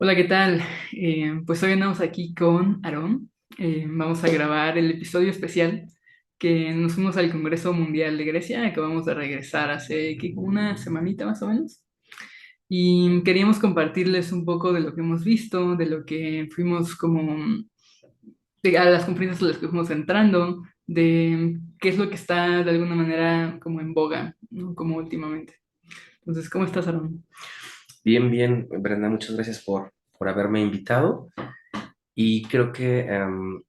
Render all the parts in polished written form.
Hola, ¿qué tal? Pues hoy andamos aquí con Aarón. Vamos a grabar el episodio especial que nos fuimos al Congreso Mundial de Grecia. Acabamos de regresar hace ¿qué? Como una semanita más o menos. Y queríamos compartirles un poco de lo que hemos visto, de lo que fuimos a las conferencias a las que fuimos entrando, de qué es lo que está de alguna manera como en boga, ¿no? Como últimamente. Entonces, ¿cómo estás, Aarón? Bien, bien, Brenda, muchas gracias por haberme invitado y creo que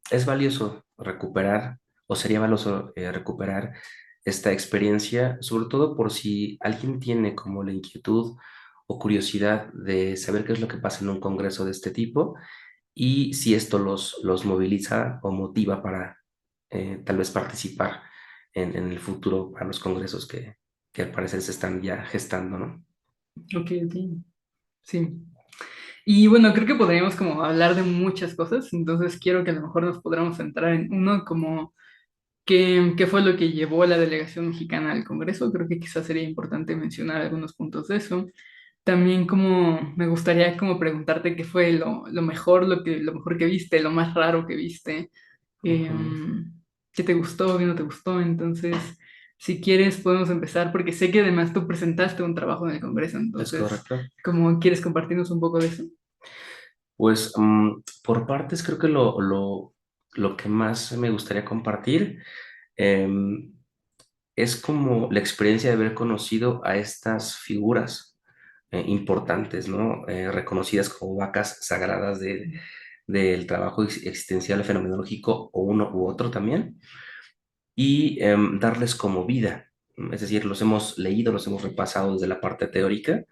es valioso recuperar, o sería valioso recuperar esta experiencia, sobre todo por si alguien tiene como la inquietud o curiosidad de saber qué es lo que pasa en un congreso de este tipo y si esto los moviliza o motiva para tal vez participar en el futuro a los congresos que al parecer se están ya gestando, ¿no? Ok, ok. Sí. Y bueno, creo que podríamos como hablar de muchas cosas, entonces quiero que a lo mejor nos podamos centrar en uno como qué fue lo que llevó a la delegación mexicana al Congreso. Creo que quizás sería importante mencionar algunos puntos de eso. También como me gustaría como preguntarte qué fue lo mejor, lo mejor que viste, lo más raro que viste, Ujú. qué te gustó, qué no te gustó. Entonces, si quieres podemos empezar porque sé que además tú presentaste un trabajo en el Congreso, Es entonces, correcto. ¿cómo quieres compartirnos un poco de eso? Pues por partes creo que lo que más me gustaría compartir em, es como la experiencia de haber conocido a estas figuras importantes, ¿no? Reconocidas como vacas sagradas del trabajo existencial fenomenológico o uno u otro también, y darles como vida. Es decir, los hemos leído, los hemos repasado desde la parte teórica,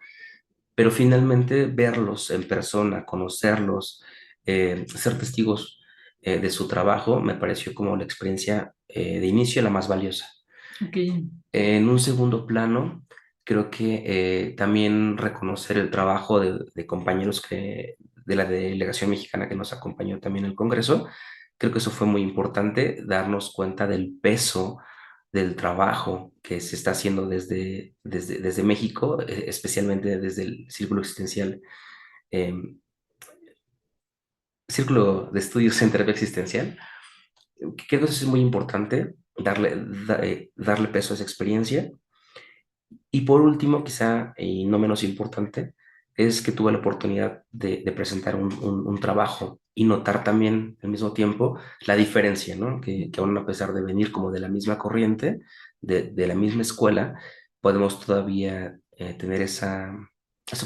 pero finalmente verlos en persona, conocerlos, ser testigos de su trabajo, me pareció como la experiencia de inicio la más valiosa. Ok. En un segundo plano, creo que también reconocer el trabajo de compañeros de la delegación mexicana que nos acompañó también en el Congreso, creo que eso fue muy importante, darnos cuenta del peso del trabajo que se está haciendo desde México, especialmente desde el eh, Círculo de Estudios en Terapia Existencial. Creo que eso es muy importante, darle peso a esa experiencia. Y por último, quizá, y no menos importante, es que tuve la oportunidad de presentar un trabajo y notar también al mismo tiempo la diferencia, ¿no? Que aún a pesar de venir como de la misma corriente, de la misma escuela, podemos todavía tener esa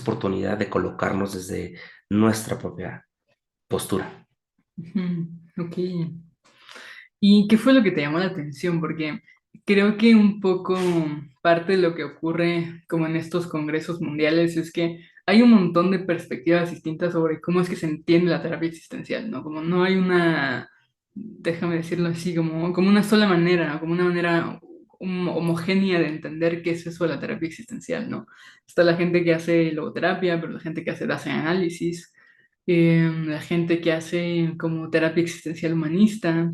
oportunidad de colocarnos desde nuestra propia postura. Ujú. Ok. ¿Y qué fue lo que te llamó la atención? Porque creo que un poco parte de lo que ocurre como en estos congresos mundiales es que hay un montón de perspectivas distintas sobre cómo es que se entiende la terapia existencial, ¿no? Como no hay una, déjame decirlo así, como una sola manera, como una manera homogénea de entender qué es eso de la terapia existencial, ¿no? Está la gente que hace logoterapia, pero la gente que hace análisis, la gente que hace como terapia existencial humanista,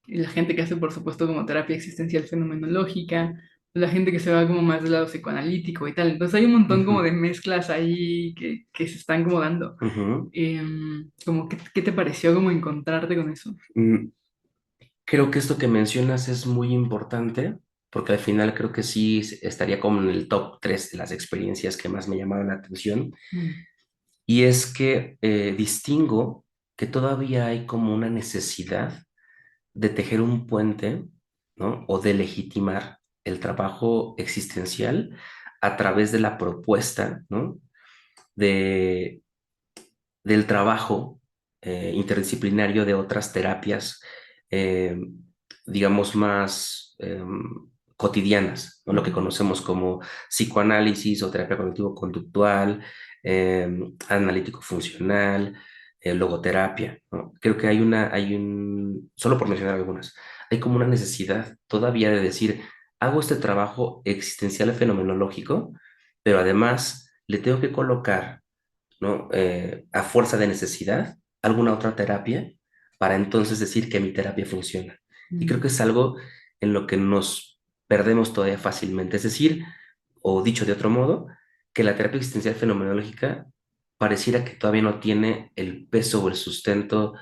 y la gente que hace, por supuesto, como terapia existencial fenomenológica, la gente que se va como más del lado psicoanalítico y tal. Entonces hay un montón como Ujú, de mezclas ahí que se están como dando. ujú. Como, ¿qué te pareció como encontrarte con eso? Mm, Creo que esto que mencionas es muy importante porque al final creo que sí estaría como en el top 3 de las experiencias que más me llamaron la atención. Mm, Y es que distingo que todavía hay como una necesidad de tejer un puente, ¿no? O de legitimar el trabajo existencial a través de la propuesta, ¿no? De, del trabajo interdisciplinario de otras terapias, eh, digamos, más cotidianas, ¿no? Lo que ujú, conocemos como psicoanálisis o terapia cognitivo-conductual, eh, analítico-funcional, logoterapia, ¿no? Creo que solo por mencionar algunas, hay como una necesidad todavía de decir, hago este trabajo existencial fenomenológico, pero además le tengo que colocar, ¿no? A fuerza de necesidad, alguna otra terapia, para entonces decir que mi terapia funciona. Y creo que mm, es algo en lo que nos perdemos todavía fácilmente. Es decir, o dicho de otro modo, que la terapia existencial fenomenológica pareciera que todavía no tiene el peso o el sustento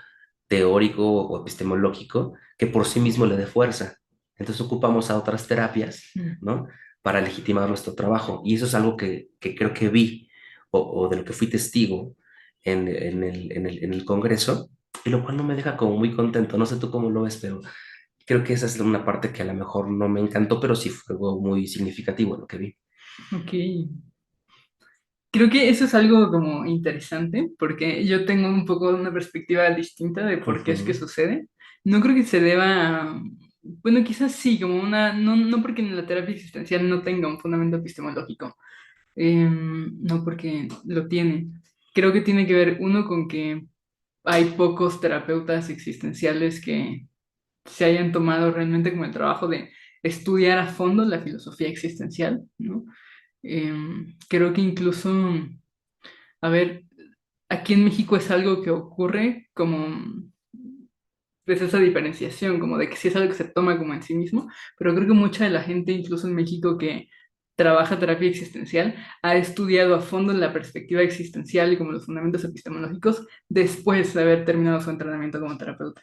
teórico o epistemológico que por sí mismo le dé fuerza. Entonces ocupamos a otras terapias, Mm. ¿no? Para legitimar nuestro trabajo. Y eso es algo que creo que vi o de lo que fui testigo en el Congreso, y lo cual no me deja como muy contento. No sé tú cómo lo ves, pero creo que esa es una parte que a lo mejor no me encantó, pero sí fue algo muy significativo lo que vi. Ok. Creo que eso es algo como interesante, porque yo tengo un poco una perspectiva distinta de por qué es que Ujú, sucede. No creo que se deba, bueno, quizás sí, como una, no porque en la terapia existencial no tenga un fundamento epistemológico, no porque lo tiene. Creo que tiene que ver, uno, con que hay pocos terapeutas existenciales que se hayan tomado realmente como el trabajo de estudiar a fondo la filosofía existencial, ¿no? Creo que incluso, a ver, aquí en México es algo que ocurre como, pues esa diferenciación, como de que sí es algo que se toma como en sí mismo, pero creo que mucha de la gente, incluso en México, que trabaja terapia existencial, ha estudiado a fondo la perspectiva existencial y como los fundamentos epistemológicos después de haber terminado su entrenamiento como terapeuta.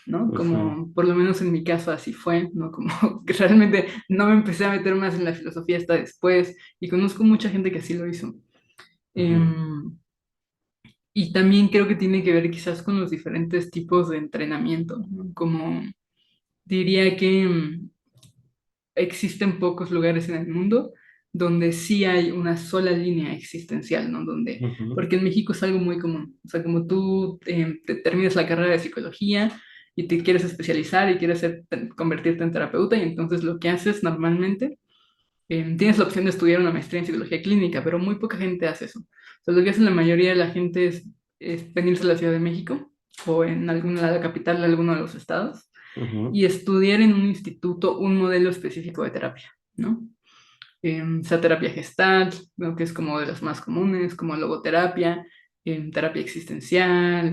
¿No? ujú, Como por lo menos en mi caso así fue, ¿no? Como que realmente no me empecé a meter más en la filosofía hasta después y conozco mucha gente que así lo hizo. ujú, Em, y también creo que tiene que ver quizás con los diferentes tipos de entrenamiento, ¿no? Como diría que existen pocos lugares en el mundo donde sí hay una sola línea existencial, ¿no? Donde, ujú, porque en México es algo muy común, o sea, como tú te terminas la carrera de psicología y te quieres especializar y quieres convertirte en terapeuta y entonces lo que haces normalmente, tienes la opción de estudiar una maestría en psicología clínica, pero muy poca gente hace eso. O sea, lo que hace la mayoría de la gente es venirse a la Ciudad de México o en alguna la capital de alguno de los estados y ujú. estudiar en un instituto un modelo específico de terapia, ¿no? Sea terapia gestalt, ¿no? Que es como de las más comunes, como logoterapia, terapia existencial,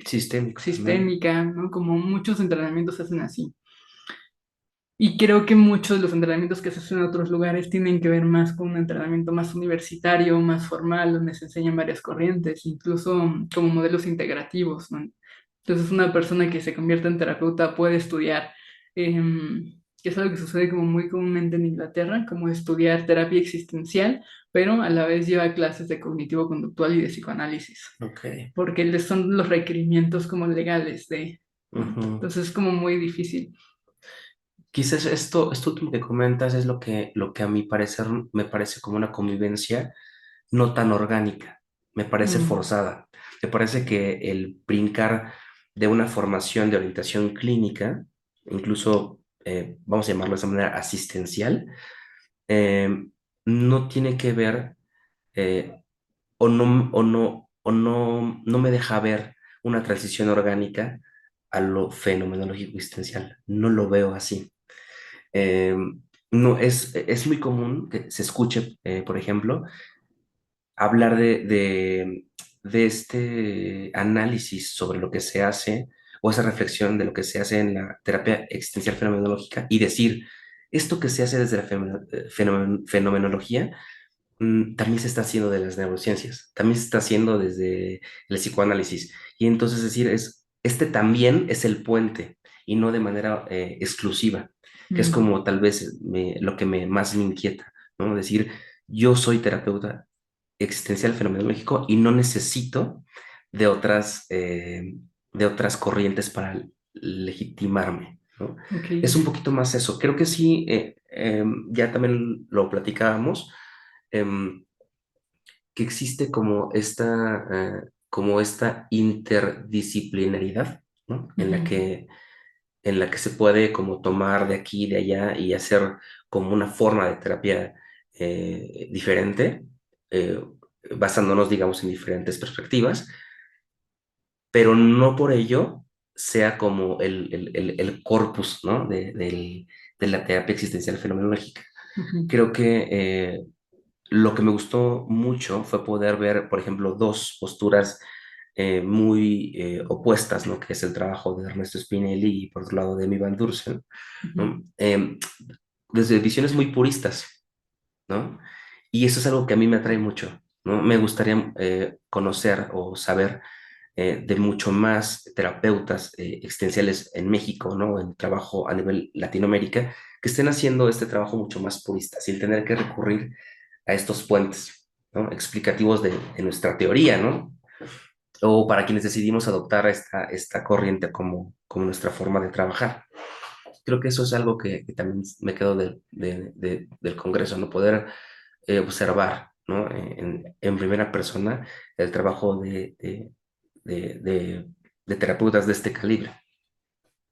Sistémico también. sistémica, ¿no? Como muchos entrenamientos se hacen así. Y creo que muchos de los entrenamientos que se hacen en otros lugares tienen que ver más con un entrenamiento más universitario, más formal, donde se enseñan varias corrientes, incluso como modelos integrativos, ¿no? Entonces una persona que se convierte en terapeuta puede estudiar, que es algo que sucede como muy comúnmente en Inglaterra, como estudiar terapia existencial, pero a la vez lleva clases de cognitivo-conductual y de psicoanálisis, Ok. porque son los requerimientos como legales de, ¿no? Ujú. Entonces es como muy difícil. Quizás esto último que comentas es lo que a mi parecer me parece como una convivencia no tan orgánica, me parece Mm, forzada. Me parece que el brincar de una formación de orientación clínica, incluso vamos a llamarlo de esa manera asistencial, eh, no tiene que ver eh, o no me deja ver una transición orgánica a lo fenomenológico existencial. No lo veo así. Eh, no, es muy común que se escuche, por ejemplo, hablar de este análisis sobre lo que se hace o esa reflexión de lo que se hace en la terapia existencial fenomenológica y decir, esto que se hace desde la fenomenología también se está haciendo de las neurociencias, también se está haciendo desde el psicoanálisis. Y entonces decir, este también es el puente y no de manera exclusiva, que es mm, como tal vez lo que más me inquieta, ¿no? Decir, yo soy terapeuta existencial fenomenológico y no necesito de otras corrientes para legitimarme, ¿no? ok. Es un poquito más eso. Creo que sí, ya también lo platicábamos, em, que existe como esta interdisciplinaridad, ¿no? En la Ujú, que, en la que se puede como tomar de aquí y de allá y hacer como una forma de terapia diferente, eh, basándonos, digamos, en diferentes perspectivas, pero no por ello sea como el corpus, ¿no? De la terapia existencial fenomenológica. ujú, Creo que lo que me gustó mucho fue poder ver, por ejemplo, dos posturas muy opuestas, ¿no? Que es el trabajo de Ernesto Spinelli y por otro lado de Emi Van Dursen, ujú. ¿no? Desde visiones muy puristas, ¿no? Y eso es algo que a mí me atrae mucho. ¿no? Me gustaría conocer o saber de mucho más terapeutas existenciales en México, ¿no? En trabajo a nivel Latinoamérica, que estén haciendo este trabajo mucho más purista, sin tener que recurrir a estos puentes, ¿no? Explicativos de nuestra teoría, ¿no? O para quienes decidimos adoptar esta corriente como nuestra forma de trabajar. Creo que eso es algo que también me quedo del Congreso, ¿no? Poder observar, ¿no? En primera persona el trabajo de, de- de terapeutas de este calibre.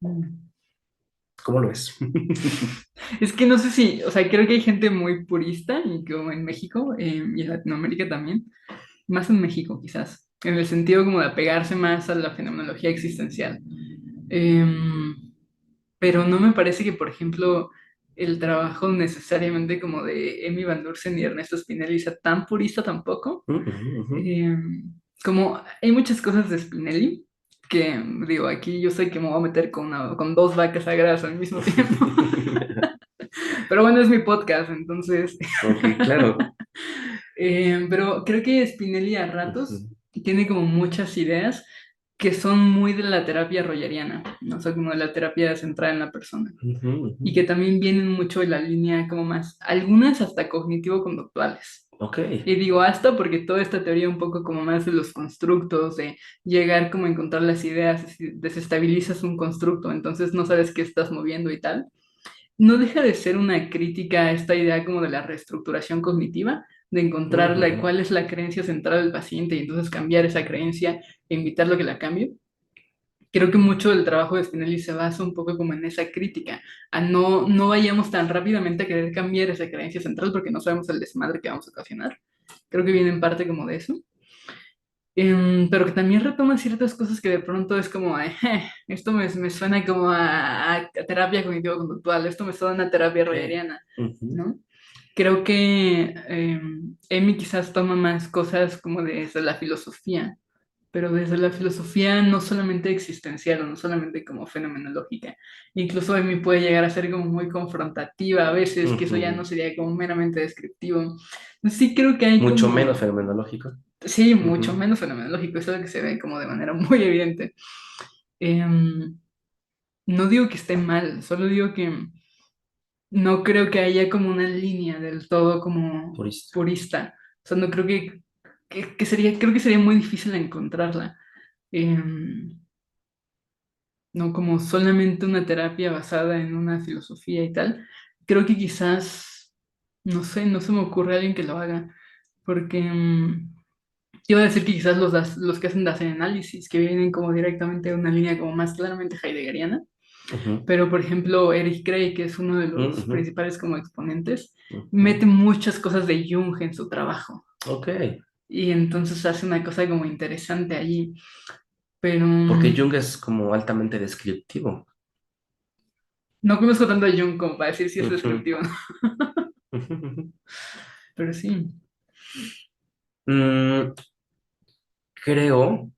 Mm. ¿Cómo lo ves? Es que no sé si, o sea, creo que hay gente muy purista, y como en México y en Latinoamérica también, más en México quizás, en el sentido como de apegarse más a la fenomenología existencial. Em, pero no me parece que, por ejemplo, el trabajo necesariamente como de Emi Van Dursen y Ernesto Spinelli sea tan purista tampoco. Ujú, ujú. Como hay muchas cosas de Spinelli que, digo, aquí yo sé que me voy a meter con dos vacas sagradas al mismo tiempo. Pero bueno, es mi podcast, entonces. Ok, claro. Pero creo que Spinelli a ratos Ujú, tiene como muchas ideas que son muy de la terapia rogeriana, ¿no? O sea, como de la terapia centrada en la persona. ujú, Y que ujú. también vienen mucho de la línea como más, algunas hasta cognitivo-conductuales. Ok. Y digo hasta porque toda esta teoría un poco como más de los constructos, de llegar como a encontrar las ideas, si desestabilizas un constructo, entonces no sabes qué estás moviendo y tal, no deja de ser una crítica a esta idea como de la reestructuración cognitiva, de encontrar Ujú, cuál es la creencia central del paciente y entonces cambiar esa creencia e invitarlo a que la cambie. Creo que mucho del trabajo de Spinelli se basa un poco como en esa crítica, a no vayamos tan rápidamente a querer cambiar esa creencia central porque no sabemos el desmadre que vamos a ocasionar. Creo que viene en parte como de eso. Pero que también retoma ciertas cosas que de pronto es como, esto me suena como a terapia cognitivo-conductual, esto me suena a terapia ok. rogeriana, Ujú, ¿no? Creo que Amy quizás toma más cosas como desde la filosofía, pero desde la filosofía no solamente existencial o no solamente como fenomenológica. Incluso Amy puede llegar a ser como muy confrontativa a veces, que eso ya no ujú. sería como meramente descriptivo. Sí creo que hay Mucho menos como, fenomenológico. sí, mucho Ujú, menos fenomenológico, eso es lo que se ve como de manera muy evidente. Em, no digo que esté mal, solo digo que no creo que haya como una línea del todo como purista. purista. O sea, no creo que sería, creo que sería muy difícil encontrarla. No como solamente una terapia basada en una filosofía y tal. Creo que quizás, no sé, no se me ocurre alguien que lo haga, porque iba a decir que quizás los que hacen Dasein análisis, que vienen como directamente de una línea como más claramente heideggeriana, Ujú, pero por ejemplo Eric Craig, que es uno de los ujú, principales como exponentes, ujú. mete muchas cosas de Jung en su trabajo. Ok. Y entonces hace una cosa como interesante allí. Pero Porque Jung es como altamente descriptivo. no conozco tanto a Jung como para decir si es Ujú, descriptivo, ¿no? ujú, ujú. Pero sí. Mm, creo,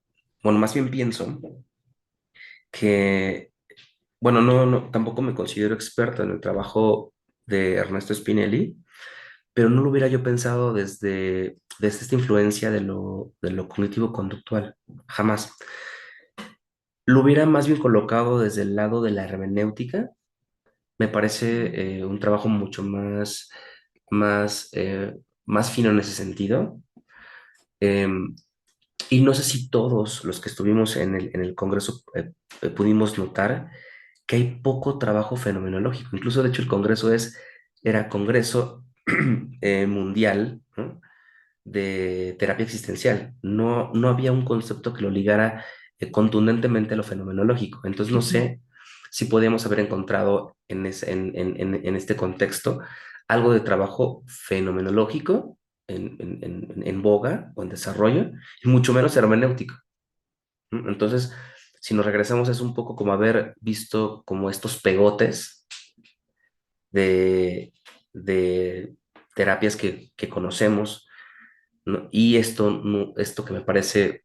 bueno, más bien pienso que, bueno, tampoco me considero experto en el trabajo de Ernesto Spinelli, pero no lo hubiera yo pensado desde esta influencia de lo cognitivo-conductual, jamás. Lo hubiera más bien colocado desde el lado de la hermenéutica. Me parece un trabajo mucho más, eh, más fino en ese sentido. Em, y no sé si todos los que estuvimos en el Congreso pudimos notar que hay poco trabajo fenomenológico. Incluso, de hecho, el Congreso era Congreso Mundial, ¿no? De terapia existencial. No había un concepto que lo ligara contundentemente a lo fenomenológico. Entonces, no sé si podíamos haber encontrado en este contexto algo de trabajo fenomenológico en boga o en desarrollo, y mucho menos hermenéutico. Entonces, si nos regresamos, es un poco como haber visto como estos pegotes de, de terapias que conocemos, ¿no? Y esto que me parece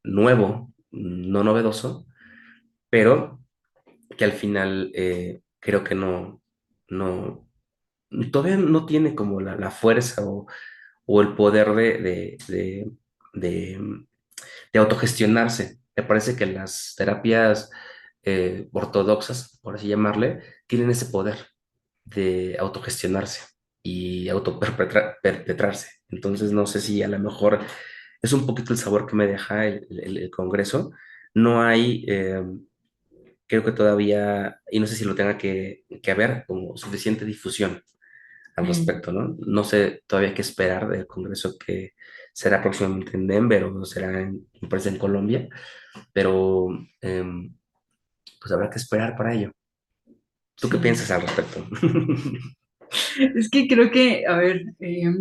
nuevo, no novedoso, pero que al final creo que no, todavía no tiene como la fuerza o el poder de, de autogestionarse. Me parece que las terapias ortodoxas, por así llamarle, tienen ese poder de autogestionarse y autoperpetrarse. Entonces, no sé si a lo mejor es un poquito el sabor que me deja el Congreso. No hay, creo que todavía, y no sé si lo tenga que haber, como suficiente difusión al Mm, respecto, ¿no? No sé todavía qué esperar del Congreso que será próximamente en Denver o será me parece, en Colombia, pero pues habrá que esperar para ello. ¿Tú qué sí. piensas al respecto? Es que creo que, a ver,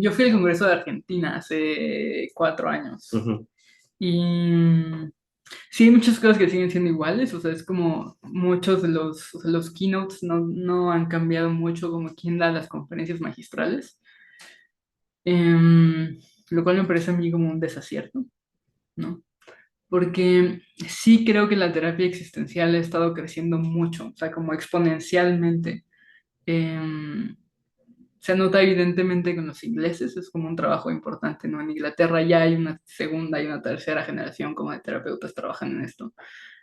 yo fui al Congreso de Argentina hace 4 años Ujú, y sí hay muchas cosas que siguen siendo iguales, o sea, es como muchos de o sea, los keynotes no han cambiado mucho como quien da las conferencias magistrales, em, lo cual me parece a mí como un desacierto, ¿no? Porque sí creo que la terapia existencial ha estado creciendo mucho, o sea, como exponencialmente. Em, Se nota evidentemente con los ingleses, es como un trabajo importante, ¿no? En Inglaterra ya hay una segunda y una tercera generación como de terapeutas trabajando en esto.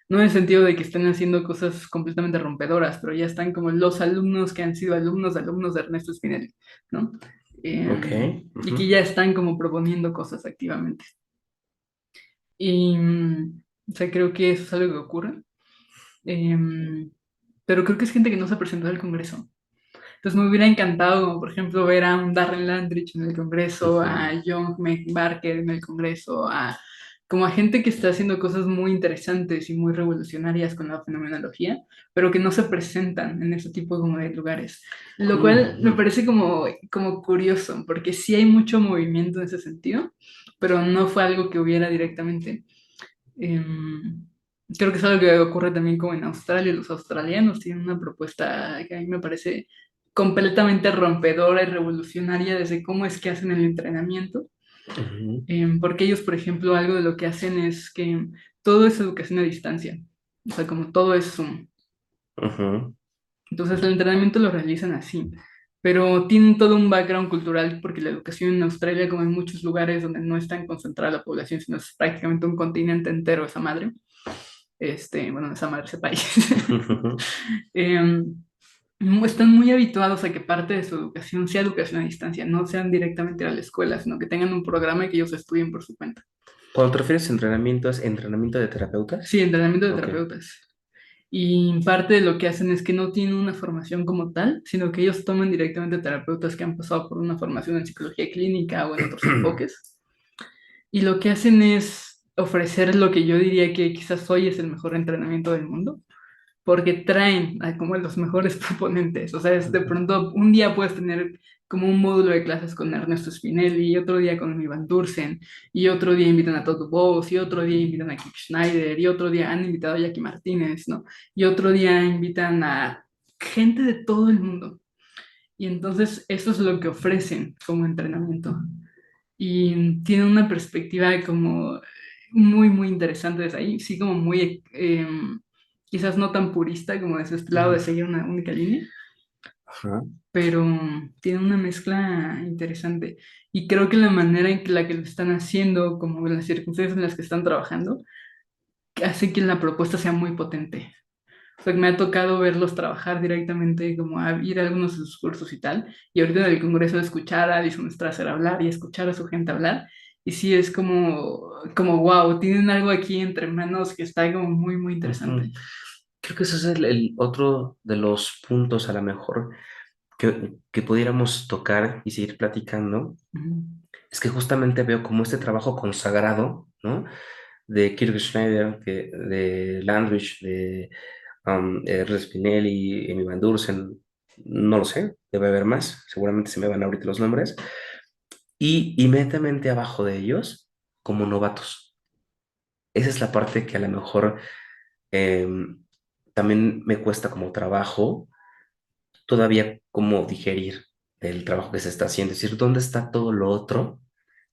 No en el sentido de que estén haciendo cosas completamente rompedoras, pero ya están como los alumnos que han sido alumnos de Ernesto Spinelli, ¿no? ok. Y Ujú, que ya están como proponiendo cosas activamente. Y, o sea, creo que eso es algo que ocurre. Em, pero creo que es gente que no se presentó al Congreso. Entonces me hubiera encantado, como por ejemplo, ver a un Darren Landrich en el Congreso, a ujú, John Barker en el Congreso, como a gente que está haciendo cosas muy interesantes y muy revolucionarias con la fenomenología, pero que no se presentan en ese tipo como de lugares. Lo cual me ujú, parece como curioso, porque sí hay mucho movimiento en ese sentido, pero no fue algo que hubiera directamente. Em, Creo que es algo que ocurre también como en Australia. Los australianos tienen una propuesta que a mí me parece completamente rompedora y revolucionaria desde cómo es que hacen el entrenamiento. ujú, Porque ellos, por ejemplo, algo de lo que hacen es que todo es educación a distancia. O sea, como todo es Zoom. ujú, Entonces el entrenamiento lo realizan así. Pero tienen todo un background cultural porque la educación en Australia, como en muchos lugares donde no está tan concentrada la población, sino es prácticamente un continente entero esa madre, bueno, esa madre, ese país, ujú. em, están muy habituados a que parte de su educación sea educación a distancia, no sean directamente a la escuela, sino que tengan un programa y que ellos estudien por su cuenta. Cuando te refieres a entrenamiento, ¿es entrenamiento de terapeutas? Sí, entrenamiento de Ok. terapeutas. Y parte de lo que hacen es que no tienen una formación como tal, sino que ellos toman directamente terapeutas que han pasado por una formación en psicología clínica o en otros enfoques. Y lo que hacen es ofrecer lo que yo diría que quizás hoy es el mejor entrenamiento del mundo, porque traen a como los mejores proponentes. O sea, es de Ujú, pronto un día puedes tener como un módulo de clases con Ernesto Spinelli, y otro día con Iván Dursen, y otro día invitan a Toto Bos, y otro día invitan a Kip Schneider, y otro día han invitado a Jackie Martínez, ¿no? Y otro día invitan a gente de todo el mundo. Y entonces eso es lo que ofrecen como entrenamiento. Y tienen una perspectiva como muy, muy interesante desde ahí, sí, como muy, quizás no tan purista como desde este lado de ujú. seguir una única línea, Ajá. pero tiene una mezcla interesante. Y creo que la manera en que la que lo están haciendo, como en las circunstancias en las que están trabajando, hace que la propuesta sea muy potente. O sea, que me ha tocado verlos trabajar directamente, como a ir a algunos de sus cursos y tal. Y ahorita en el Congreso escuchar a Alison Strasser hablar y escuchar a su gente hablar. Y sí, es como wow, tienen algo aquí entre manos que está como muy, muy interesante. Ujú. Creo que ese es el otro de los puntos a lo mejor que pudiéramos tocar y seguir platicando. Ujú. Es que justamente veo como este trabajo consagrado, ¿no? De Kirk Schneider, de Landrich, de Ernest Spinelli, Amy Van Dursen, no lo sé, debe haber más, seguramente se me van ahorita los nombres, y inmediatamente abajo de ellos, como novatos. Esa es la parte que a lo mejor em, también me cuesta como trabajo todavía como digerir el trabajo que se está haciendo, es decir, ¿dónde está todo lo otro,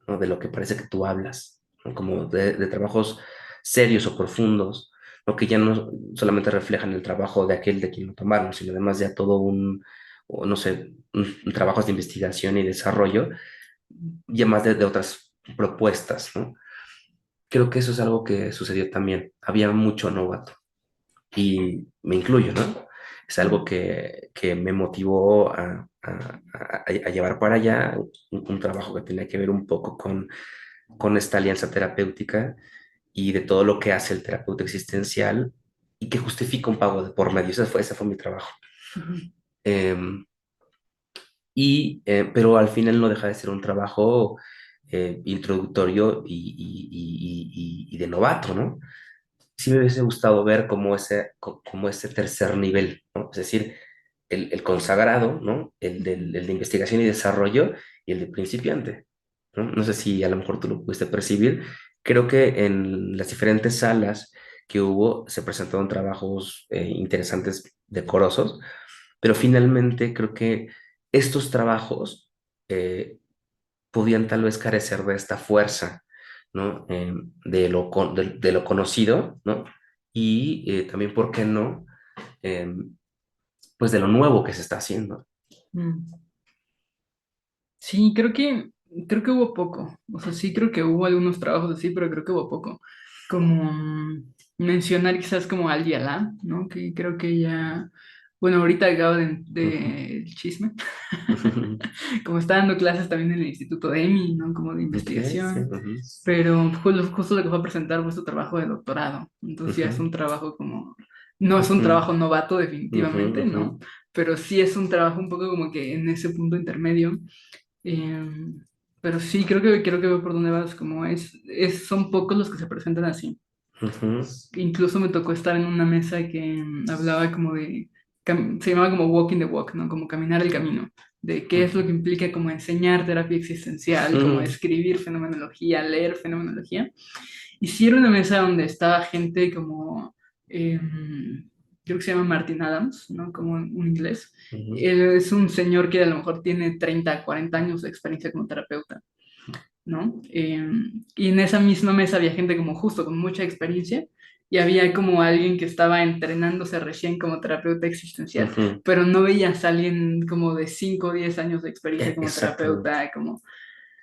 ¿no? De lo que parece que tú hablas, ¿no? Como de trabajos serios o profundos, ¿no? Que ya no solamente reflejan el trabajo de aquel de quien lo tomaron, sino además ya todo o no sé, trabajos de investigación y desarrollo y además de otras propuestas, ¿no? Creo que eso es algo que sucedió también. Había mucho novato y me incluyo, ¿no? Es algo que me motivó a llevar para allá un trabajo que tenía que ver un poco con esta alianza terapéutica y de todo lo que hace el terapeuta existencial y que justifica un pago de por medio. Ese fue mi trabajo. Ujú, Em, pero al final no deja de ser un trabajo introductorio y de novato, ¿no? Sí me hubiese gustado ver como ese tercer nivel, ¿no? Es decir, el consagrado, ¿no? ujú. El de investigación y desarrollo y el de principiante, ¿no? No sé si a lo mejor tú lo pudiste percibir. Creo que en las diferentes salas que hubo se presentaron trabajos interesantes, decorosos, pero finalmente creo que estos trabajos eh, podían tal vez carecer de esta fuerza, ¿no? De lo conocido, ¿no? Y también, ¿por qué no? Eh, pues de lo nuevo que se está haciendo. Mm. Sí, creo que hubo poco. O sea, sí creo que hubo algunos trabajos así, pero creo que hubo poco. Como mencionar quizás como Al Yala, ¿no? Que creo que ya, bueno, ahorita acabo Ujú. de el chisme, como está dando clases también en el Instituto de EMI, ¿no? Como de Ok, sí, investigación, ujú, pero justo lo que fue a presentar fue su trabajo de doctorado. Entonces ya es ujú, un trabajo como, no es un ujú, trabajo novato ujú, definitivamente, ujú, ¿no? Pero sí es un trabajo un poco como que en ese punto intermedio. Em, pero sí, creo que veo por dónde vas, como son pocos los que se presentan así. ujú, Incluso me tocó estar en una mesa que hablaba como de, se llamaba como walking the walk, ¿no? Como caminar el camino, de qué es lo que implica como enseñar terapia existencial, como ujú, escribir fenomenología, leer fenomenología. Y sí era una mesa donde estaba gente como, creo que se llama Martin Adams, ¿no? Como un inglés. ujú, Él es un señor que a lo mejor tiene 30 40 años de experiencia como terapeuta, ¿no? Y en esa misma mesa había gente como justo con mucha experiencia y había como alguien que estaba entrenándose recién como terapeuta existencial, ujú. pero no veías a alguien como de 5 o 10 años de experiencia como Exactamente. terapeuta, como...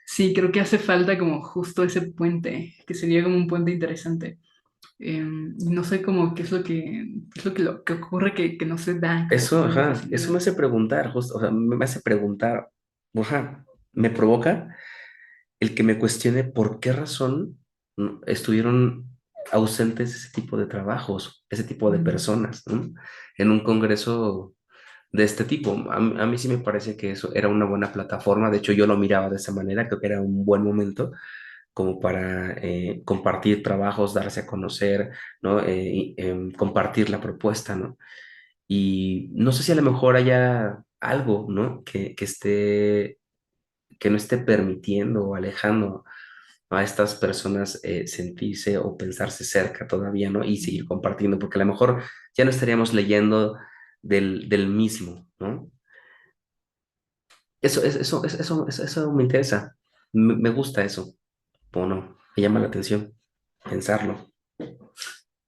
Sí, creo que hace falta como justo ese puente, que sería como un puente interesante. No sé cómo qué es lo qué es lo que ocurre que no se da como Eso, con ajá, eso me facilidad. hace preguntar, justo, o sea, me hace preguntar, ajá, me provoca el que me cuestione por qué razón estuvieron ausentes ese tipo de trabajos, ese tipo de Mm, personas, ¿no? En un congreso de este tipo. A mí sí me parece que eso era una buena plataforma, de hecho yo lo miraba de esa manera, creo que era un buen momento como para compartir trabajos, darse a conocer, ¿no? Compartir la propuesta, ¿no? Y no sé si a lo mejor haya algo, ¿no? Que no esté permitiendo o alejando a estas personas sentirse o pensarse cerca todavía, ¿no? Y seguir mm. compartiendo, porque a lo mejor ya no estaríamos leyendo del mismo, ¿no? Eso me interesa, me gusta eso, o no, me llama la atención pensarlo.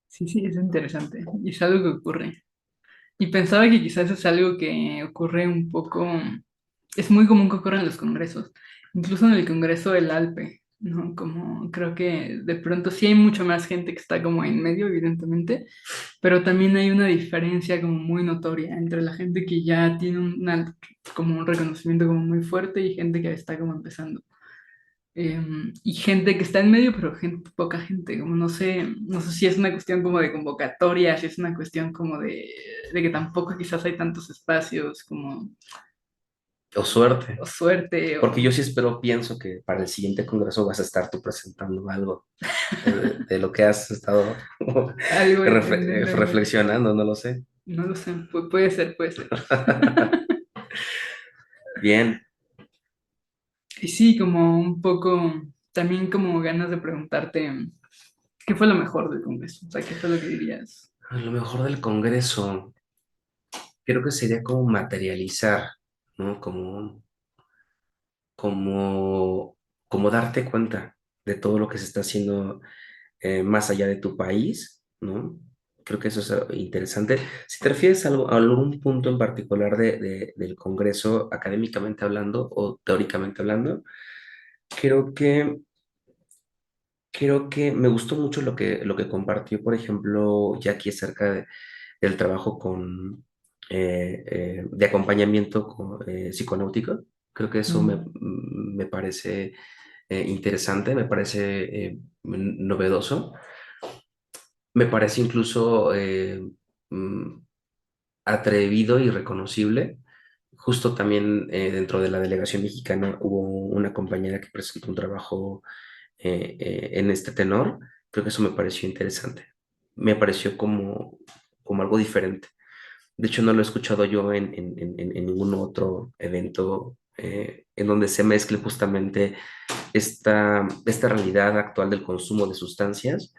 Sí, sí, es interesante. Y es algo que ocurre. Y pensaba que quizás es algo que ocurre un poco, es muy común que ocurra en los congresos, incluso en el Congreso del Alpe, ¿no? Como creo que de pronto sí hay mucha más gente que está como en medio, evidentemente, pero también hay una diferencia como muy notoria entre la gente que ya tiene como un reconocimiento como muy fuerte y gente que está como empezando. Y gente que está en medio, pero poca gente, como no sé si es una cuestión como de convocatoria, si es una cuestión como de que tampoco quizás hay tantos espacios como O suerte, o suerte porque yo o sí espero, pienso que para el siguiente congreso vas a estar tú presentando algo de lo que has estado algo en la investigación. reflexionando, no lo sé. No lo sé, puede ser, puede ser. Bien, Y sí, como un poco, también como ganas de preguntarte, ¿qué fue lo mejor del Congreso? O sea, ¿qué fue lo que dirías? a lo mejor del congreso, creo que sería como materializar, ¿no? Como, como darte cuenta de todo lo que se está haciendo más allá de tu país, ¿no? Creo que eso es interesante. Si te refieres a algún punto en particular del Congreso, académicamente hablando o teóricamente hablando, Creo que, creo que me gustó mucho lo que compartió, por ejemplo, Jackie acerca del trabajo de acompañamiento psiconáutico. Creo que eso Mm, me parece interesante, me parece novedoso, me parece incluso mm, atrevido y reconocible. Justo también dentro de la delegación mexicana hubo una compañera que presentó un trabajo en este tenor. Creo que eso me pareció interesante. Me pareció como algo diferente. De hecho, no lo he escuchado yo en ningún otro evento en donde se mezcle justamente esta realidad actual del consumo de sustancias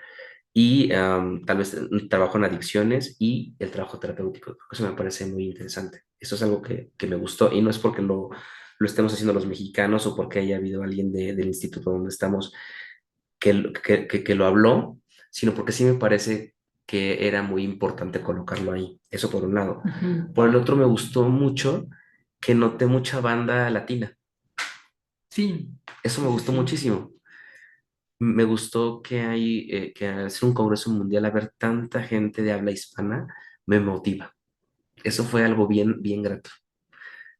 y tal vez un trabajo en adicciones y el trabajo terapéutico. Eso me parece muy interesante. Eso es algo que me gustó y no es porque lo estemos haciendo los mexicanos o porque haya habido alguien del instituto donde estamos que lo habló, sino porque sí me parece que era muy importante colocarlo ahí. Eso por un lado. ujú. Por el otro, me gustó mucho que noté mucha banda latina. Sí, Eso me sí, sí, gustó sí. muchísimo. Me gustó que al ser un congreso mundial, haber tanta gente de habla hispana, me motiva. Eso fue algo bien, bien grato.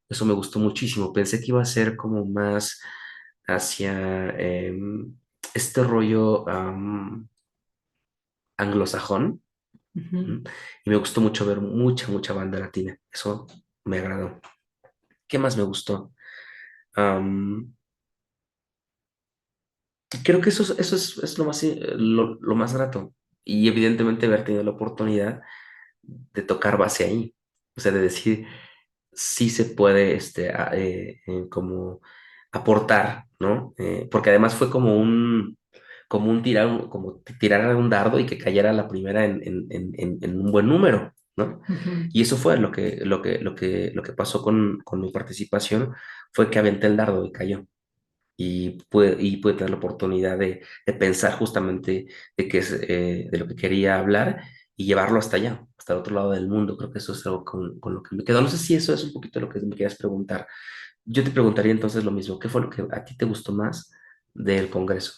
Eso me gustó muchísimo. Pensé que iba a ser como más hacia este rollo anglosajón. Ujú, ¿M? Y me gustó mucho ver mucha banda latina. Eso me agradó. ¿Qué más me gustó? Am, Creo que es lo más grato. Y evidentemente haber tenido la oportunidad de tocar base ahí. O sea, de decir, sí se puede como aportar, ¿no? Porque además fue como tirar un dardo y que cayera la primera en un buen número, ¿no? ujú. Y eso fue lo que pasó con mi participación, fue que aventé el dardo y cayó. Y pude tener la oportunidad de pensar justamente de lo que quería hablar y llevarlo hasta allá, hasta el otro lado del mundo. Creo que eso es algo con lo que me quedo. No sé si eso es un poquito lo que me quieras preguntar. Yo te preguntaría entonces lo mismo. ¿Qué fue lo que a ti te gustó más del Congreso,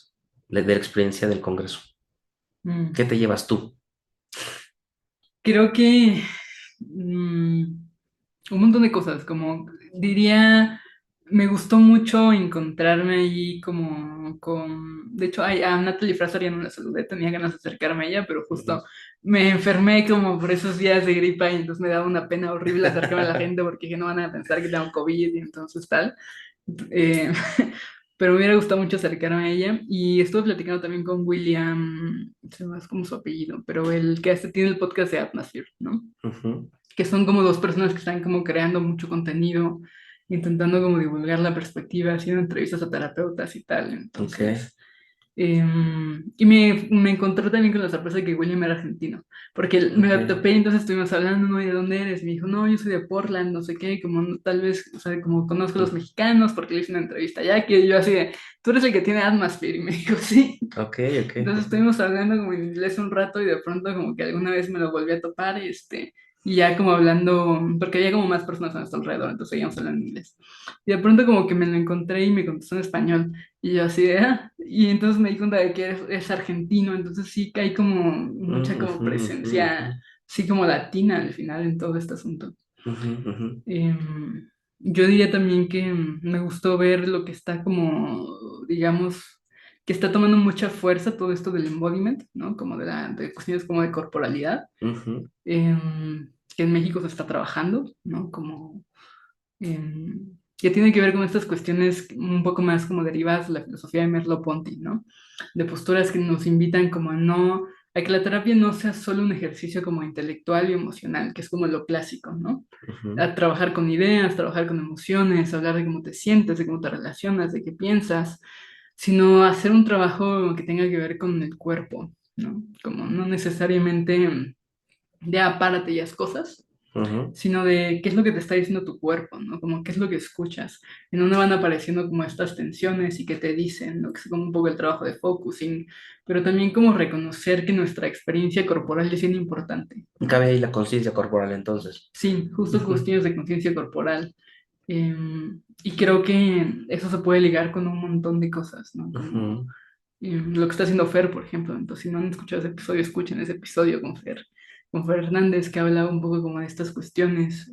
de la experiencia del Congreso? Mm. ¿Qué te llevas tú? Creo que un montón de cosas, como diría, me gustó mucho encontrarme ahí como con, de hecho, a Natalie Fraser ya no la saludé, tenía ganas de acercarme a ella, pero Ujú. justo me enfermé como por esos días de gripa y entonces me daba una pena horrible acercarme a la gente porque dije, no van a pensar que tengo COVID y entonces tal. Eh, pero me hubiera gustado mucho acercarme a ella y estuve platicando también con William, se me va como su apellido, pero el que tiene el podcast de Atmosphere, ¿no? Ujú. Que son como dos personas que están como creando mucho contenido, intentando como divulgar la perspectiva, haciendo entrevistas a terapeutas y tal. Ok, Entonces, y me encontré también con la sorpresa de que William era argentino, porque me ok. lo topé y entonces estuvimos hablando, ¿no? ¿Y de dónde eres? Y me dijo, no, yo soy de Portland, no sé qué, como tal vez, o sea, como conozco a los Mm. mexicanos porque le hice una entrevista allá, que yo así de, tú eres el que tiene Atmosphere, y me dijo, sí. Ok, ok. Entonces estuvimos hablando como en inglés un rato y de pronto como que alguna vez me lo volví a topar y ya como hablando, porque había como más personas a nuestro alrededor, entonces seguíamos hablando en inglés. Y de pronto como que me lo encontré y me contestó en español. Y yo así de, ah, y entonces me di cuenta de que es argentino, entonces sí que hay como mucha Mm, como ujú, ujú, presencia, ujú, sí como latina al final en todo este asunto. ujú, ujú, Yo diría también que me gustó ver lo que está como, digamos, que está tomando mucha fuerza todo esto del embodiment, ¿no? Como de cuestiones como de corporalidad, ujú, que en México se está trabajando, ¿no? Como que tiene que ver con estas cuestiones un poco más como derivadas de la filosofía de Merleau-Ponty, ¿no? De posturas que nos invitan como a que la terapia no sea solo un ejercicio como intelectual y emocional, que es como lo clásico, ¿no? ujú. A trabajar con ideas, trabajar con emociones, hablar de cómo te sientes, de cómo te relacionas, de qué piensas, sino hacer un trabajo que tenga que ver con el cuerpo, ¿no? Como no necesariamente de apárate y haz cosas, Ujú, sino de qué es lo que te está diciendo tu cuerpo, ¿no? Como qué es lo que escuchas, en dónde van apareciendo como estas tensiones y qué te dicen, ¿no? Que es como un poco el trabajo de focusing, pero también como reconocer que nuestra experiencia corporal es bien importante, ¿no? cabe ahí la conciencia corporal entonces. Sí, justo Ujú, cuestiones de conciencia corporal. Y creo que eso se puede ligar con un montón de cosas, ¿no? Como Ujú, lo que está haciendo Fer, por ejemplo. Entonces, si no han escuchado ese episodio, escuchen ese episodio con Fer Hernández, que habla un poco como de estas cuestiones,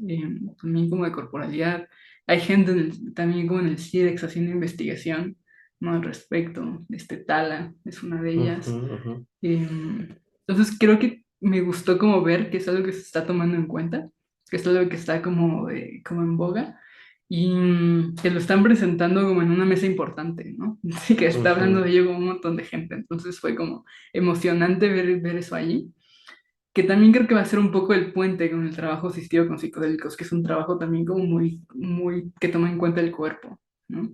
también como de corporalidad. Hay gente también como en el CIDEX haciendo investigación, ¿no? Al respecto. Tala es una de ujú, ellas. ujú, Entonces creo que me gustó como ver que es algo que se está tomando en cuenta, que es algo que está como, como en boga y que lo están presentando como en una mesa importante, ¿no? Así que está hablando de ujú, ello con un montón de gente. Entonces fue como emocionante ver eso allí, que también creo que va a ser un poco el puente con el trabajo asistido con psicodélicos, que es un trabajo también como muy que toma en cuenta el cuerpo, ¿no?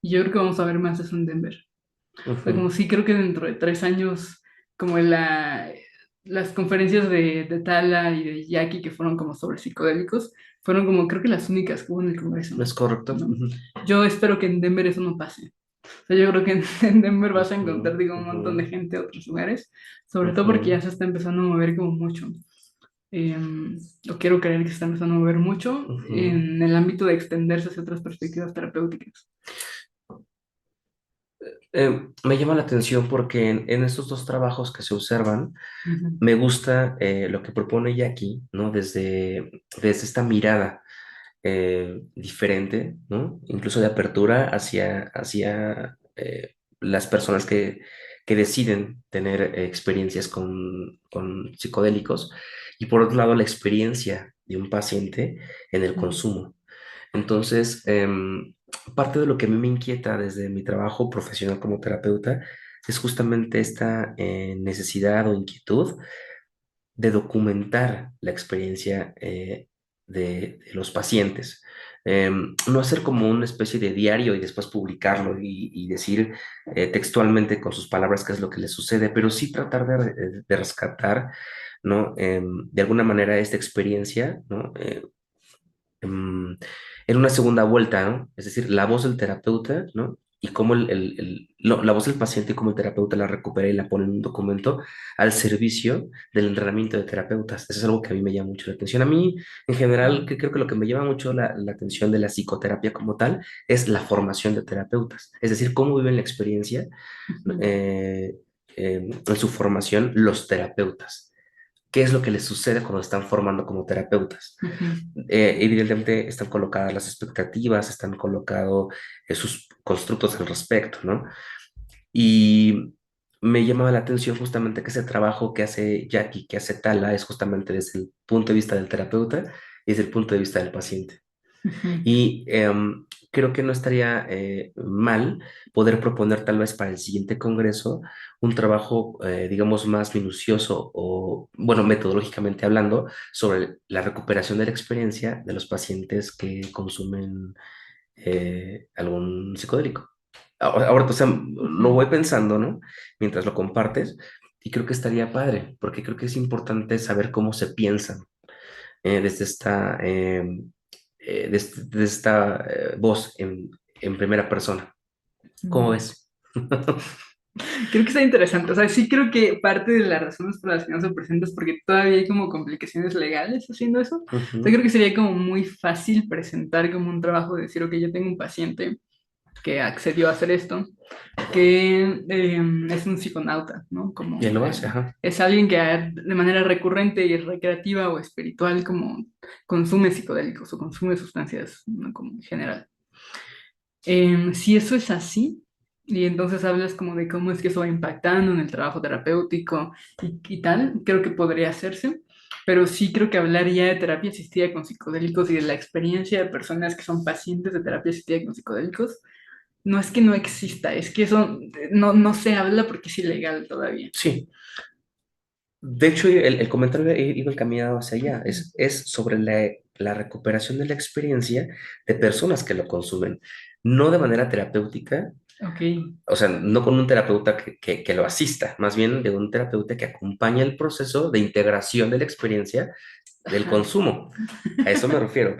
Y yo creo que vamos a ver más de eso en Denver. O sea, como ujú. sí creo que dentro de 3 años, como las conferencias de Tala y de Jackie que fueron como sobre psicodélicos, fueron como creo que las únicas que hubo en el Congreso, ¿Es correcto? ¿no? Ujú, Yo espero que en Denver eso no pase. O sea, yo creo que en Denver vas a ujú, encontrar, digo, un ujú, montón de gente de otros lugares, sobre todo porque ya ujú, se está empezando a mover como mucho. Eh, o quiero creer que se está empezando a mover mucho ujú. en el ámbito de extenderse hacia otras perspectivas terapéuticas. Me llama la atención porque en estos dos trabajos que se observan, Ujú, me gusta lo que propone Jackie, ¿no? Desde esta mirada diferente, ¿no? Incluso de apertura hacia las personas que deciden tener experiencias con psicodélicos y por otro lado la experiencia de un paciente en el ujú, consumo. Entonces, parte de lo que a mí me inquieta desde mi trabajo profesional como terapeuta es justamente esta necesidad o inquietud de documentar la experiencia de los pacientes. No hacer como una especie de diario y después publicarlo y decir textualmente con sus palabras qué es lo que les sucede, pero sí tratar de rescatar, ¿no? De alguna manera esta experiencia, ¿no? em, en una segunda vuelta, ¿no? Es decir, la voz del terapeuta, ¿no? Y cómo la voz del paciente y cómo el terapeuta la recupera y la pone en un documento al servicio del entrenamiento de terapeutas. Eso es algo que a mí me llama mucho la atención. A mí, en general, que creo que lo que me llama mucho la atención de la psicoterapia como tal es la formación de terapeutas. Es decir, cómo viven la experiencia ujú, eh, en su formación los terapeutas. ¿Qué es lo que les sucede cuando están formando como terapeutas? ujú. Evidentemente están colocadas las expectativas, están colocados sus constructos al respecto, ¿no? Y me llamaba la atención justamente que ese trabajo que hace Jackie, que hace Tala, es justamente desde el punto de vista del terapeuta y desde el punto de vista del paciente. Ujú, Y creo que no estaría mal poder proponer tal vez para el siguiente congreso un trabajo, digamos, más minucioso o, bueno, metodológicamente hablando, sobre la recuperación de la experiencia de los pacientes que consumen algún psicodélico. Ahora, o sea, lo ujú, voy pensando, ¿no? Mientras lo compartes, y creo que estaría padre, porque creo que es importante saber cómo se piensan desde desde esta voz en primera persona. ¿Cómo ujú. ves? Creo que está interesante. O sea, sí creo que parte de las razones por las que no se presenta es porque todavía hay como complicaciones legales haciendo eso. O sea, creo Ujú, que sería como muy fácil presentar como un trabajo de decir, ok, yo tengo un paciente que accedió a hacer esto, que es un psiconauta, ¿no? y él Como lo hace, ajá. es alguien que de manera recurrente y recreativa o espiritual como consume psicodélicos o consume sustancias, ¿no? Como en general. Si eso es así, y entonces hablas como de cómo es que eso va impactando en el trabajo terapéutico y tal, creo que podría hacerse, pero sí creo que hablar ya de terapia asistida con psicodélicos y de la experiencia de personas que son pacientes de terapia asistida con psicodélicos, no es que no exista, es que eso no se habla porque es ilegal todavía. Sí, de hecho, el comentario iba encaminado hacia allá. Ujú. Es sobre la recuperación de la experiencia de personas que lo consumen, no de manera terapéutica, Ok. o sea, no con un terapeuta que lo asista, más bien de un terapeuta que acompaña el proceso de integración de la experiencia del Ajá. consumo. A eso me refiero,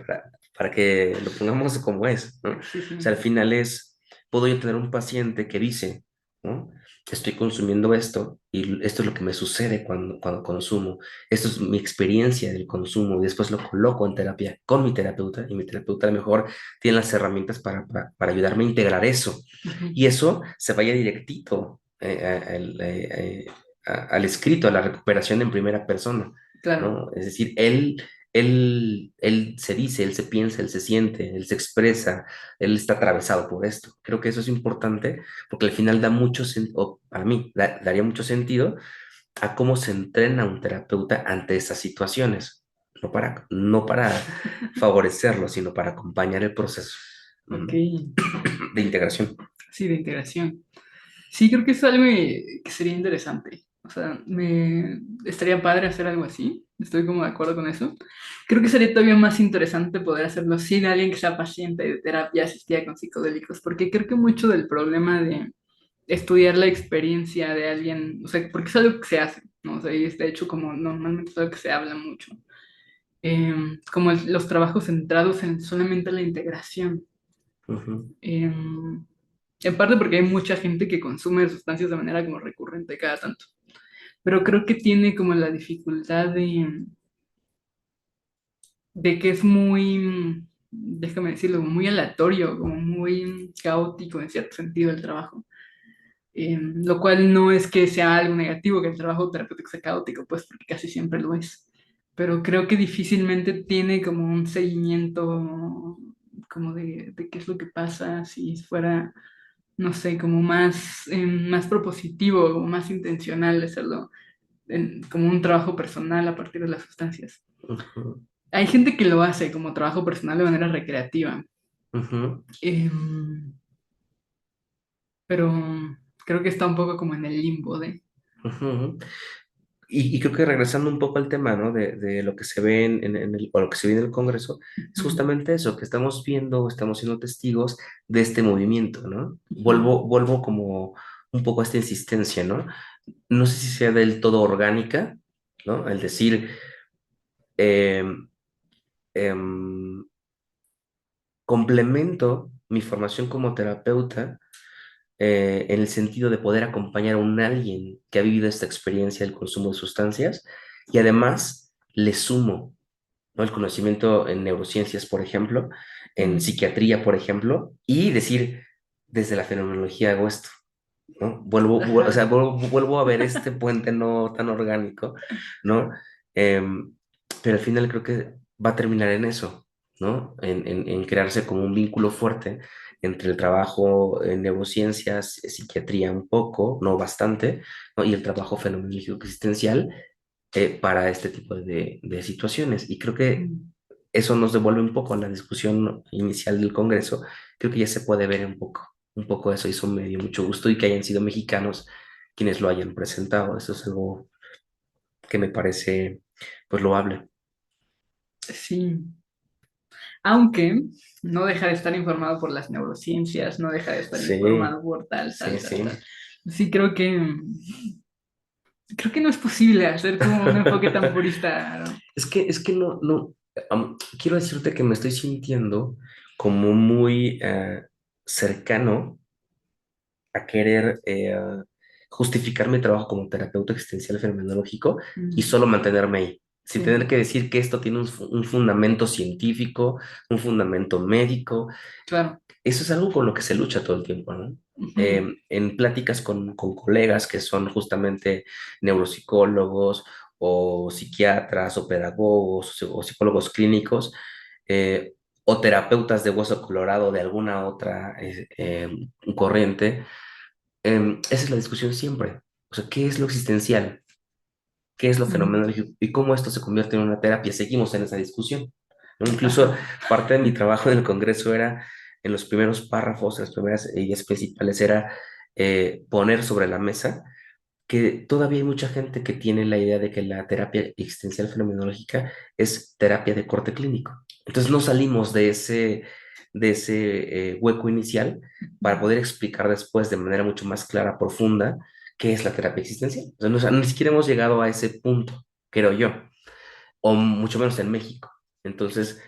para que lo pongamos como es, ¿no? O Sí, sí. sea, al final puedo yo tener un paciente que dice, ¿no? estoy consumiendo esto y esto es lo que me sucede cuando consumo. Esto es mi experiencia del consumo y después lo coloco en terapia con mi terapeuta y mi terapeuta a lo mejor tiene las herramientas para ayudarme a integrar eso. Ujú. Y eso se vaya directito al escrito, a la recuperación en primera persona, Claro. ¿no? Es decir, él se dice, él se piensa, él se siente, él se expresa, él está atravesado por esto. Creo que eso es importante porque al final da mucho sentido, para mí, daría mucho sentido a cómo se entrena un terapeuta ante esas situaciones, no para favorecerlo, sino para acompañar el proceso Ok. de integración. Sí, de integración. Sí, creo que es algo que sería interesante. O sea, me estaría padre hacer algo así. Estoy como de acuerdo con eso. Creo que sería todavía más interesante poder hacerlo sin alguien que sea paciente de terapia asistida con psicodélicos, porque creo que mucho del problema de estudiar la experiencia de alguien, o sea, porque es algo que se hace, ¿no? O sea, y es de hecho como normalmente es algo que se habla mucho. Como los trabajos centrados en solamente la integración. Ujú, En parte porque hay mucha gente que consume sustancias de manera como recurrente cada tanto. Pero creo que tiene como la dificultad de que es muy, déjame decirlo, muy aleatorio, como muy caótico en cierto sentido el trabajo. Lo cual no es que sea algo negativo que el trabajo terapéutico sea caótico, pues porque casi siempre lo es. Pero creo que difícilmente tiene como un seguimiento como de qué es lo que pasa si fuera, no sé, como más, más propositivo, como más intencional de hacerlo, como un trabajo personal a partir de las sustancias. ujú, Hay gente que lo hace como trabajo personal de manera recreativa, ujú, em, pero creo que está un poco como en el limbo de... ujú. Y creo que regresando un poco al tema, ¿no? De lo que se ve o lo que se ve en el Congreso, es Ujú, justamente eso, que estamos viendo, estamos siendo testigos de este movimiento, ¿no? ujú, Vuelvo como un poco a esta insistencia, ¿no? No sé si sea del todo orgánica, ¿no? El decir, em, em, complemento mi formación como terapeuta en el sentido de poder acompañar a un alguien que ha vivido esta experiencia del consumo de sustancias y además le sumo, ¿no? El conocimiento en neurociencias, por ejemplo, en ujú. psiquiatría, por ejemplo, y decir, desde la fenomenología hago esto, ¿no? O sea, Ajá. vuelvo a ver este puente no tan orgánico, ¿no? Em, pero al final creo que va a terminar en eso, ¿no? En crearse como un vínculo fuerte entre el trabajo en neurociencias, psiquiatría un poco, no bastante, ¿no? Y el trabajo fenomenológico existencial para este tipo de situaciones. Y creo que Ujú. eso nos devuelve un poco a la discusión inicial del Congreso. Creo que ya se puede ver un poco eso. Eso me dio mucho gusto y que hayan sido mexicanos quienes lo hayan presentado. Eso es algo que me parece, pues, loable. Sí, aunque no deja de estar informado por las neurociencias, no deja de estar Sí, informado por tal, sí, tal, tal, sí. tal. Sí, creo que no es posible hacer como un enfoque tan purista. Es que no, quiero decirte que me estoy sintiendo como muy cercano a querer justificar mi trabajo como terapeuta existencial fenomenológico y Mm, solo mantenerme ahí, sin sí, tener que decir que esto tiene un fundamento científico, un fundamento médico. claro. Eso es algo con lo que se lucha todo el tiempo, ¿no? Ujú, En pláticas con colegas que son justamente neuropsicólogos o psiquiatras o pedagogos o psicólogos clínicos, eh, o terapeutas de hueso colorado de alguna otra corriente, esa es la discusión siempre. O sea, ¿qué es lo existencial? ¿Qué es lo mm, fenomenológico? ¿Y cómo esto se convierte en una terapia? Seguimos en esa discusión, ¿no? Incluso ajá. parte de mi trabajo en el Congreso era, en los primeros párrafos, las primeras ideas principales, era poner sobre la mesa que todavía hay mucha gente que tiene la idea de que la terapia existencial fenomenológica es terapia de corte clínico. Entonces no salimos de ese hueco inicial para poder explicar después de manera mucho más clara, profunda, qué es la terapia existencial. O sea, ni siquiera hemos llegado a ese punto, creo yo, o mucho menos en México. Entonces,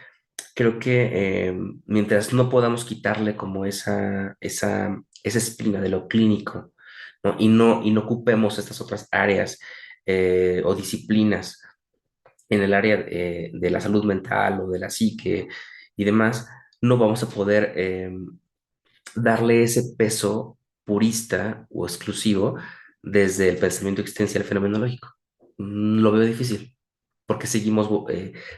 creo que mientras no podamos quitarle como esa espina de lo clínico, ¿no? Y no ocupemos estas otras áreas o disciplinas en el área de la salud mental o de la psique y demás, no vamos a poder darle ese peso purista o exclusivo desde el pensamiento existencial fenomenológico. Lo veo difícil porque seguimos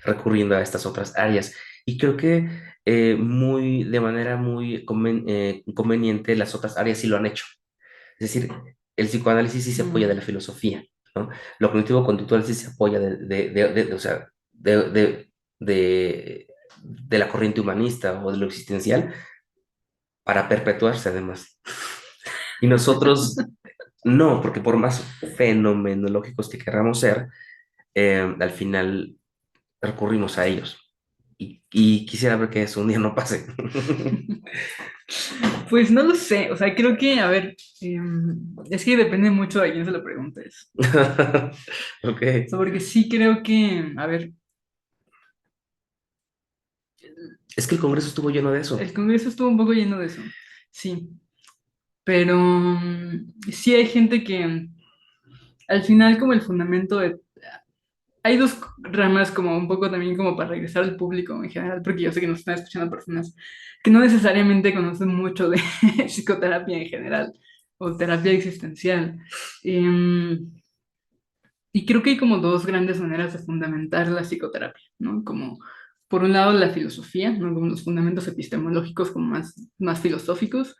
recurriendo a estas otras áreas. Y creo que de manera muy conveniente las otras áreas sí lo han hecho. Es decir, el psicoanálisis sí se apoya de Mm. la filosofía, ¿no? Lo cognitivo-conductual sí se apoya o sea, de la corriente humanista o de lo existencial para perpetuarse además. Y nosotros no, porque por más fenomenológicos que queramos ser, al final recurrimos a ellos. Y quisiera ver que eso un día no pase. Pues no lo sé, o sea, creo que, a ver, es que depende mucho de quién se lo preguntes. O Ok. sea, porque sí creo que, a ver, Es que el Congreso estuvo lleno de eso. el Congreso estuvo un poco lleno de eso, sí, pero sí hay gente que al final como el fundamento de... Hay dos ramas como un poco también como para regresar al público en general, porque yo sé que nos están escuchando personas que no necesariamente conocen mucho de psicoterapia en general o terapia existencial. Em, Y creo que hay como dos grandes maneras de fundamentar la psicoterapia, ¿no? Como, por un lado, la filosofía, ¿no? Como los fundamentos epistemológicos como más filosóficos,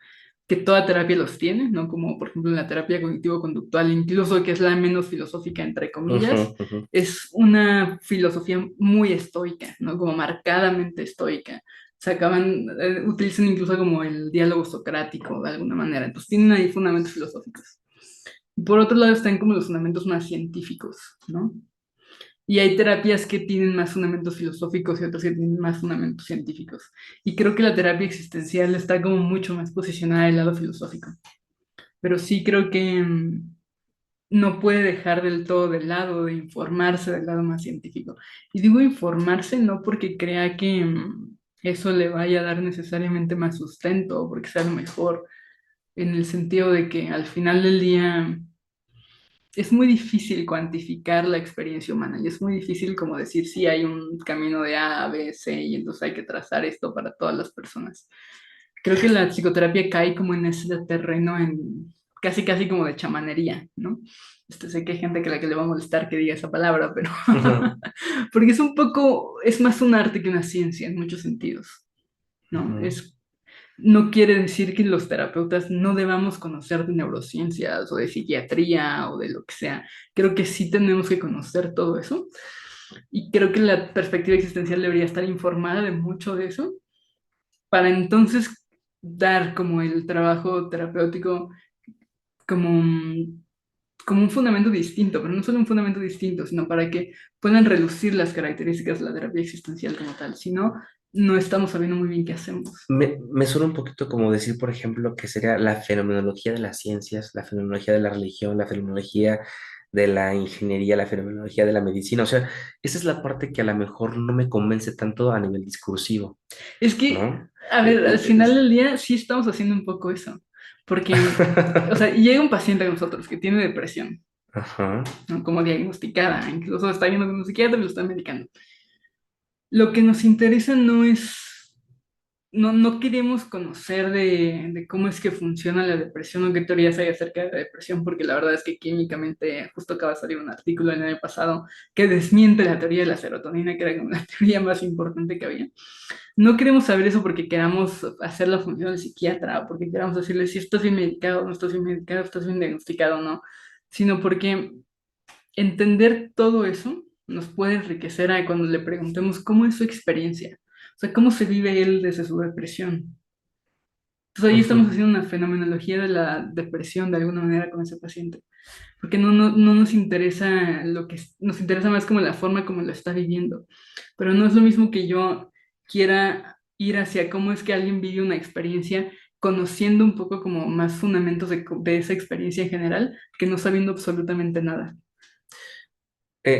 que toda terapia los tiene, ¿no? Como, por ejemplo, la terapia cognitivo-conductual, incluso que es la menos filosófica, entre comillas, Ujú, ujú, es una filosofía muy estoica, ¿no? Como marcadamente estoica. Se acaban, utilizan incluso como el diálogo socrático de alguna manera. Entonces tienen ahí fundamentos filosóficos. Por otro lado están como los fundamentos más científicos, ¿no? Y hay terapias que tienen más fundamentos filosóficos y otras que tienen más fundamentos científicos. Y creo que la terapia existencial está como mucho más posicionada del lado filosófico. Pero sí creo que no puede dejar del todo de lado de informarse del lado más científico. Y digo informarse no porque crea que eso le vaya a dar necesariamente más sustento o porque sea lo mejor, en el sentido de que al final del día es muy difícil cuantificar la experiencia humana y es muy difícil como decir si hay un camino de A, B, C y entonces hay que trazar esto para todas las personas. Creo que la psicoterapia cae como en ese terreno en casi casi como de chamanería, ¿no? Sé que hay gente que la que le va a molestar que diga esa palabra, pero ujú, porque es un poco, es más un arte que una ciencia en muchos sentidos, ¿no? ujú. No quiere decir que los terapeutas no debamos conocer de neurociencias o de psiquiatría o de lo que sea. Creo que sí tenemos que conocer todo eso y creo que la perspectiva existencial debería estar informada de mucho de eso para entonces dar como el trabajo terapéutico como como un fundamento distinto, pero no solo un fundamento distinto, sino para que puedan reducir las características de la terapia existencial como tal. Si no, no estamos sabiendo muy bien qué hacemos. Me suena un poquito como decir, por ejemplo, que sería la fenomenología de las ciencias, la fenomenología de la religión, la fenomenología de la ingeniería, la fenomenología de la medicina. O sea, esa es la parte que a lo mejor no me convence tanto a nivel discursivo, Es que, ¿no? a ver, al final del día sí estamos haciendo un poco eso, porque, o sea, llega un paciente a nosotros que tiene depresión, Ajá. ¿no? Como diagnosticada, incluso está viendo con un psiquiatra y lo está medicando. Lo que nos interesa no es, no queremos conocer de cómo es que funciona la depresión o qué teorías hay acerca de la depresión, porque la verdad es que químicamente justo acaba de salir un artículo el año pasado que desmiente la teoría de la serotonina, que era como la teoría más importante que había. No queremos saber eso porque queramos hacer la función del psiquiatra, o porque queramos decirle si estás bien medicado, no estás bien medicado, estás bien diagnosticado o no, sino porque entender todo eso nos puede enriquecer a cuando le preguntemos cómo es su experiencia, o sea, cómo se vive él desde su depresión. Entonces ahí estamos Ujú. haciendo una fenomenología de la depresión de alguna manera con ese paciente, porque no nos interesa lo que nos interesa más como la forma como lo está viviendo, pero no es lo mismo que yo quiera ir hacia cómo es que alguien vive una experiencia conociendo un poco como más fundamentos de esa experiencia en general que no sabiendo absolutamente nada.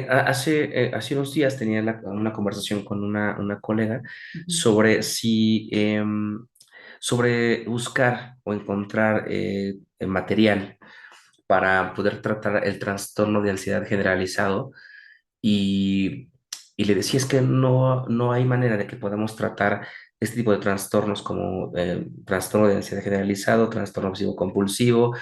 Hace unos días tenía una conversación con una colega Ujú. sobre sobre buscar o encontrar material para poder tratar el trastorno de ansiedad generalizado y, y le decía, es que no hay manera de que podamos tratar este tipo de trastornos como trastorno de ansiedad generalizado, trastorno obsesivo compulsivo,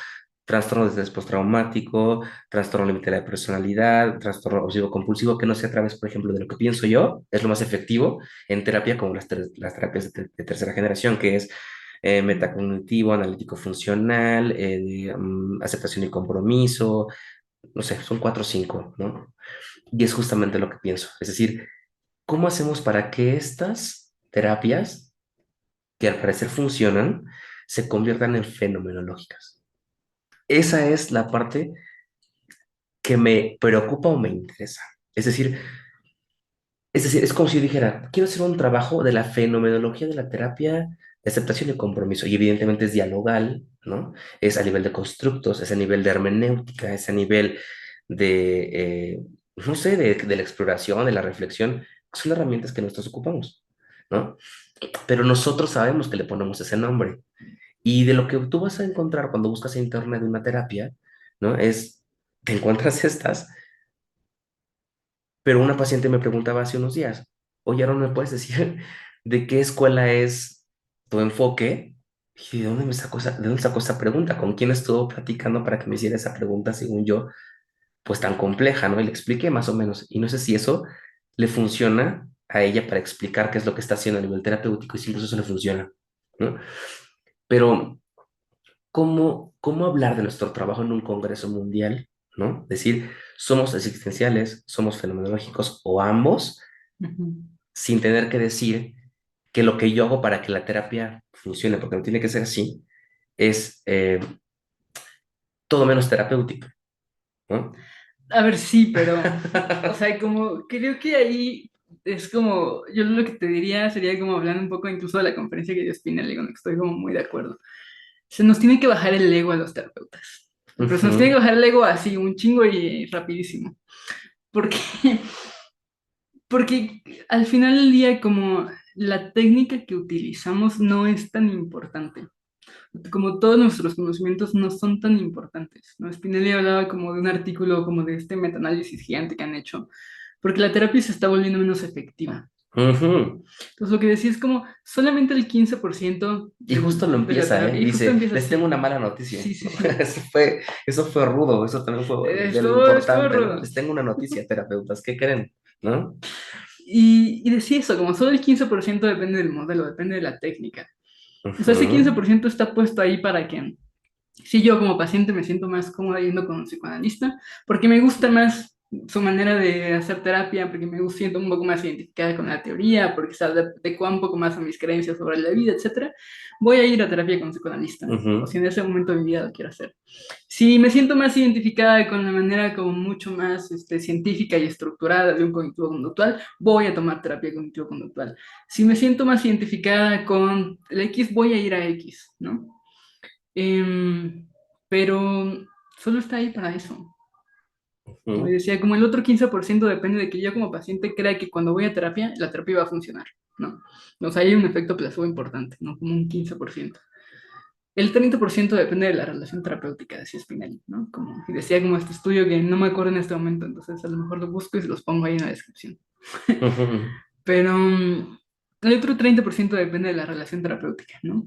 trastorno de estrés postraumático, trastorno límite de la personalidad, trastorno obsesivo compulsivo, que no sea a través, por ejemplo, de lo que pienso yo, es lo más efectivo en terapia, como las terapias de tercera generación, que es metacognitivo, analítico funcional, aceptación y compromiso, no sé, son cuatro o cinco, ¿no? Y es justamente lo que pienso, es decir, ¿cómo hacemos para que estas terapias, que al parecer funcionan, se conviertan en fenomenológicas? Esa es la parte que me preocupa o me interesa. Es decir, es como si yo dijera, quiero hacer un trabajo de la fenomenología de la terapia de aceptación y compromiso. Y evidentemente es dialogal, ¿no? Es a nivel de constructos, es a nivel de hermenéutica, es a nivel de, no sé, de la exploración, de la reflexión. Son herramientas que nosotros ocupamos, ¿no? Pero nosotros sabemos que le ponemos ese nombre. Y de lo que tú vas a encontrar cuando buscas en internet una terapia, ¿no? Te encuentras estas, pero una paciente me preguntaba hace unos días, oye, Aaron, ¿me puedes decir de qué escuela es tu enfoque? Y ¿de dónde de dónde sacó esa pregunta? ¿Con quién estuvo platicando para que me hiciera esa pregunta, según yo, pues tan compleja, ¿no? Y le expliqué más o menos. Y no sé si eso le funciona a ella para explicar qué es lo que está haciendo a nivel terapéutico y si incluso eso le funciona, ¿no? Pero cómo hablar de nuestro trabajo en un congreso mundial, ¿no? Decir, somos existenciales, somos fenomenológicos o ambos, Ujú. sin tener que decir que lo que yo hago para que la terapia funcione, porque no tiene que ser así, es todo menos terapéutico, ¿no? A ver, sí, pero, o sea, como creo que ahí es como, yo lo que te diría sería como hablando un poco incluso de la conferencia que dio Spinelli, con la que estoy como muy de acuerdo. Se nos tiene que bajar el ego a los terapeutas, pero se nos tiene que Ujú, bajar el ego así, un chingo y rapidísimo, porque, porque al final del día como la técnica que utilizamos no es tan importante. Como todos nuestros conocimientos no son tan importantes, ¿no? Spinelli hablaba como de un artículo, como de este metaanálisis gigante que han hecho, porque la terapia se está volviendo menos efectiva. ujú. Entonces lo que decía es como solamente el 15% Y justo lo de la empieza, ¿eh? terapia, y justo Dice, empieza les tengo así. una mala noticia. Sí, sí, sí. Eso fue rudo, eso también fue de lo Estuvo importante, ¿no? rudo. Les tengo una noticia, terapeutas, ¿qué creen? ¿No? Y decía eso, como solo el 15% depende del modelo, depende de la técnica. O sea, ese Ujú, 15% está puesto ahí para que si yo como paciente me siento más cómoda yendo con un psicoanalista, porque me gusta más su manera de hacer terapia, porque me siento un poco más identificada con la teoría, porque se adecua un poco más a mis creencias sobre la vida, etcétera, voy a ir a terapia con un psicoanalista, o ujú, si en ese momento de mi vida lo quiero hacer. Si me siento más identificada con la manera como mucho más científica y estructurada de un cognitivo conductual, voy a tomar terapia cognitivo conductual. Si me siento más identificada con el X, voy a ir a X, ¿no? Em, pero solo está ahí para eso. Como ujú, decía, como el otro 15% depende de que yo como paciente crea que cuando voy a terapia, la terapia va a funcionar, ¿no? O sea, hay un efecto placebo importante, ¿no? Como un 15%. El 30% depende de la relación terapéutica, decía Spinelli, ¿no? Como, y decía como este estudio que no me acuerdo en este momento, entonces a lo mejor lo busco y se los pongo ahí en la descripción. ujú, Pero el otro 30% depende de la relación terapéutica, ¿no?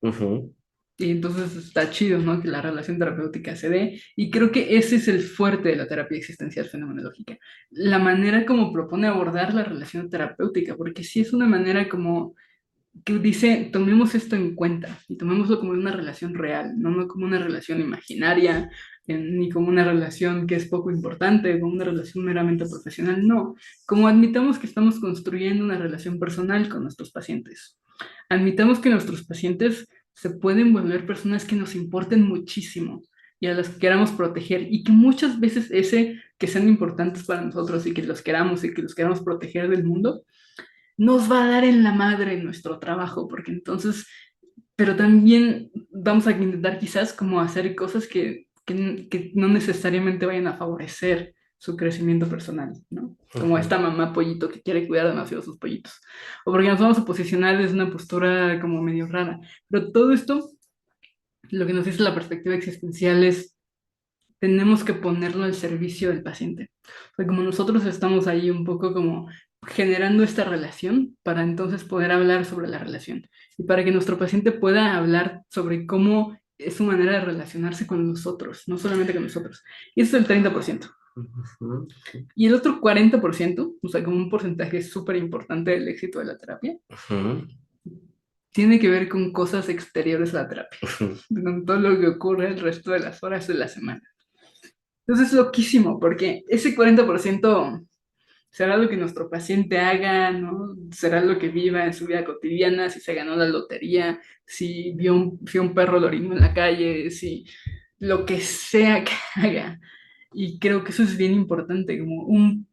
ujú, Y entonces está chido, ¿no? Que la relación terapéutica se dé. Y creo que ese es el fuerte de la terapia existencial fenomenológica. La manera como propone abordar la relación terapéutica, porque sí es una manera como que dice, tomemos esto en cuenta y tomémoslo como una relación real, no como una relación imaginaria, ni como una relación que es poco importante, como una relación meramente profesional, no. Como admitamos que estamos construyendo una relación personal con nuestros pacientes. Admitamos que nuestros pacientes se pueden volver personas que nos importen muchísimo y a las que queramos proteger y que muchas veces ese que sean importantes para nosotros y que los queramos y que los queramos proteger del mundo, nos va a dar en la madre en nuestro trabajo, porque entonces, pero también vamos a intentar quizás como hacer cosas que no necesariamente vayan a favorecer su crecimiento personal, ¿no? Como esta ujú, mamá pollito que quiere cuidar demasiado a sus pollitos. O porque nos vamos a posicionar desde una postura como medio rara. Pero todo esto, lo que nos dice la perspectiva existencial es, tenemos que ponerlo al servicio del paciente. O sea, como nosotros estamos ahí un poco como generando esta relación para entonces poder hablar sobre la relación y para que nuestro paciente pueda hablar sobre cómo es su manera de relacionarse con nosotros, no solamente con nosotros. Y eso es el 30%. Ujú, Y el otro 40%, o sea, como un porcentaje súper importante del éxito de la terapia, ujú, tiene que ver con cosas exteriores a la terapia, ujú, con todo lo que ocurre el resto de las horas de la semana. Entonces es loquísimo, porque ese 40% será lo que nuestro paciente haga, ¿no? Será lo que viva en su vida cotidiana, si se ganó la lotería, si un perro lo orinó en la calle, si lo que sea que haga. Y creo que eso es bien importante, como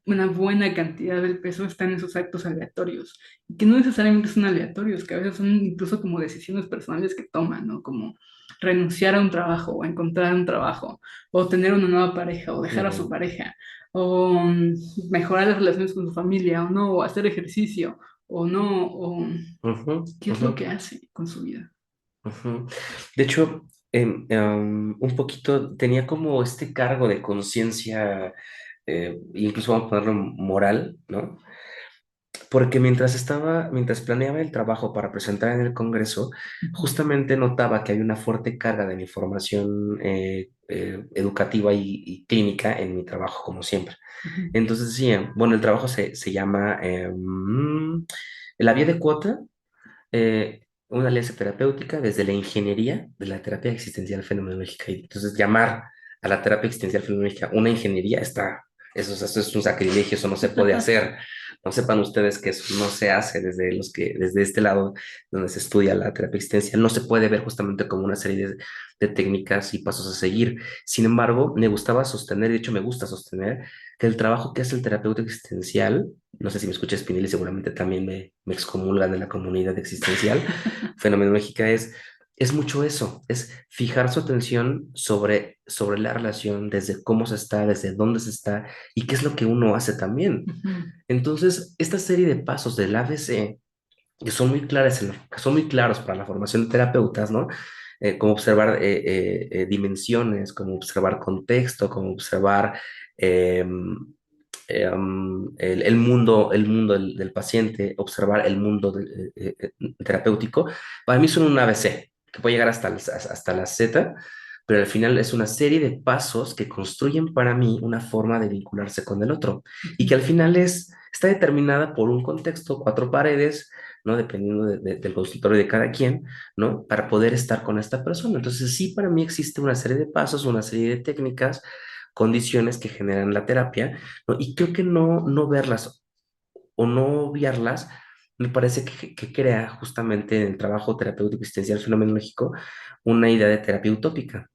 una buena cantidad del peso está en esos actos aleatorios, y que no necesariamente son aleatorios, que a veces son incluso como decisiones personales que toman, ¿no? Como renunciar a un trabajo o encontrar un trabajo, o tener una nueva pareja, o dejar a su ujú, pareja, o mejorar las relaciones con su familia, o no, o hacer ejercicio, o no, o ujú, qué es ujú, lo que hace con su vida. ujú. De hecho, un poquito tenía como este cargo de conciencia, incluso vamos a ponerlo moral, ¿no? Porque mientras planeaba el trabajo para presentar en el Congreso, justamente notaba que había una fuerte carga de mi formación educativa y clínica en mi trabajo, como siempre. Ujú. Entonces decía, bueno, el trabajo se llama la vía de cuota, una alianza terapéutica desde la ingeniería de la terapia existencial fenomenológica. Y entonces llamar a la terapia existencial fenomenológica una ingeniería eso es un sacrilegio, eso no se puede hacer. No sepan ustedes que eso no se hace desde este lado donde se estudia la terapia existencial, no se puede ver justamente como una serie de técnicas y pasos a seguir. Sin embargo, me gustaba sostener, de hecho me gusta sostener, que el trabajo que hace el terapeuta existencial, no sé si me escucha Spinelli, seguramente también me excomulgan de la comunidad existencial, fenomenológica es mucho eso, es fijar su atención sobre la relación, desde cómo se está, desde dónde se está y qué es lo que uno hace también. Ujú. Entonces, esta serie de pasos del ABC, que son muy claras, que son muy claros para la formación de terapeutas, ¿no? Como observar dimensiones, como observar contexto, como observar eh, el mundo del paciente, observar el mundo terapéutico, para mí son un ABC que puede llegar hasta la Z, pero al final es una serie de pasos que construyen para mí una forma de vincularse con el otro y que al final está determinada por un contexto, cuatro paredes, ¿no? Dependiendo del consultorio de cada quien, ¿no? Para poder estar con esta persona. Entonces, sí, para mí existe una serie de pasos, una serie de técnicas, condiciones que generan la terapia, ¿no? Y creo que no verlas o no obviarlas, me parece que crea justamente en el trabajo terapéutico existencial fenomenológico una idea de terapia utópica.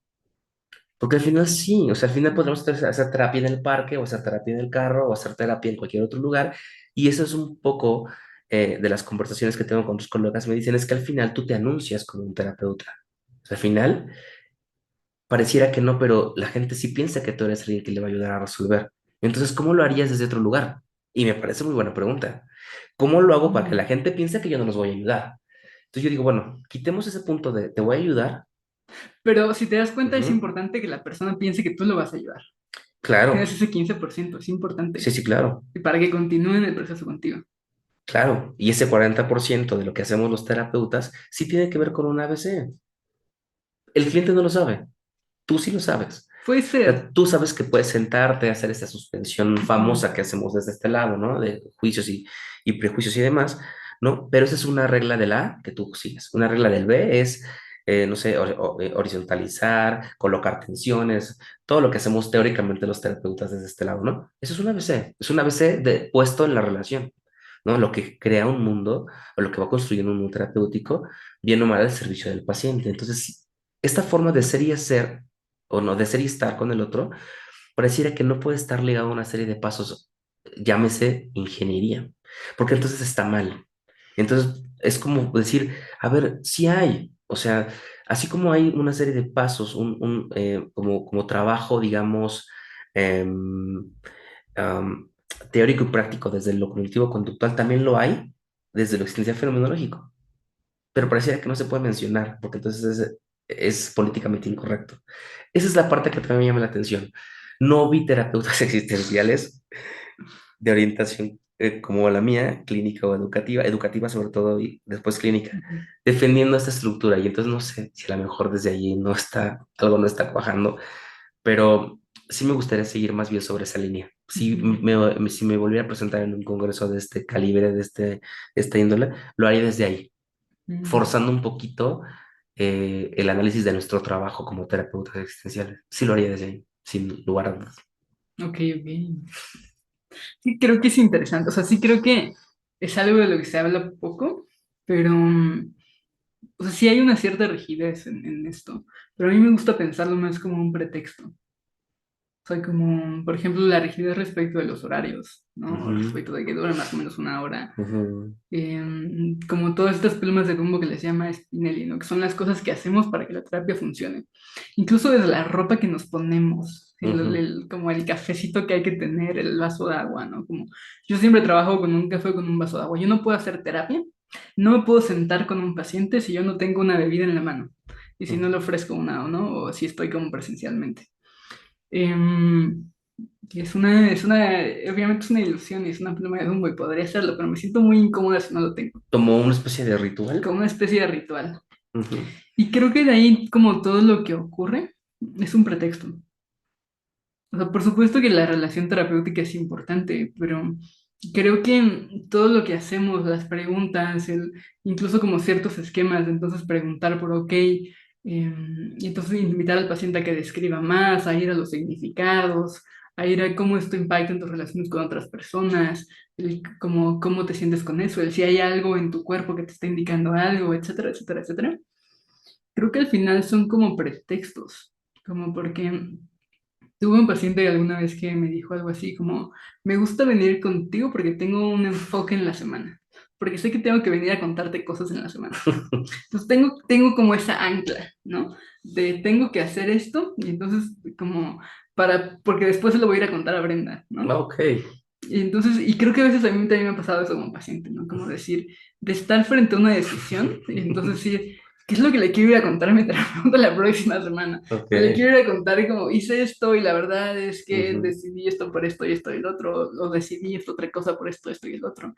Porque al final sí, o sea, al final podemos hacer terapia en el parque, o hacer terapia en el carro, o hacer terapia en cualquier otro lugar, y eso es un poco de las conversaciones que tengo con otros colegas, me dicen es que al final tú te anuncias como un terapeuta. O sea, al final pareciera que no, pero la gente sí piensa que tú eres alguien que le va a ayudar a resolver. Entonces, ¿cómo lo harías desde otro lugar? Y me parece muy buena pregunta. ¿Cómo lo hago para que la Mm. gente piense que yo no los voy a ayudar? Entonces yo digo, bueno, quitemos ese punto de te voy a ayudar. Pero si te das cuenta, es Ujú. importante que la persona piense que tú lo vas a ayudar. Tienes Claro, ese 15%, es sí, importante. sí, claro, Y para que continúen el proceso contigo. claro. Y ese 40% de lo que hacemos los terapeutas sí tiene que ver con un ABC. El cliente no lo sabe, tú sí lo sabes. Puede O sea, ser. tú sabes que puedes sentarte a hacer esta suspensión Ujú. famosa que hacemos desde este lado, ¿no? De juicios y prejuicios y demás, ¿no? Pero esa es una regla de la A que tú sigues. Una regla del B es, no sé, horizontalizar, colocar tensiones, todo lo que hacemos teóricamente los terapeutas desde este lado, ¿no? Eso es un ABC, es un ABC puesto en la relación, ¿no? Lo que crea un mundo o lo que va construyendo un mundo terapéutico, bien o mal al servicio del paciente. Entonces, esta forma de ser y hacer o no, de ser y estar con el otro, pareciera que no puede estar ligado a una serie de pasos, llámese ingeniería, porque entonces está mal. Entonces es como decir, a ver, si hay, o sea, así como hay una serie de pasos, como trabajo, digamos, em, am, teórico y práctico desde lo cognitivo-conductual, también lo hay desde lo existencial fenomenológico, pero pareciera que no se puede mencionar, porque entonces es políticamente incorrecto. Esa es la parte que también me llama la atención. No vi terapeutas existenciales de orientación como la mía, clínica o educativa, educativa sobre todo y después clínica, Ujú, defendiendo esta estructura. Y entonces no sé si a lo mejor desde allí no está, algo no está cuajando, pero sí me gustaría seguir más bien sobre esa línea. ujú, Si me volviera a presentar en un congreso de este calibre, esta índole, lo haría desde ahí, ujú. forzando un poquito el análisis de nuestro trabajo como terapeutas existenciales. Sí lo haría desde ahí, sin lugar a dudas. Ok, ok. Sí, creo que es interesante. O sea, sí creo que es algo de lo que se habla poco, pero, o sea, sí hay una cierta rigidez en esto. Pero a mí me gusta pensarlo más como un pretexto. O sea, como, por ejemplo, la rigidez respecto de los horarios, ¿no? Ujú, Respecto de que duran más o menos una hora. ujú, Como todas estas plumas de rumbo que les llama Spinelli, ¿no? Que son las cosas que hacemos para que la terapia funcione. Incluso desde la ropa que nos ponemos, ujú. como el cafecito que hay que tener, el vaso de agua, ¿no? Como yo siempre trabajo con un café o con un vaso de agua. Yo no puedo hacer terapia, no me puedo sentar con un paciente si yo no tengo una bebida en la mano y si no le ofrezco una o no, o si estoy como presencialmente. Em, y obviamente es una ilusión y es una pluma de Dumbo y podría hacerlo, pero me siento muy incómoda si no lo tengo, Como una especie de ritual. como una especie de ritual. Ujú. Y creo que de ahí, como todo lo que ocurre, es un pretexto. O sea, por supuesto que la relación terapéutica es importante, pero creo que todo lo que hacemos, las preguntas, incluso como ciertos esquemas, de entonces preguntar por ok, y entonces invitar al paciente a que describa más, a ir a los significados, a ir a cómo esto impacta en tus relaciones con otras personas, cómo te sientes con eso, el si hay algo en tu cuerpo que te está indicando algo, etcétera, etcétera, etcétera. Creo que al final son como pretextos, como porque tuve un paciente alguna vez que me dijo algo así como, me gusta venir contigo porque tengo un enfoque en la semana, porque sé que tengo que venir a contarte cosas en la semana. Entonces tengo como esa ancla, ¿no? De tengo que hacer esto y entonces como porque después se lo voy a ir a contar a Brenda, ¿no? Ok. Y entonces, y creo que a veces a mí también me ha pasado eso como paciente, ¿no? Como decir, de estar frente a una decisión y entonces decir, ¿qué es lo que le quiero ir a contar a mi terapeuta la próxima semana? Ok. O le quiero ir a contar como, hice esto y la verdad es que Ujú. decidí esto por esto y esto y el otro, o decidí esto otra cosa por esto, esto y el otro.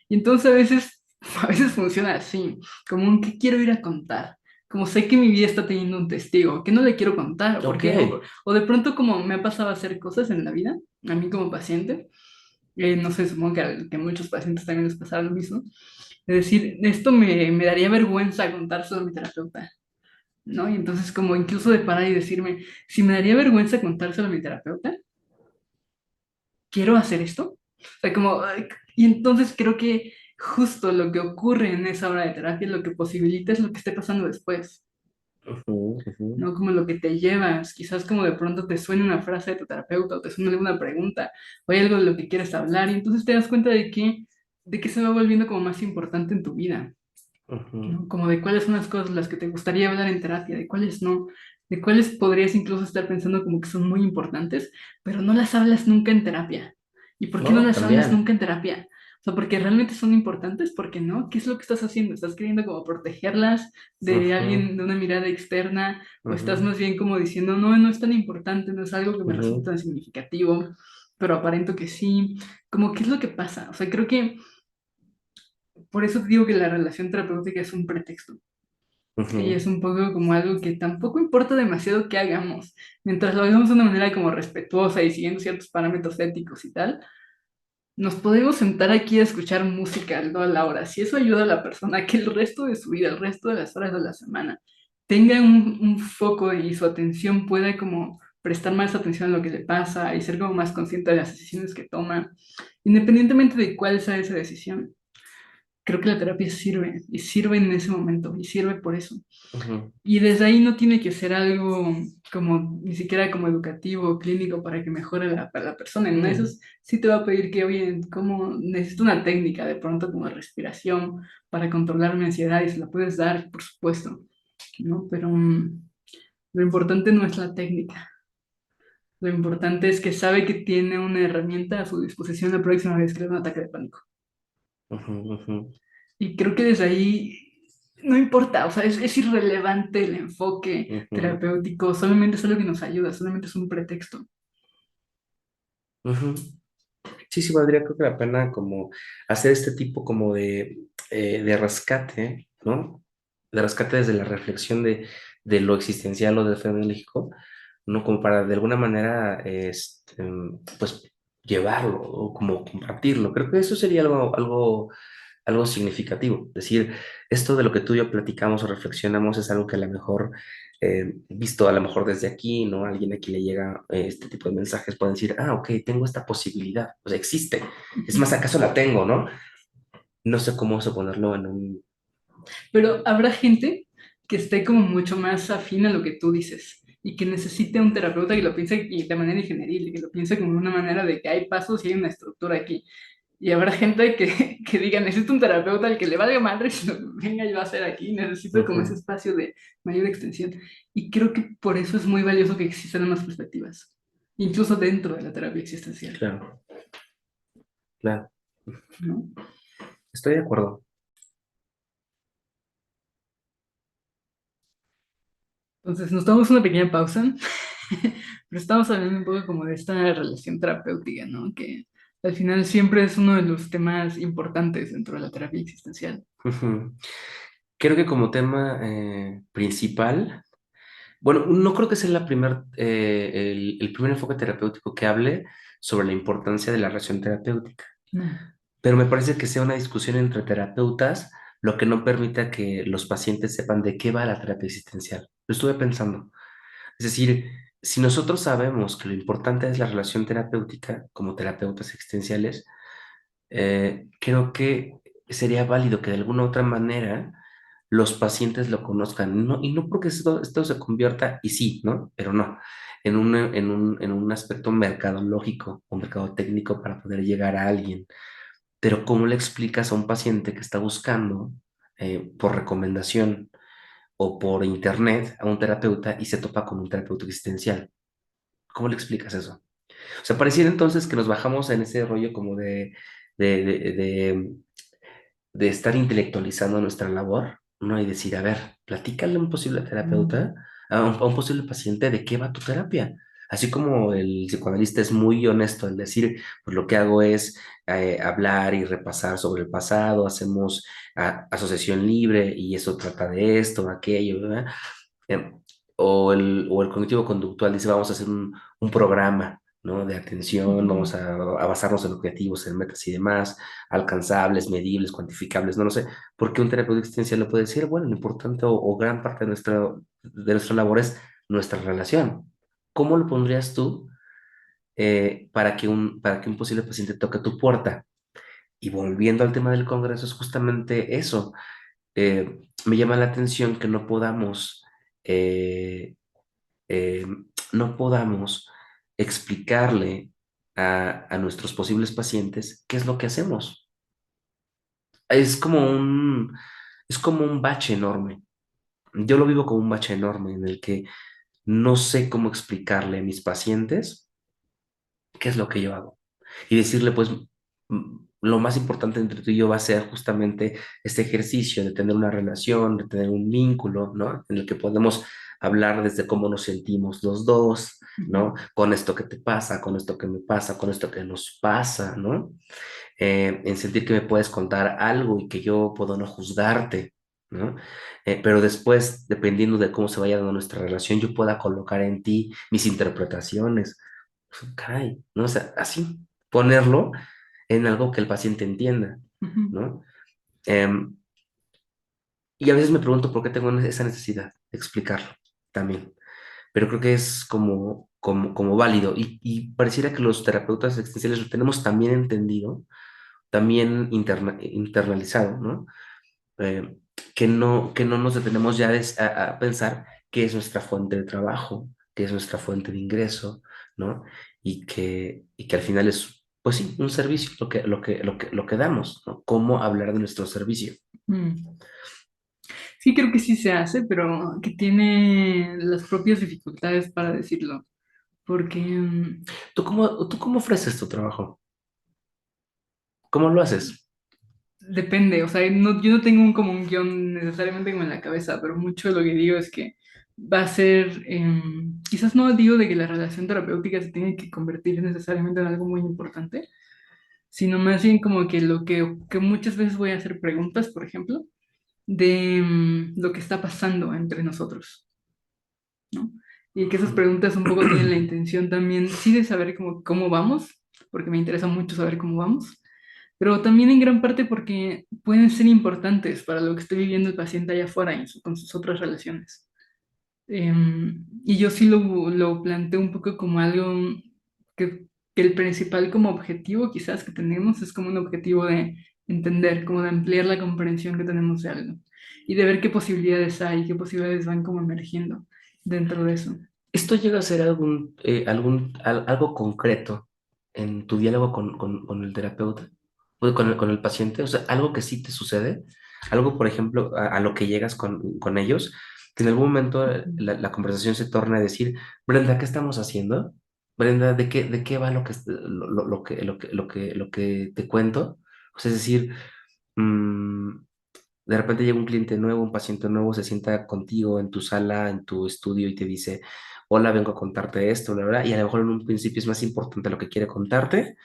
Y entonces a veces, a veces funciona así, como un ¿qué quiero ir a contar? Como sé que mi vida está teniendo un testigo, que no le quiero contar, Ok. porque, o de pronto como me ha pasado a hacer cosas en la vida, a mí como paciente, no sé, supongo que a muchos pacientes también les pasará lo mismo. Es decir, esto me daría vergüenza contárselo a mi terapeuta, ¿no? Y entonces como incluso de parar y decirme, si me daría vergüenza contárselo a mi terapeuta, quiero hacer esto. O sea, como, ay, y entonces creo que justo lo que ocurre en esa hora de terapia, lo que posibilita es lo que esté pasando después, Ujú, ujú, ¿no? Como lo que te llevas, quizás como de pronto te suena una frase de tu terapeuta o te suena alguna pregunta o hay algo de lo que quieres hablar y entonces te das cuenta de que se va volviendo como más importante en tu vida, ujú. ¿no? Como de cuáles son las cosas las que te gustaría hablar en terapia, de cuáles no, de cuáles podrías incluso estar pensando como que son muy importantes, pero no las hablas nunca en terapia. ¿Y por qué no No, las hablas también. nunca en terapia? O sea, porque realmente son importantes, porque no, ¿qué es lo que estás haciendo? ¿Estás queriendo como protegerlas de Ujú, alguien, de una mirada externa? ¿O estás ujú, más bien como diciendo, no, no es tan importante, no es algo que me resulta ujú, tan significativo, pero aparento que sí? Como, ¿qué es lo que pasa? O sea, creo que por eso te digo que la relación terapéutica es un pretexto. Y ujú. es un poco como algo que tampoco importa demasiado que hagamos. Mientras lo hagamos de una manera como respetuosa y siguiendo ciertos parámetros éticos y tal, nos podemos sentar aquí a escuchar música a la hora. Si eso ayuda a la persona a que el resto de su vida, el resto de las horas de la semana, tenga un foco y su atención pueda como prestar más atención a lo que le pasa y ser como más consciente de las decisiones que toma, independientemente de cuál sea esa decisión. Creo que la terapia sirve y sirve en ese momento y sirve por eso. Ujú. Y desde ahí no tiene que ser algo como ni siquiera como educativo o clínico para que mejore la persona. En eso Mm, sí te va a pedir que, oye, como necesito una técnica de pronto como de respiración para controlar mi ansiedad y se la puedes dar, por supuesto, ¿no? Pero lo importante no es la técnica. Lo importante es que sabe que tiene una herramienta a su disposición la próxima vez que le da un ataque de pánico. ujú, ujú. Y creo que desde ahí no importa, o sea, es irrelevante el enfoque Ujú, terapéutico, solamente es algo que nos ayuda, solamente es un pretexto. ujú. Sí, sí, valdría creo que la pena como hacer este tipo como de rescate, ¿no? De rescate desde la reflexión de lo existencial o del fenomenológico, ¿no? Como para de alguna manera, pues, llevarlo o como compartirlo. Creo que eso sería algo significativo. Es decir, esto de lo que tú y yo platicamos o reflexionamos es algo que a lo mejor, visto a lo mejor desde aquí, ¿no? Alguien aquí le llega este tipo de mensajes, puede decir, ah, ok, tengo esta posibilidad, o sea, existe. Es más, Ujú. ¿acaso la tengo, no? No sé cómo eso ponerlo en un... Pero habrá gente que esté como mucho más afín a lo que tú dices y que necesite un terapeuta que lo piense y de manera ingenieril, y que lo piense como una manera de que hay pasos y hay una estructura aquí. Y habrá gente que diga, necesito un terapeuta al que le valga madre si lo que venga yo a hacer aquí, necesito como ese Ujú, espacio de mayor extensión. Y creo que por eso es muy valioso que existan más perspectivas, incluso dentro de la terapia existencial, claro, claro. ¿no? Estoy de acuerdo. Entonces, nos tomamos una pequeña pausa, pero estamos hablando un poco como de esta relación terapéutica, ¿no? Que al final siempre es uno de los temas importantes dentro de la terapia existencial. Ujú. Creo que como tema principal, bueno, no creo que sea el primer enfoque terapéutico que hable sobre la importancia de la relación terapéutica. No. Pero me parece que sea una discusión entre terapeutas, lo que no permita que los pacientes sepan de qué va la terapia existencial. Lo estuve pensando. Es decir, si nosotros sabemos que lo importante es la relación terapéutica como terapeutas existenciales, creo que sería válido que de alguna otra manera los pacientes lo conozcan. No, y no porque esto se convierta, y sí, ¿no? Pero no, en un aspecto mercadológico o mercado técnico para poder llegar a alguien. Pero ¿cómo le explicas a un paciente que está buscando por recomendación o por internet a un terapeuta y se topa con un terapeuta existencial? ¿Cómo le explicas eso? O sea, pareciera entonces que nos bajamos en ese rollo como de, de, de- de estar intelectualizando nuestra labor, ¿no? Y decir, a ver, platícale a un posible Mm. terapeuta, a un posible paciente de qué va tu terapia. Así como el psicoanalista es muy honesto al decir, pues lo que hago es hablar y repasar sobre el pasado, hacemos asociación libre y eso trata de esto, aquello, ¿verdad? Em, o el cognitivo conductual dice, vamos a hacer un programa, ¿no? De atención, vamos Ujú. a basarnos en objetivos, en metas y demás, alcanzables, medibles, cuantificables, no lo sé, porque un terapeuta existencial le puede decir, bueno, lo importante o gran parte de nuestra labor es nuestra relación. ¿Cómo lo pondrías tú para que un posible paciente toque tu puerta? Y volviendo al tema del Congreso, es justamente eso. Me llama la atención que eh, eh, no podamos explicarle a nuestros posibles pacientes qué es lo que hacemos. Es como un bache enorme. Yo lo vivo como un bache enorme en el que no sé cómo explicarle a mis pacientes qué es lo que yo hago. Y decirle, pues, lo más importante entre tú y yo va a ser justamente este ejercicio de tener una relación, de tener un vínculo, ¿no? En el que podemos hablar desde cómo nos sentimos los dos, ¿no? Ujú. Con esto que te pasa, con esto que me pasa, con esto que nos pasa, ¿no? En sentir que me puedes contar algo y que yo puedo no juzgarte, ¿no? Pero después, dependiendo de cómo se vaya dando nuestra relación, yo pueda colocar en ti mis interpretaciones. Caray, ¿no? O sea, así, ponerlo en algo que el paciente entienda, Ujú. ¿no? Em, y a veces me pregunto por qué tengo esa necesidad de explicarlo también, pero creo que es como válido y pareciera que los terapeutas existenciales lo tenemos también entendido, también internalizado, ¿no? Eh, que no nos detenemos ya a pensar qué es nuestra fuente de trabajo, qué es nuestra fuente de ingreso, ¿no? Y que al final es, pues sí, un servicio, lo que damos, ¿no? Cómo hablar de nuestro servicio. Mm. Sí, creo que sí se hace, pero que tiene las propias dificultades para decirlo, porque ¿Tú cómo ofreces tu trabajo? ¿Cómo lo haces? depende, o sea, yo no tengo como un guión necesariamente como en la cabeza, pero mucho de lo que digo es que va a ser, quizás no digo de que la relación terapéutica se tiene que convertir necesariamente en algo muy importante, sino más bien como que que muchas veces voy a hacer preguntas, por ejemplo, de lo que está pasando entre nosotros, ¿no? Y que esas Ujú. preguntas un poco tienen la intención también, sí, de saber cómo vamos, porque me interesa mucho saber cómo vamos, pero también en gran parte porque pueden ser importantes para lo que esté viviendo el paciente allá afuera con sus otras relaciones. Y yo sí lo planteo un poco como algo que el principal como objetivo quizás que tenemos es como un objetivo de entender, como de ampliar la comprensión que tenemos de algo y de ver qué posibilidades hay, qué posibilidades van como emergiendo dentro de eso. ¿Esto llega a ser algo concreto en tu diálogo con el terapeuta, o con el paciente? O sea, algo que sí te sucede, algo, por ejemplo, a lo que llegas con ellos, que en algún momento la conversación se torna a decir, Brenda, ¿qué estamos haciendo? Brenda, ¿de qué va lo que te cuento? O sea, es decir, mm, de repente llega un cliente nuevo, un paciente nuevo, se sienta contigo en tu sala, en tu estudio y te dice, hola, vengo a contarte esto, la verdad, y a lo mejor en un principio es más importante lo que quiere contarte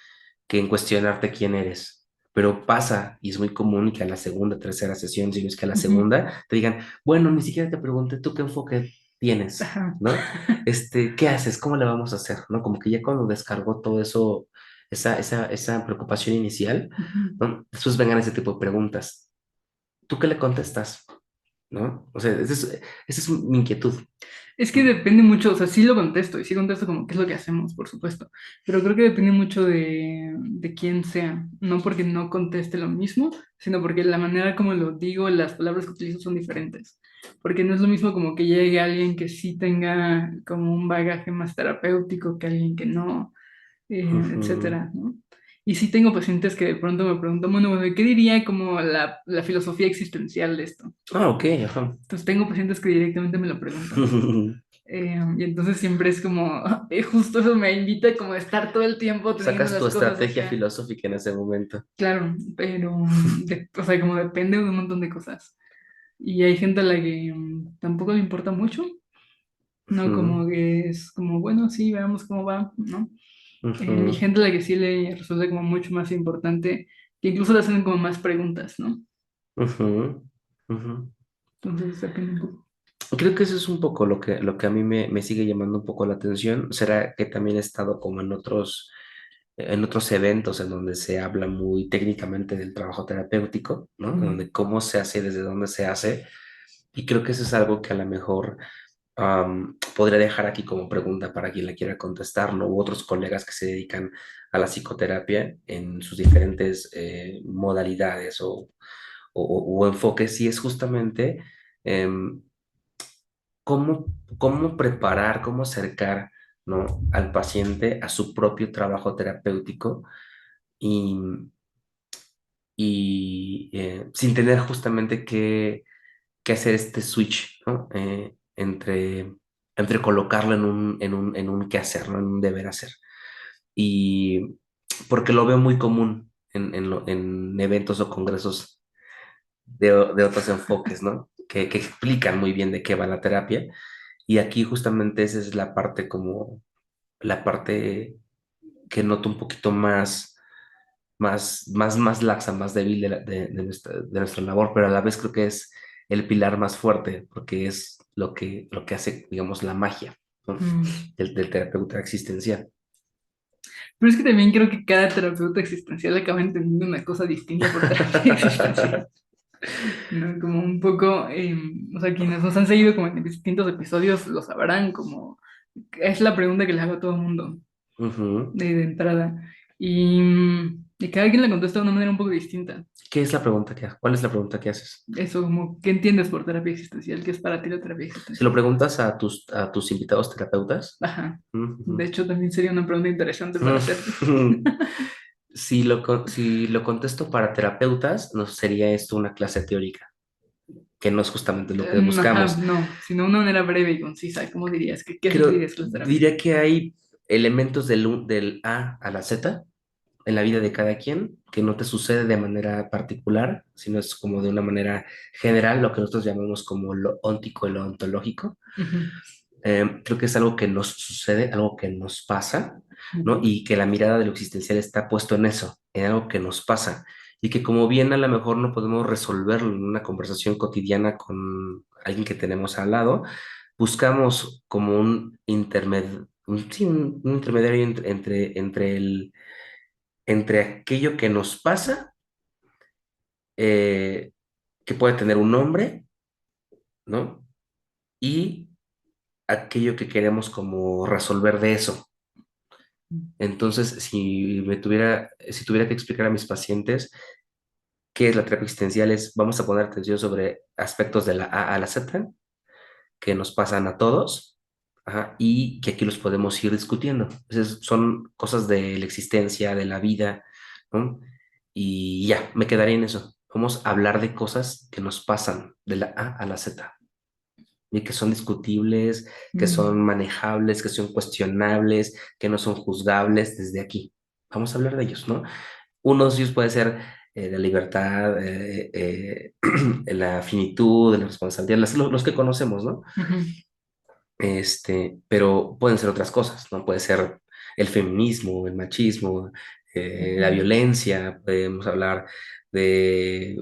que en cuestionarte quién eres. Pero pasa, y es muy común que a la segunda, tercera sesión, si no es que a la Ujú. segunda, te digan, bueno, ni siquiera te pregunté tú qué enfoque tienes, Ajá. ¿no? ¿Qué haces? ¿Cómo le vamos a hacer? ¿No? Como que ya cuando descargó todo eso, esa preocupación inicial, Ujú. ¿no? Después vengan ese tipo de preguntas. ¿Tú qué le contestas? ¿No? O sea, esa es mi inquietud. Es que depende mucho, o sea, sí lo contesto y sí contesto como qué es lo que hacemos, por supuesto, pero creo que depende mucho de quién sea, no porque no conteste lo mismo, sino porque la manera como lo digo, las palabras que utilizo son diferentes, porque no es lo mismo como que llegue alguien que sí tenga como un bagaje más terapéutico que alguien que no, Ujú. etcétera, ¿no? Y sí tengo pacientes que de pronto me preguntan, bueno, ¿qué diría como la filosofía existencial de esto? Ah, ok, ajá. Entonces tengo pacientes que directamente me lo preguntan. Y entonces siempre es como, justo eso me invita como a estar todo el tiempo teniendo Sacas tu las cosas estrategia acá. filosófica en ese momento. Claro, pero, o sea, como depende de un montón de cosas. Y hay gente a la que tampoco le importa mucho, ¿no? Ujú, Como que es como, bueno, sí, veamos cómo va, ¿no? Y ujú, gente a la que sí le resulta como mucho más importante, que incluso le hacen como más preguntas, ¿no? ujú, ujú. Entonces depende un poco. Creo que eso es un poco lo que a mí me sigue llamando un poco la atención. Será que también he estado como en otros eventos en donde se habla muy técnicamente del trabajo terapéutico, ¿no? Mm, Donde cómo se hace, desde dónde se hace. Y creo que eso es algo que a lo mejor podría dejar aquí como pregunta para quien la quiera contestar, ¿no? U otros colegas que se dedican a la psicoterapia en sus diferentes modalidades o enfoques, y es justamente em, cómo preparar, cómo acercar, ¿no? al paciente a su propio trabajo terapéutico y, sin tener justamente que hacer este switch, ¿no? Entre colocarlo en un qué hacer, ¿no? En un deber hacer. Y porque lo veo muy común en eventos o congresos de otros enfoques, ¿no? Que explican muy bien de qué va la terapia. Y aquí justamente esa es la parte que noto un poquito más laxa, más débil de nuestra labor, pero a la vez creo que es el pilar más fuerte, porque es lo que hace, digamos, la magia, ¿no? mm. del terapeuta existencial. Pero es que también creo que cada terapeuta existencial acaba entendiendo una cosa distinta por terapia existencial, ¿no? Como un poco, o sea, quienes nos han seguido como en distintos episodios lo sabrán, como es la pregunta que les hago a todo el mundo Ujú. de entrada. Y cada quien la contesta de una manera un poco distinta. ¿Qué es la pregunta que haces? ¿Cuál es la pregunta que haces? Eso, como, ¿qué entiendes por terapia existencial? ¿Qué es para ti la terapia Si lo existencial? preguntas a tus invitados terapeutas, Ajá. De ujú, hecho, también sería una pregunta interesante para hacerte. ujú. Si lo contesto para terapeutas, no sería esto una clase teórica, que no es justamente lo que Ajá, buscamos. no, sino una manera breve y concisa. ¿Cómo dirías? ¿Qué es lo que Creo, dirías que es la terapia? diría que hay elementos del A a la Z, en la vida de cada quien, que no te sucede de manera particular, sino es como de una manera general, lo que nosotros llamamos como lo óntico y lo ontológico. Ujú. Creo que es algo que nos sucede, algo que nos pasa, ¿no? Ok. Y que la mirada de lo existencial está puesto en eso, en algo que nos pasa. Y que como bien a lo mejor no podemos resolverlo en una conversación cotidiana con alguien que tenemos al lado, buscamos como un sí, un intermediario entre aquello que nos pasa, eh, que puede tener un nombre, ¿no? Y aquello que queremos como resolver de eso. Entonces, si tuviera que explicar a mis pacientes qué es la terapia existencial, vamos a poner atención sobre aspectos de la A a la Z que nos pasan a todos, ajá, y que aquí los podemos ir discutiendo. Entonces, son cosas de la existencia, de la vida, ¿no? Y ya, me quedaría en eso. Vamos a hablar de cosas que nos pasan de la A a la Z y que son discutibles, que son Mm, manejables, que son cuestionables, que no son juzgables desde aquí. Vamos a hablar de ellos, ¿no? Uno de ellos puede ser la libertad, la finitud, la responsabilidad, los que conocemos, ¿no? ujú, Pero pueden ser otras cosas, ¿no? Puede ser el feminismo, el machismo, la ujú, violencia, podemos hablar de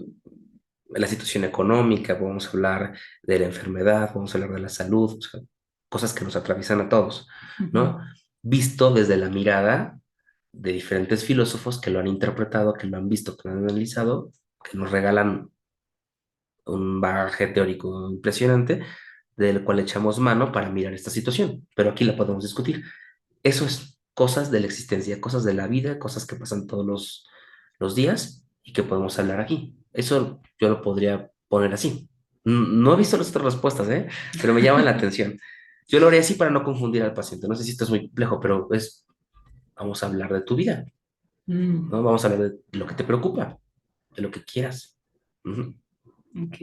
la situación económica, podemos hablar de la enfermedad, podemos hablar de la salud, o sea, cosas que nos atraviesan a todos, ujú, ¿no? Visto desde la mirada de diferentes filósofos que lo han interpretado, que lo han visto, que lo han analizado, que nos regalan un bagaje teórico impresionante del cual echamos mano para mirar esta situación, pero aquí la podemos discutir. Eso es cosas de la existencia, cosas de la vida, cosas que pasan todos los días y que podemos hablar aquí. Eso yo lo podría poner así. No he visto las otras respuestas, ¿eh? Pero me llaman la atención. Yo lo haría así para no confundir al paciente. No sé si esto es muy complejo, pero vamos a hablar de tu vida, mm, ¿no? Vamos a hablar de lo que te preocupa, de lo que quieras. Ujú. ok.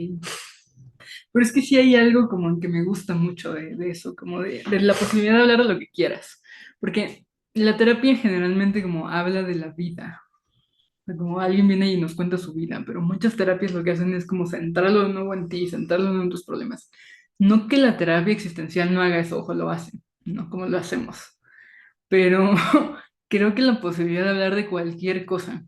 Pero es que sí hay algo como que me gusta mucho de eso, como de la posibilidad de hablar de lo que quieras. Porque la terapia generalmente como habla de la vida. O sea, como alguien viene y nos cuenta su vida, pero muchas terapias lo que hacen es como centrarlo de nuevo en ti, centrarlo de nuevo en tus problemas. No que la terapia existencial no haga eso, ojo, lo hace, no como lo hacemos. Pero creo que la posibilidad de hablar de cualquier cosa.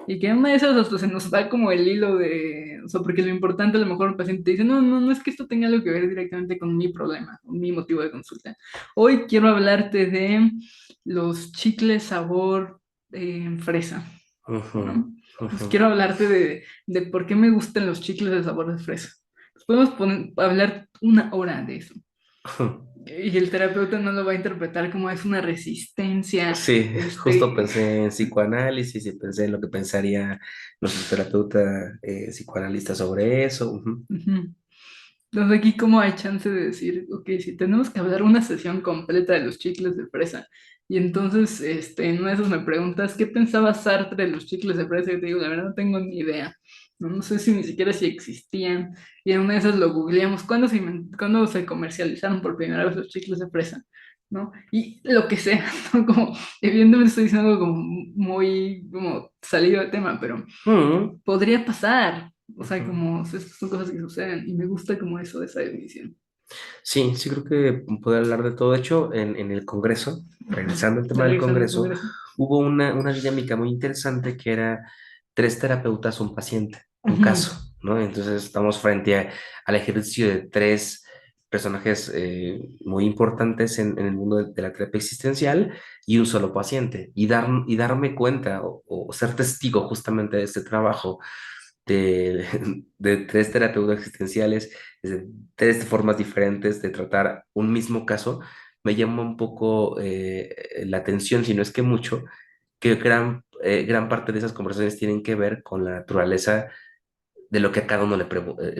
Y que en una de esas hasta se nos da como el hilo de, o sea, porque lo importante a lo mejor el paciente dice, no, no, no es que esto tenga algo que ver directamente con mi problema, con mi motivo de consulta. Hoy quiero hablarte de los chicles sabor fresa, Ujú, ¿no? ujú. Pues quiero hablarte de por qué me gustan los chicles de sabor de fresa. Pues podemos hablar una hora de eso. Y el terapeuta no lo va a interpretar como es una resistencia, Sí, justo este, pensé en psicoanálisis y pensé en lo que pensaría nuestro terapeuta psicoanalista sobre eso. Ujú. ujú. Entonces aquí como hay chance de decir, ok, si tenemos que hablar una sesión completa de los chicles de fresa, y entonces en una de esas me preguntas, ¿qué pensaba Sartre de los chicles de fresa? Y te digo, la verdad no tengo ni idea, no, no sé si ni siquiera si existían, y en una de esas lo googleamos, ¿cuándo se comercializaron por primera vez los chicles de fresa? ¿No? Y lo que sea, ¿no? Como, evidentemente estoy diciendo algo como muy como salido de tema, pero Mm, podría pasar. O sea, ujú. como estas son cosas que suceden y me gusta como eso de esa definición. Sí, sí creo que puedo hablar de todo. De hecho, en el Congreso, Ujú. regresando al tema del Regresando al Congreso, Congreso. hubo una dinámica muy interesante que era tres terapeutas, un paciente, un Ujú. caso, ¿no? Entonces estamos frente al ejercicio de tres personajes muy importantes en el mundo de la terapia existencial y un solo paciente. Y darme cuenta o ser testigo justamente de este trabajo de, de tres terapeutas existenciales, de tres formas diferentes de tratar un mismo caso, me llama un poco la atención, si no es que mucho, que gran parte de esas conversaciones tienen que ver con la naturaleza de lo que a cada uno le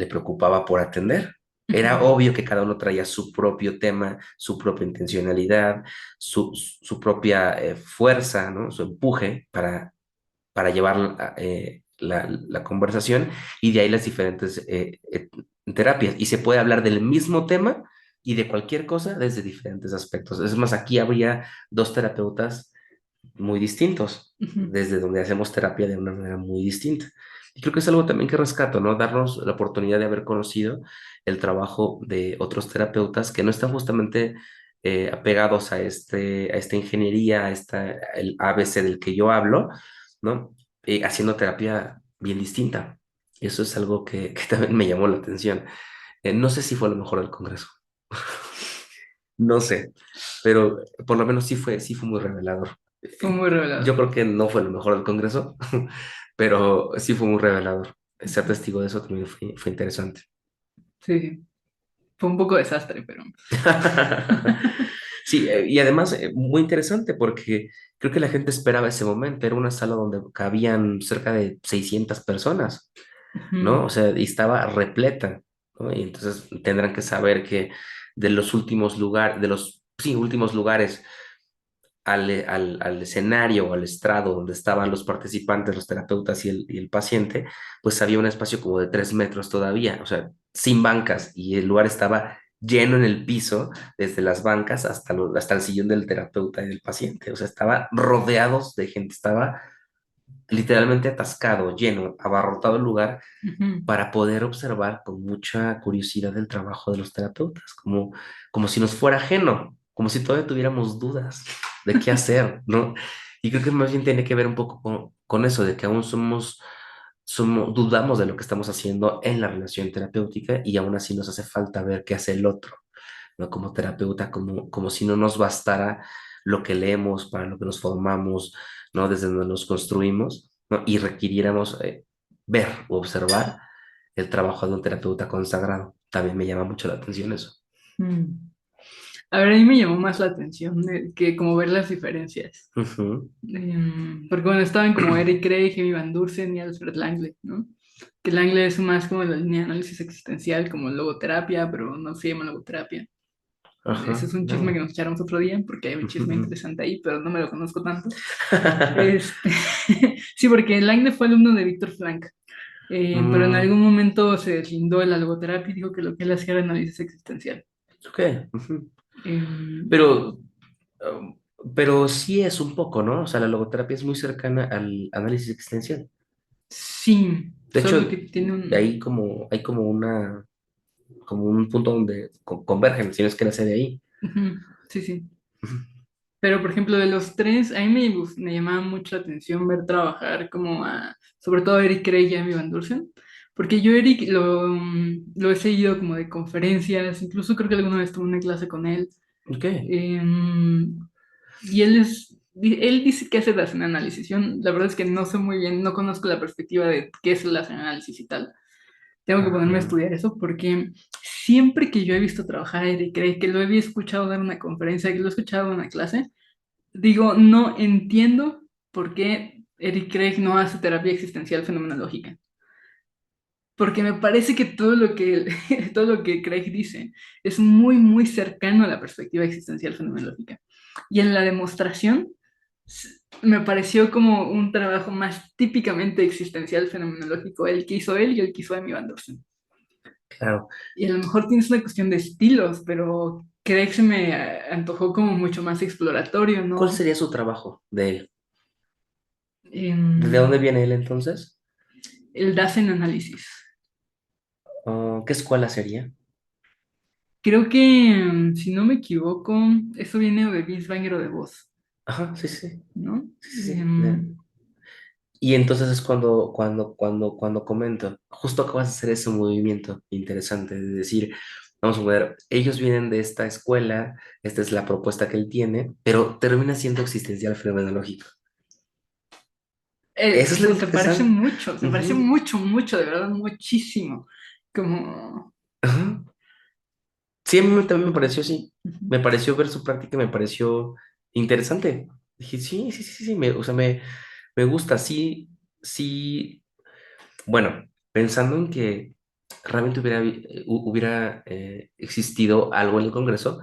preocupaba por atender. Era Ujú. obvio que cada uno traía su propio tema, su propia intencionalidad, su propia fuerza, ¿no? Su empuje para llevar la conversación y de ahí las diferentes terapias. Y se puede hablar del mismo tema y de cualquier cosa desde diferentes aspectos. Es más, aquí habría dos terapeutas muy distintos, Ujú. desde donde hacemos terapia de una manera muy distinta. Y creo que es algo también que rescato, ¿no? Darnos la oportunidad de haber conocido el trabajo de otros terapeutas que no están justamente apegados a, a esta ingeniería, a el ABC del que yo hablo, ¿no? Haciendo terapia bien distinta. Eso es algo que también me llamó la atención. No sé si fue lo mejor del Congreso, no sé, pero por lo menos sí fue muy revelador. Fue muy Yo revelador. creo que no fue lo mejor del Congreso, pero sí fue muy revelador. Ser Ujú. testigo de eso también fue interesante. Sí, sí. Fue un poco desastre, pero... Sí, y además muy interesante porque creo que la gente esperaba ese momento. Era una sala donde cabían cerca de 600 personas, ¿no? Ujú, O sea, y estaba repleta, ¿no? Y entonces tendrán que saber que de los últimos lugares, de los, sí, últimos lugares al escenario o al estrado donde estaban los participantes, los terapeutas y el paciente, pues había un espacio como de 3 metros todavía, o sea, sin bancas, y el lugar estaba lleno en el piso, desde las bancas hasta, hasta el sillón del terapeuta y del paciente, o sea, estaba rodeados de gente, estaba literalmente atascado, lleno, abarrotado el lugar ujú. para poder observar con mucha curiosidad el trabajo de los terapeutas, como, como si nos fuera ajeno, como si todavía tuviéramos dudas de qué hacer, ¿no? Y creo que más bien tiene que ver un poco con eso, de que aún dudamos de lo que estamos haciendo en la relación terapéutica y aún así nos hace falta ver qué hace el otro, ¿no? Como terapeuta, como si no nos bastara lo que leemos, para lo que nos formamos, ¿no? Desde donde nos construimos, ¿no? Y requiriéramos ver o observar el trabajo de un terapeuta consagrado. También me llama mucho la atención eso. Mm. A ver, a mí me llamó más la atención que como ver las diferencias. Ujú. Porque bueno, estaban como Eric Craig, Amy Van Dursen y Alfred Langley, ¿no? Que Langley es más como la línea de análisis existencial, como logoterapia, pero no se llama logoterapia. Ese Ajá, es un chisme que no. nos echáramos otro día, porque hay un Ujú, chisme ujú. interesante ahí, pero no me lo conozco tanto. Este, sí, porque Langley fue alumno de Víctor Frank, pero en Mm, algún momento se deslindó de la logoterapia y dijo que lo que él hacía era análisis existencial. ok. Ujú. Em, Pero, um, pero sí es un poco, ¿no? O sea, la logoterapia es muy cercana al análisis existencial. sí, De solo hecho, que tiene de un... ahí hay como un punto donde convergen, tienes que nacer de ahí. Ujú, sí, sí. Ujú. Pero, por ejemplo, de los tres, a mí me llamaba mucho la atención ver trabajar como a, sobre todo a Eric Craig y a Amy Van Dursen, porque yo Eric lo he seguido como de conferencias, incluso creo que alguna vez tuve una clase con él, Ok. y él dice que hace las análisis. Yo la verdad es que no sé muy bien, no conozco la perspectiva de qué es el análisis y tal. Tengo que ponerme a Ajá. estudiar eso porque siempre que yo he visto trabajar a Eric Craig, que lo he escuchado dar una conferencia, que lo he escuchado en una clase, digo, no entiendo por qué Eric Craig no hace terapia existencial fenomenológica. Porque me parece que todo lo que, todo lo que Craig dice es muy, muy cercano a la perspectiva existencial fenomenológica. Y en la demostración me pareció como un trabajo más típicamente existencial fenomenológico, el que hizo él y el que hizo Amy Van Dorsen. Claro. Y a lo mejor tienes una cuestión de estilos, pero Craig se me antojó como mucho más exploratorio, ¿Cuál ¿no? sería su trabajo de él? ¿De dónde Em, viene él entonces? el Dasein análisis. ¿Qué escuela sería? Creo que, si no me equivoco, eso viene de Binswanger o de Voss, Ajá, sí, sí, ¿no? sí, sí, sí. Y entonces es cuando comento, justo acabas de hacer ese movimiento interesante de decir, vamos a ver, ellos vienen de esta escuela, esta es la propuesta que él tiene, pero termina siendo existencial fenomenológico. Eso es lo interesante. Se parece Ujú, mucho, mucho, de verdad, muchísimo. Como... ajá. Sí, a mí también me pareció así. Ujú. Me pareció ver su práctica, me pareció interesante. Dije, sí, sí, sí, sí, o sea, me gusta, sí, sí. Bueno, pensando en que realmente hubiera existido algo en el Congreso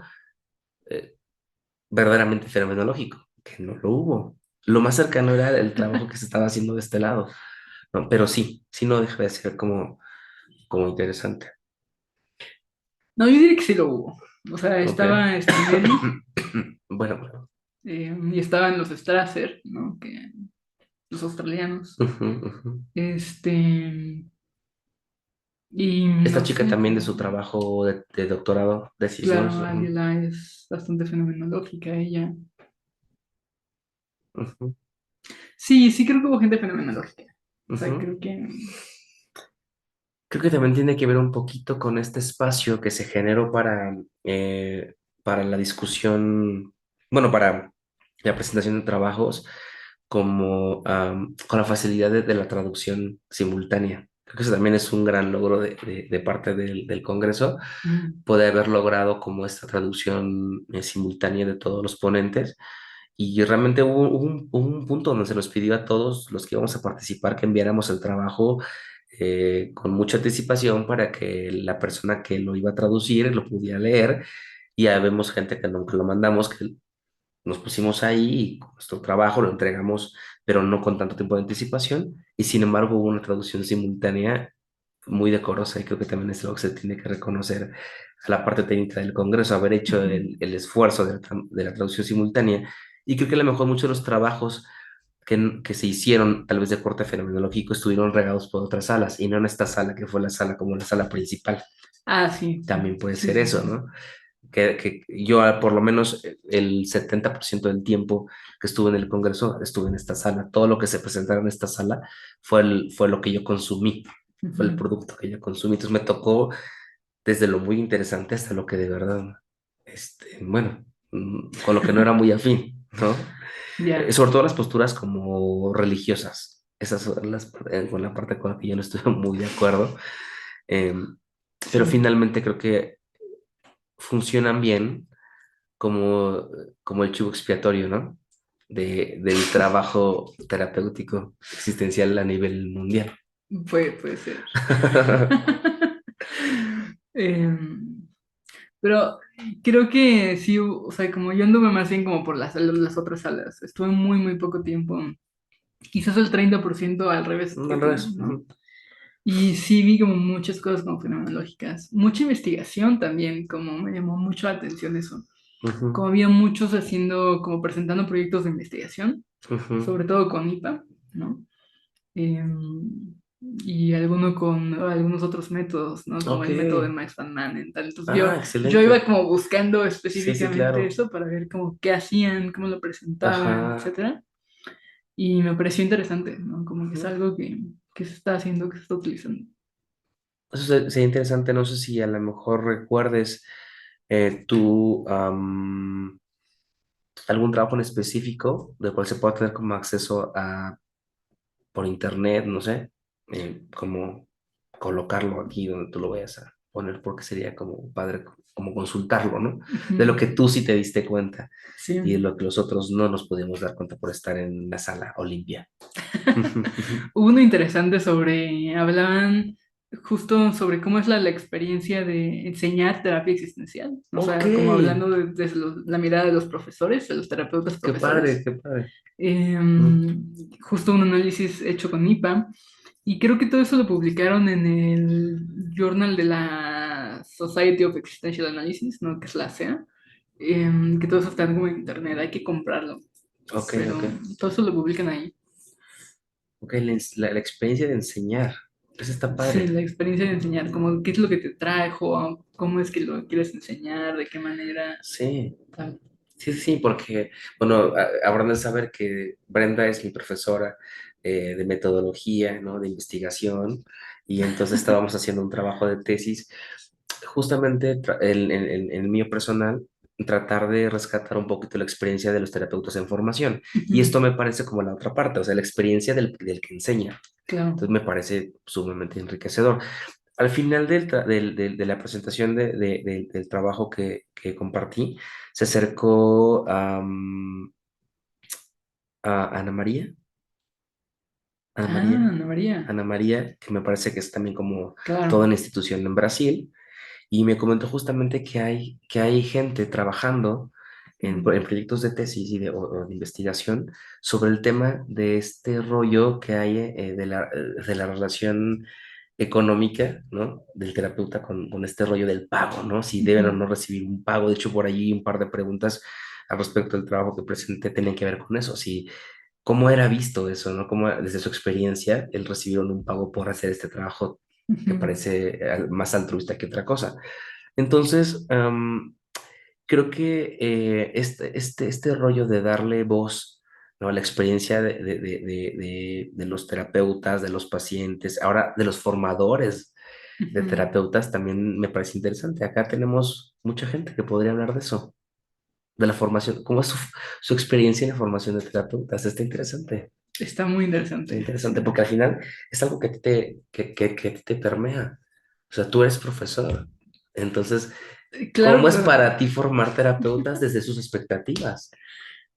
eh, verdaderamente fenomenológico, que no lo hubo. Lo más cercano era el trabajo que se estaba haciendo de este lado, ¿no? Pero sí, sí no deja de ser como interesante. No, yo diría que sí lo hubo. O sea, Ok. estaba Spinelli, Bueno, bueno. y estaban los Strasser, ¿no? Los australianos. Ujú, ujú. Este, y Esta no chica sé, también de su como, trabajo de doctorado, tesis, ¿no? claro, Águila es bastante fenomenológica ella. Ujú, Sí, sí creo que hubo gente fenomenológica. O sea, ujú. creo que... Creo que también tiene que ver un poquito con este espacio que se generó para la discusión, bueno, para la presentación de trabajos, como con la facilidad de la traducción simultánea. Creo que eso también es un gran logro de parte del Congreso, mm, poder haber logrado como esta traducción simultánea de todos los ponentes. Y realmente hubo un punto donde se nos pidió a todos los que íbamos a participar que enviáramos el trabajo con mucha anticipación para que la persona que lo iba a traducir lo pudiera leer. Y ya vemos gente que nunca lo mandamos, que nos pusimos ahí y con nuestro trabajo lo entregamos, pero no con tanto tiempo de anticipación. Y sin embargo hubo una traducción simultánea muy decorosa y creo que también es algo que se tiene que reconocer a la parte técnica del Congreso, haber hecho ujú. el esfuerzo de la traducción simultánea. Y creo que a lo mejor muchos de los trabajos que se hicieron, tal vez de corte fenomenológico, estuvieron regados por otras salas y no en esta sala que fue la sala como la sala principal. Ah, sí, También puede sí, ser sí, eso, sí. ¿no? Que yo por lo menos el 70% del tiempo que estuve en el Congreso estuve en esta sala. Todo lo que se presentara en esta sala fue lo que yo consumí, fue el Ujú. producto que yo consumí. Entonces me tocó desde lo muy interesante hasta lo que de verdad, bueno, con lo que no era muy afín, ¿no? Ya, Sobre todo las posturas como religiosas. Esas son con la parte con la que yo no estuve muy de acuerdo. Em, pero sí. finalmente creo que funcionan bien como el chivo expiatorio, ¿no? Del trabajo terapéutico existencial a nivel mundial. Puede ser. Em, pero creo que sí, o sea, como yo anduve más bien como por las otras salas, estuve muy, muy poco tiempo, quizás el 30% al revés que Al tú, revés. ¿no? Ujú, Y sí vi como muchas cosas como fenomenológicas, mucha investigación también, como me llamó mucho la atención eso, ujú, como había muchos haciendo, como presentando proyectos de investigación, ujú. sobre todo con IPA, ¿no? Y algunos otros métodos, ¿no? Como Ok. el método de Max Van Manen, tal. Entonces Ah, yo iba excelente. como buscando Sí, sí, específicamente claro. eso para ver como qué hacían, cómo lo presentaban, Ajá. etcétera. Y me pareció interesante, ¿no? Como que es Ujú. algo que se está haciendo, que se está utilizando. Eso sería interesante. No sé si a lo mejor recuerdes tú algún trabajo en específico del cual se pueda tener como acceso por internet, no sé, como colocarlo aquí donde tú lo vayas a poner, porque sería como padre como consultarlo, ¿no? De lo Ujú. que tú sí te diste cuenta Sí. y de lo que los otros no nos pudimos dar cuenta por estar en la sala Olimpia. Hubo uno interesante hablaban justo sobre cómo es la experiencia de enseñar terapia existencial, o Ok, sea, como hablando desde la mirada de los profesores, de los terapeutas qué padre, profesores. qué padre. Mm, Em, Justo un análisis hecho con IPA, y creo que todo eso lo publicaron en el Journal de la Society of Existential Analysis, ¿no? Que es la SEA, que todo eso está como en internet, hay que comprarlo, ok, pero ok. todo eso lo publican ahí. Ok, la experiencia de enseñar, eso está Sí, padre. la experiencia de enseñar, como qué es lo que te trajo, cómo es que lo quieres enseñar, de qué manera, Sí. tal. Sí, sí, porque, bueno, habrán de saber que Brenda es mi profesora de metodología, ¿no? De investigación, y entonces estábamos haciendo un trabajo de tesis, justamente en el mío personal, tratar de rescatar un poquito la experiencia de los terapeutas en formación. Y Ujú, esto me parece como la otra parte, o sea, la experiencia del que enseña. claro. Entonces me parece sumamente enriquecedor. Al final de la presentación del trabajo que compartí, se acercó a Ana María, Ana Ah, María, Ana María, Ana María, que me parece que es también como toda claro. una institución en Brasil, y me comentó justamente que hay gente trabajando en Mm, proyectos de tesis o de investigación sobre el tema de este rollo que hay de la relación económica, ¿no? Del terapeuta con este rollo del pago, ¿no? Si deben o ujú, no recibir un pago. De hecho, por allí un par de preguntas al respecto del trabajo que presenté tenía que ver con eso, sí, cómo era visto eso, ¿no? Cómo desde su experiencia él recibieron un pago por hacer este trabajo que Ujú, parece más altruista que otra cosa. Entonces, creo que este rollo de darle voz, ¿no? A la experiencia de los terapeutas, de los pacientes, ahora de los formadores de ujú. terapeutas, también me parece interesante. Acá tenemos mucha gente que podría hablar de eso, de la formación, cómo es su experiencia en la formación de terapeutas. Está interesante. Está muy Está interesante, interesante sí. porque al final es algo que a ti que a ti te permea. O sea, tú eres profesor. Entonces, Claro, ¿cómo es pero para ti formar terapeutas desde sus expectativas?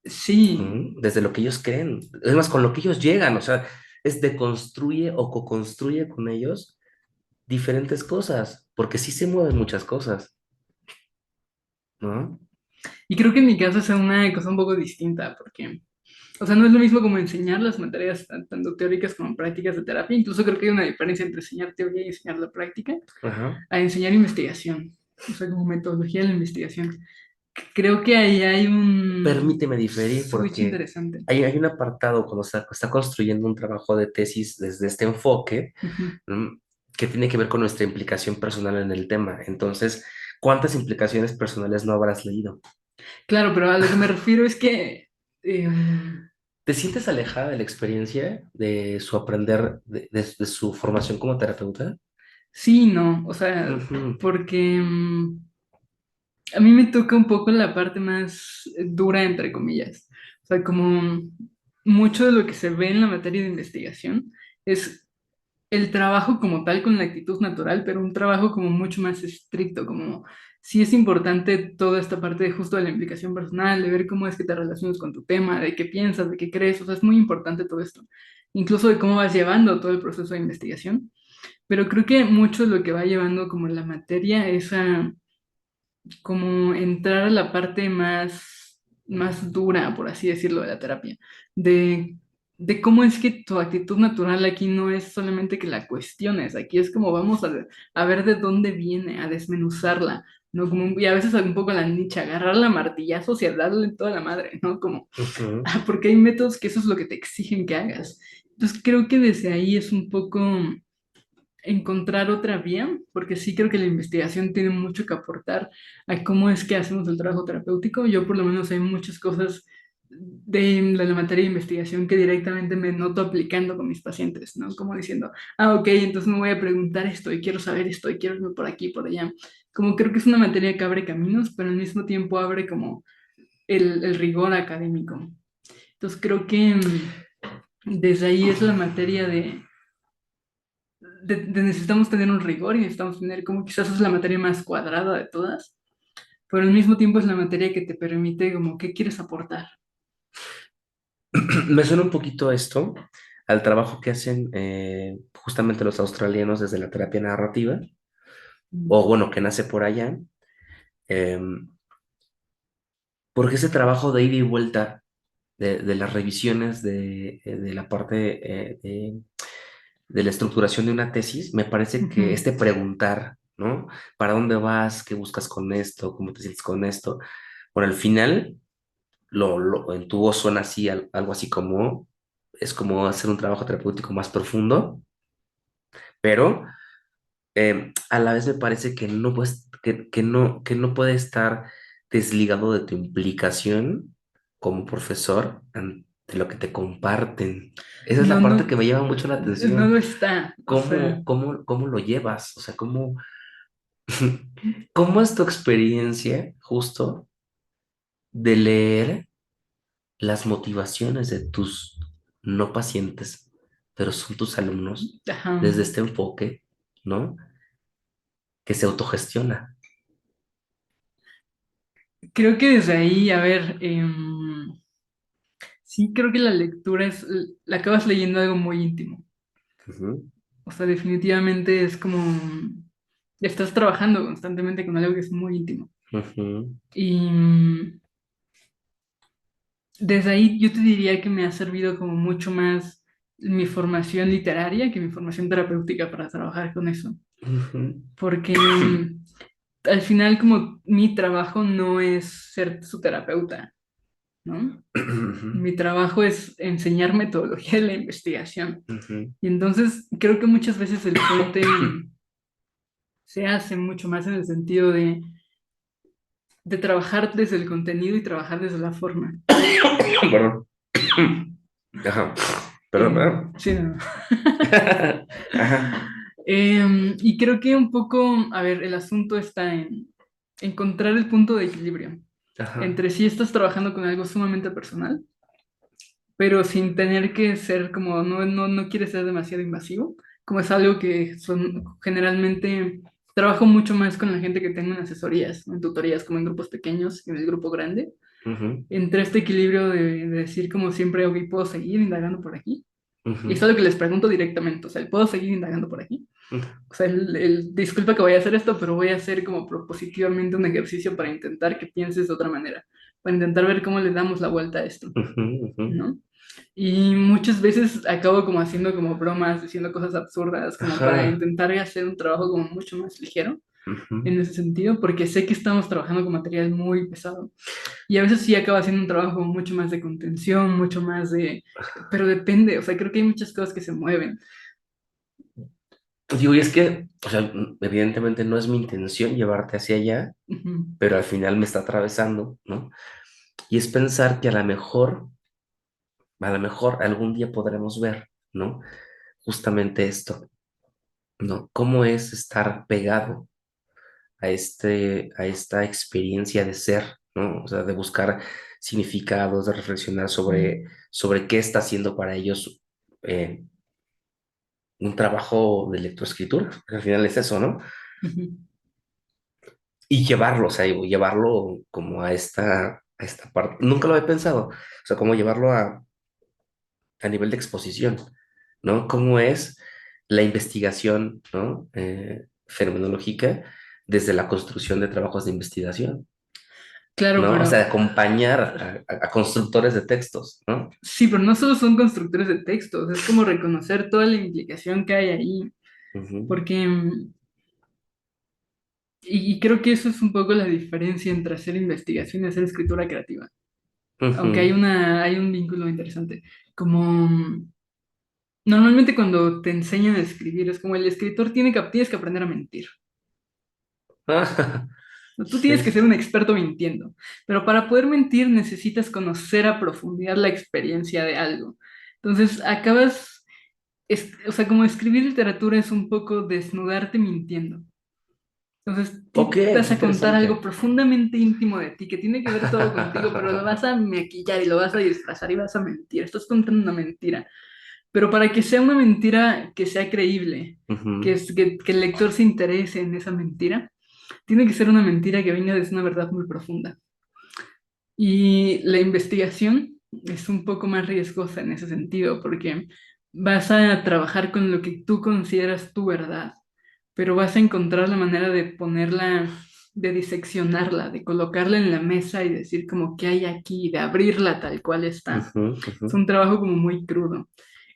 sí. Desde lo que ellos creen. Es más, con lo que ellos llegan. O sea, es deconstruye o co-construye con ellos diferentes cosas, porque sí se mueven muchas cosas, ¿no? Y creo que en mi caso es una cosa un poco distinta, porque, o sea, no es lo mismo como enseñar las materias tanto teóricas como prácticas de terapia. Incluso creo que hay una diferencia entre enseñar teoría y enseñar la práctica, Ajá. a enseñar investigación, o sea, como metodología de la investigación. Creo que ahí hay un Permíteme diferir switch porque interesante. hay un apartado cuando está construyendo un trabajo de tesis desde este enfoque, Ujú. ¿no? Que tiene que ver con nuestra implicación personal en el tema. Entonces, ¿cuántas implicaciones personales no habrás leído? Claro, pero a lo que me refiero es que em, ¿Te sientes alejada de la experiencia de su aprender, de su formación como terapeuta? sí, no, o sea, Ujú, porque a mí me toca un poco la parte más dura, entre comillas. O sea, como mucho de lo que se ve en la materia de investigación es el trabajo como tal con la actitud natural, pero un trabajo como mucho más estricto, como sí es importante toda esta parte de justo de la implicación personal, de ver cómo es que te relacionas con tu tema, de qué piensas, de qué crees, o sea, es muy importante todo esto, incluso de cómo vas llevando todo el proceso de investigación, pero creo que mucho de lo que va llevando como la materia es a como entrar a la parte más dura, por así decirlo, de la terapia, de, de cómo es que tu actitud natural aquí no es solamente que la cuestiones, aquí es como vamos a ver de dónde viene, a desmenuzarla, ¿no? Como, y a veces un poco a la nicha, agarrarla a martillazos y a darle toda la madre, ¿no? Como, ujú. porque hay métodos que eso es lo que te exigen que hagas. Entonces creo que desde ahí es un poco encontrar otra vía, porque sí creo que la investigación tiene mucho que aportar a cómo es que hacemos el trabajo terapéutico. Yo por lo menos hay muchas cosas de la materia de investigación que directamente me noto aplicando con mis pacientes, ¿no? Como diciendo, ah, ok, entonces me voy a preguntar esto y quiero saber esto y quiero irme por aquí, por allá. Como creo que es una materia que abre caminos, pero al mismo tiempo abre como el rigor académico. Entonces creo que desde ahí es la materia de necesitamos tener un rigor y necesitamos tener como quizás es la materia más cuadrada de todas, pero al mismo tiempo es la materia que te permite como qué quieres aportar. Me suena un poquito esto al trabajo que hacen justamente los australianos desde la terapia narrativa, Mm. o bueno, que nace por allá, em, porque ese trabajo de ida y vuelta de las revisiones de la parte de la estructuración de una tesis, me parece que Ujú. este preguntar, ¿no? ¿Para dónde vas? ¿Qué buscas con esto? ¿Cómo te sientes con esto? Bueno, al final, en tu voz suena así, algo así como, es como hacer un trabajo terapéutico más profundo, pero a la vez me parece que no puedes, que no puede estar desligado de tu implicación como profesor ante lo que te comparten. Esa es No, la parte no, que me llama mucho la no atención. lo está. O sea, ¿Cómo lo llevas? O sea, ¿cómo es tu experiencia justo de leer las motivaciones de tus no pacientes, pero son tus alumnos, ajá. desde este enfoque, ¿no? Que se autogestiona. Creo que desde ahí, a ver, sí creo que la lectura es, la acabas leyendo algo muy íntimo. Ujú, O sea, definitivamente es como, estás trabajando constantemente con algo que es muy íntimo. ujú, Y desde ahí yo te diría que me ha servido como mucho más mi formación literaria que mi formación terapéutica para trabajar con eso. ujú. Porque al final como mi trabajo no es ser su terapeuta. ¿no? Ujú, Mi trabajo es enseñar metodología de la investigación. ujú. Y entonces creo que muchas veces el puente se hace mucho más en el sentido de trabajar desde el contenido y trabajar desde la forma. Perdón. Ajá. Perdón, perdón. Sí, no. Ajá, Y creo que un poco, a ver, el asunto está en encontrar el punto de equilibrio ajá. entre si estás trabajando con algo sumamente personal, pero sin tener que ser como, no quiere ser demasiado invasivo, como es algo que son generalmente, trabajo mucho más con la gente que tengo en asesorías, en tutorías, como en grupos pequeños, en el grupo grande, Ujú, entre este equilibrio de decir como siempre, ok, puedo seguir indagando por aquí, y es ujú, algo que les pregunto directamente, o sea, ¿puedo seguir indagando por aquí? ujú, O sea, disculpa que voy a hacer esto, pero voy a hacer como propositivamente un ejercicio para intentar que pienses de otra manera, para intentar ver cómo le damos la vuelta a esto, ujú, ujú. ¿no? Y muchas veces acabo como haciendo como bromas, diciendo cosas absurdas, como para Ajá. intentar hacer un trabajo como mucho más ligero Ujú. en ese sentido, porque sé que estamos trabajando con material muy pesado. Y a veces sí acaba haciendo un trabajo como mucho más de contención, mucho más de... Pero depende, o sea, creo que hay muchas cosas que se mueven. Digo, y es que, o sea, evidentemente no es mi intención llevarte hacia allá, Ujú, pero al final me está atravesando, ¿no? Y es pensar que a lo mejor algún día podremos ver, ¿no? Justamente esto, ¿no? ¿Cómo es estar pegado a esta experiencia de ser, ¿no? O sea, de buscar significados, de reflexionar ujú, sobre qué está haciendo para ellos eh, un trabajo de lectoescritura, porque al final es eso, ¿no? ujú. Y llevarlo, o sea, digo, llevarlo como a esta parte. Nunca lo he pensado, o sea, cómo llevarlo a nivel de exposición, ¿no? ¿Cómo es la investigación, ¿no? Fenomenológica desde la construcción de trabajos de investigación, Claro, ¿no? O sea, pero acompañar a constructores de textos, ¿no? sí, pero no solo son constructores de textos, es como reconocer toda la implicación que hay ahí, Ujú, porque, y creo que eso es un poco la diferencia entre hacer investigación y hacer escritura creativa, aunque ujú. hay un vínculo interesante, como normalmente cuando te enseñan a escribir, es como el escritor tienes que aprender a mentir. Tú tienes que Sí. ser un experto mintiendo, pero para poder mentir necesitas conocer a profundidad la experiencia de algo. Entonces, o sea, como escribir literatura es un poco desnudarte mintiendo. Entonces, Ok, vas qué a contar algo interesante. profundamente íntimo de ti, que tiene que ver todo contigo, pero lo vas a maquillar y lo vas a disfrazar y vas a mentir. Estás contando una mentira. Pero para que sea una mentira que sea creíble, Ujú, que el lector se interese en esa mentira, tiene que ser una mentira que venga desde una verdad muy profunda. Y la investigación es un poco más riesgosa en ese sentido, porque vas a trabajar con lo que tú consideras tu verdad, pero vas a encontrar la manera de ponerla, de diseccionarla, de colocarla en la mesa y decir como qué hay aquí, de abrirla tal cual está. ujú, ujú, Es un trabajo como muy crudo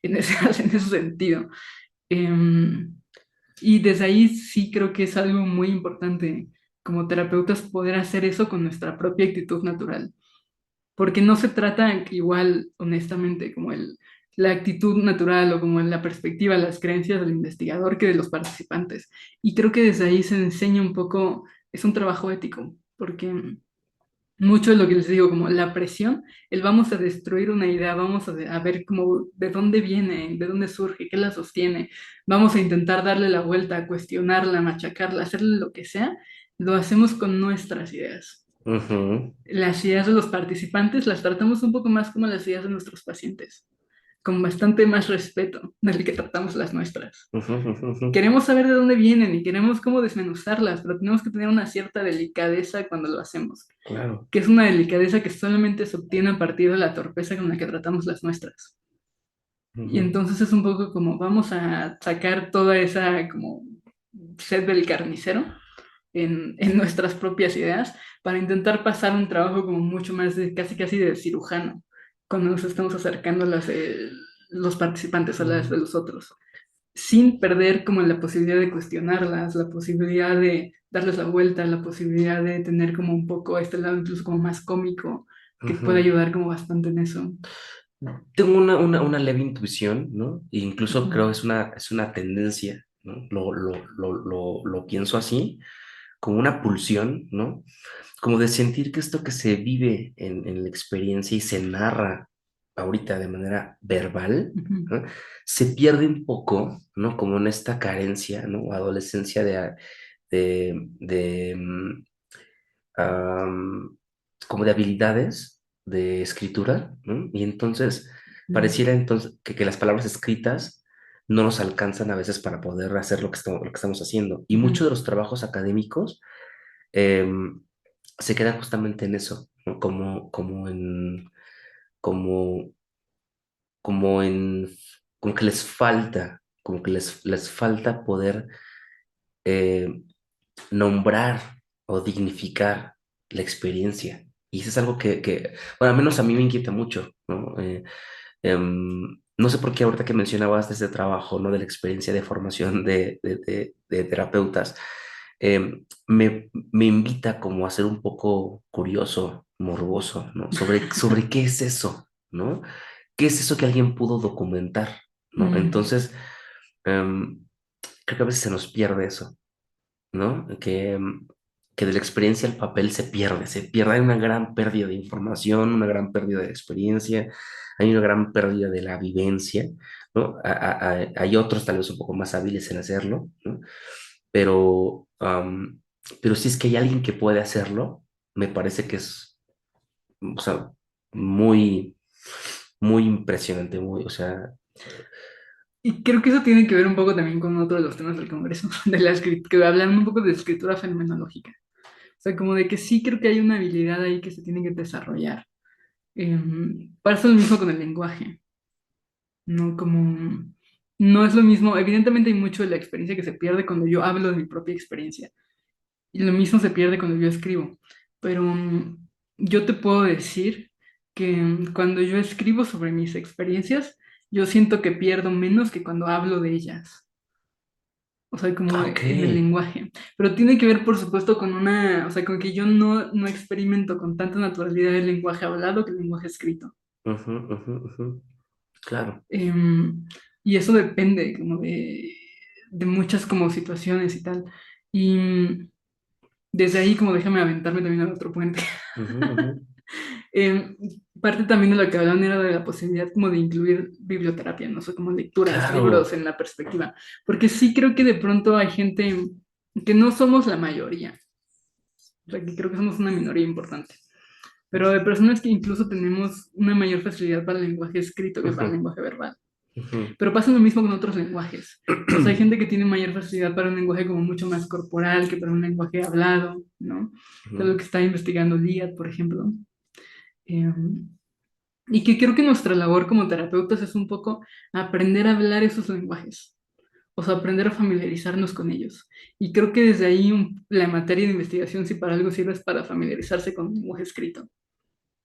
en ese, en ese sentido. Em, y desde ahí sí creo que es algo muy importante como terapeutas poder hacer eso con nuestra propia actitud natural, porque no se trata igual, honestamente, como la actitud natural o como la perspectiva, las creencias del investigador que de los participantes. Y creo que desde ahí se enseña un poco, es un trabajo ético, porque mucho de lo que les digo, como la presión, el vamos a destruir una idea, vamos a ver como de dónde viene, de dónde surge, qué la sostiene, vamos a intentar darle la vuelta, a cuestionarla, machacarla, hacerle lo que sea, lo hacemos con nuestras ideas. ujú, Las ideas de los participantes las tratamos un poco más como las ideas de nuestros pacientes, con bastante más respeto del que tratamos las nuestras. ujú, ujú, ujú. Queremos saber de dónde vienen y queremos cómo desmenuzarlas, pero tenemos que tener una cierta delicadeza cuando lo hacemos, Claro. que es una delicadeza que solamente se obtiene a partir de la torpeza con la que tratamos las nuestras. Y Ujú, entonces es un poco como vamos a sacar toda esa como sed del carnicero en nuestras propias ideas para intentar pasar un trabajo como mucho más de casi casi de cirujano cuando nos estamos acercando a los participantes, a las de ujú, los otros, sin perder como la posibilidad de cuestionarlas, la posibilidad de darles la vuelta, la posibilidad de tener como un poco este lado incluso como más cómico, que puede Ujú. ayudar como bastante en eso. Tengo una leve intuición, ¿no? E incluso Ujú, creo que es una tendencia, ¿no? Lo pienso así, como una pulsión, ¿no? Como de sentir que esto que se vive en la experiencia y se narra ahorita de manera verbal, ujú, ¿no? Se pierde un poco, ¿no? Como en esta carencia, ¿no? Adolescencia de am, como de habilidades de escritura, ¿no? Y entonces ujú, pareciera entonces que las palabras escritas no nos alcanzan a veces para poder hacer lo que estamos haciendo. Y ujú. muchos de los trabajos académicos em, se quedan justamente en eso, ¿no? Como, como en, como que les falta, como que les falta poder eh, nombrar o dignificar la experiencia. Y eso es algo bueno, al menos a mí me inquieta mucho, ¿no? No sé por qué ahorita que mencionabas de ese trabajo, ¿no? De la experiencia de formación de terapeutas, me invita como a ser un poco curioso, morboso, ¿no? Sobre qué es eso, ¿no? ¿Qué es eso que alguien pudo documentar, ¿no? Mm. Entonces, em, creo que a veces se nos pierde eso, ¿no? Que de la experiencia el papel se pierde, hay una gran pérdida de información, una gran pérdida de experiencia, hay una gran pérdida de la vivencia, ¿no? Hay otros tal vez un poco más hábiles en hacerlo, ¿no? Pero, pero si es que hay alguien que puede hacerlo, me parece que es, o sea, muy, muy impresionante, muy, o sea, Y creo que eso tiene que ver un poco también con otro de los temas del Congreso, de que hablan un poco de escritura fenomenológica. O sea, como de que sí creo que hay una habilidad ahí que se tiene que desarrollar. Pasa lo mismo con el lenguaje, ¿no? Como no es lo mismo, evidentemente hay mucho de la experiencia que se pierde cuando yo hablo de mi propia experiencia. Y lo mismo se pierde cuando yo escribo. Pero yo te puedo decir que cuando yo escribo sobre mis experiencias, yo siento que pierdo menos que cuando hablo de ellas. O sea, como ok, en el lenguaje. Pero tiene que ver, por supuesto, con una, o sea, con que yo no experimento con tanta naturalidad el lenguaje hablado que el lenguaje escrito. ujú, ujú, ujú, claro, Y eso depende como de muchas como situaciones y tal. Y desde ahí como déjame aventarme también al otro puente. ujú, ujú, Em, Parte también de lo que hablaban era de la posibilidad como de incluir biblioterapia, no sé, como lecturas, libros claro, en la perspectiva, porque sí creo que de pronto hay gente que no somos la mayoría, o sea, que creo que somos una minoría importante, pero de personas que incluso tenemos una mayor facilidad para el lenguaje escrito que para el ujú, lenguaje verbal. ujú. Pero pasa lo mismo con otros lenguajes. O sea, hay gente que tiene mayor facilidad para un lenguaje como mucho más corporal que para un lenguaje hablado, ¿no? Es lo Ujú, que está investigando Liat, por ejemplo. Em, Y que creo que nuestra labor como terapeutas es un poco aprender a hablar esos lenguajes, o sea, aprender a familiarizarnos con ellos. Y creo que desde ahí la materia de investigación, si para algo sirve, es para familiarizarse con el lenguaje escrito,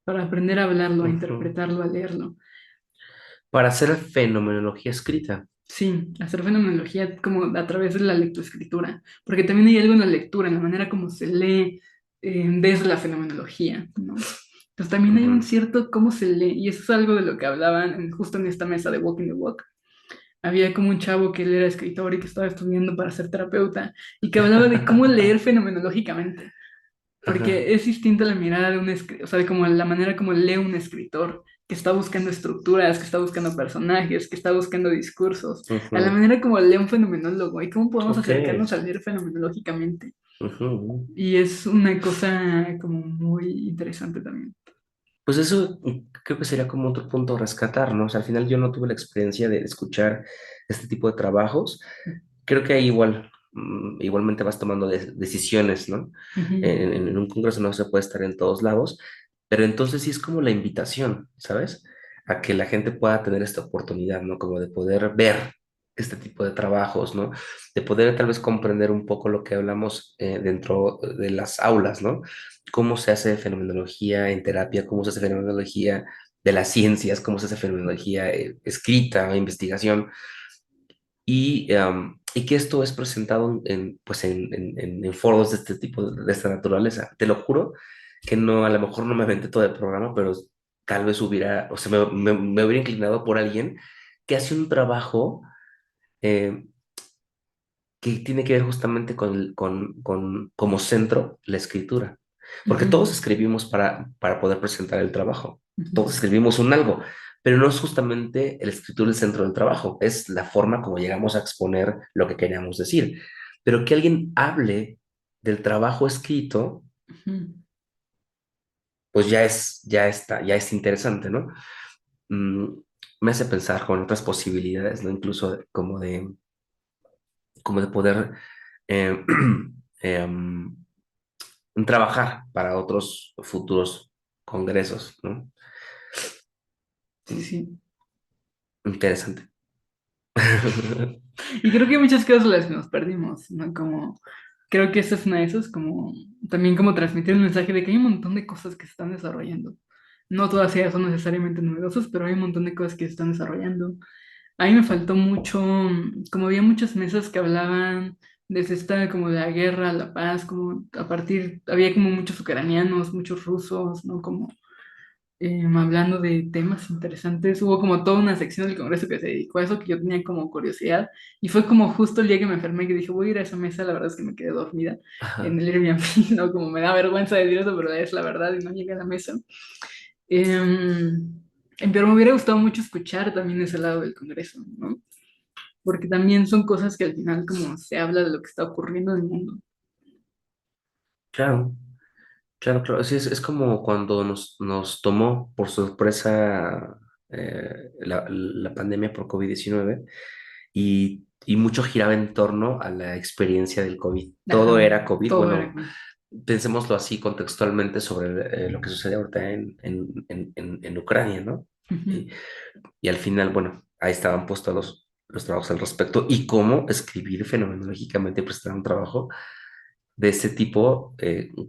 para aprender a hablarlo, a ujú. interpretarlo, a leerlo. Para hacer fenomenología escrita. Sí, hacer fenomenología como a través de la lectoescritura, porque también hay algo en la lectura, en la manera como se lee desde la fenomenología, ¿no? Entonces también hay un Ujú, cierto cómo se lee, y eso es algo de lo que hablaban justo en esta mesa de Walking the Walk. Había como un chavo que él era escritor y que estaba estudiando para ser terapeuta y que hablaba de cómo leer fenomenológicamente, ajá, porque es distinta la mirada de un escritor, o sea, de como la manera como lee un escritor, que está buscando estructuras, que está buscando personajes, que está buscando discursos, a la ujú. manera como lee un fenomenólogo y cómo podemos Ok. acercarnos a leer fenomenológicamente. Ujú, ujú. Y es una cosa como muy interesante también. Pues eso creo que sería como otro punto a rescatar, ¿no? O sea, al final yo no tuve la experiencia de escuchar este tipo de trabajos. Creo que ahí igualmente vas tomando decisiones, ¿no? Ujú. En un congreso no se puede estar en todos lados, pero entonces sí es como la invitación, ¿sabes? A que la gente pueda tener esta oportunidad, ¿no? Como de poder ver este tipo de trabajos, ¿no? De poder tal vez comprender un poco lo que hablamos dentro de las aulas, ¿no? Cómo se hace fenomenología en terapia, cómo se hace fenomenología de las ciencias, cómo se hace fenomenología escrita, investigación y que esto es presentado pues en foros de este tipo, de esta naturaleza. Te lo juro que no, a lo mejor no me aventé todo el programa, pero tal vez hubiera, o sea, me hubiera inclinado por alguien que hace un trabajo eh, que tiene que ver justamente con como centro la escritura. Porque Ujú, todos escribimos para poder presentar el trabajo, ujú, todos escribimos un algo, pero no es justamente el escritura el centro del trabajo, es la forma como llegamos a exponer lo que queríamos decir. Pero que alguien hable del trabajo escrito, ujú. pues ya es interesante, ¿no? Mm, me hace pensar con otras posibilidades, ¿no? Incluso como de poder eh, em, trabajar para otros futuros congresos, ¿no? Sí, sí. Interesante. Y creo que hay muchas cosas las que nos perdimos, ¿no? Como, creo que esta es una de esas, como, también como transmitir un mensaje de que hay un montón de cosas que se están desarrollando. No todas ellas son necesariamente novedosas, pero hay un montón de cosas que se están desarrollando. A mí me faltó mucho, como había muchas mesas que hablaban desde esta, como de la guerra, la paz, como a partir, había como muchos ucranianos, muchos rusos, ¿no? Como hablando de temas interesantes. Hubo como toda una sección del Congreso que se dedicó a eso, que yo tenía como curiosidad. Y fue como justo el día que me enfermé que dije, voy a ir a esa mesa. La verdad es que me quedé dormida en Ajá. el Airbnb, ¿no? Como me da vergüenza decir eso, pero es la verdad y no llegué a la mesa. Pero me hubiera gustado mucho escuchar también ese lado del Congreso, ¿no? Porque también son cosas que al final como se habla de lo que está ocurriendo en el mundo. Claro, claro, claro. Sí, es como cuando nos tomó por sorpresa la pandemia por COVID-19 y mucho giraba en torno a la experiencia del COVID. Todo Ajá, era COVID. todo era Bueno, como... pensémoslo así contextualmente sobre lo que sucede ahorita en Ucrania, ¿no? Y, Ujú, y al final, bueno, ahí estaban puestos los trabajos al respecto y cómo escribir fenomenológicamente y presentar un trabajo de este tipo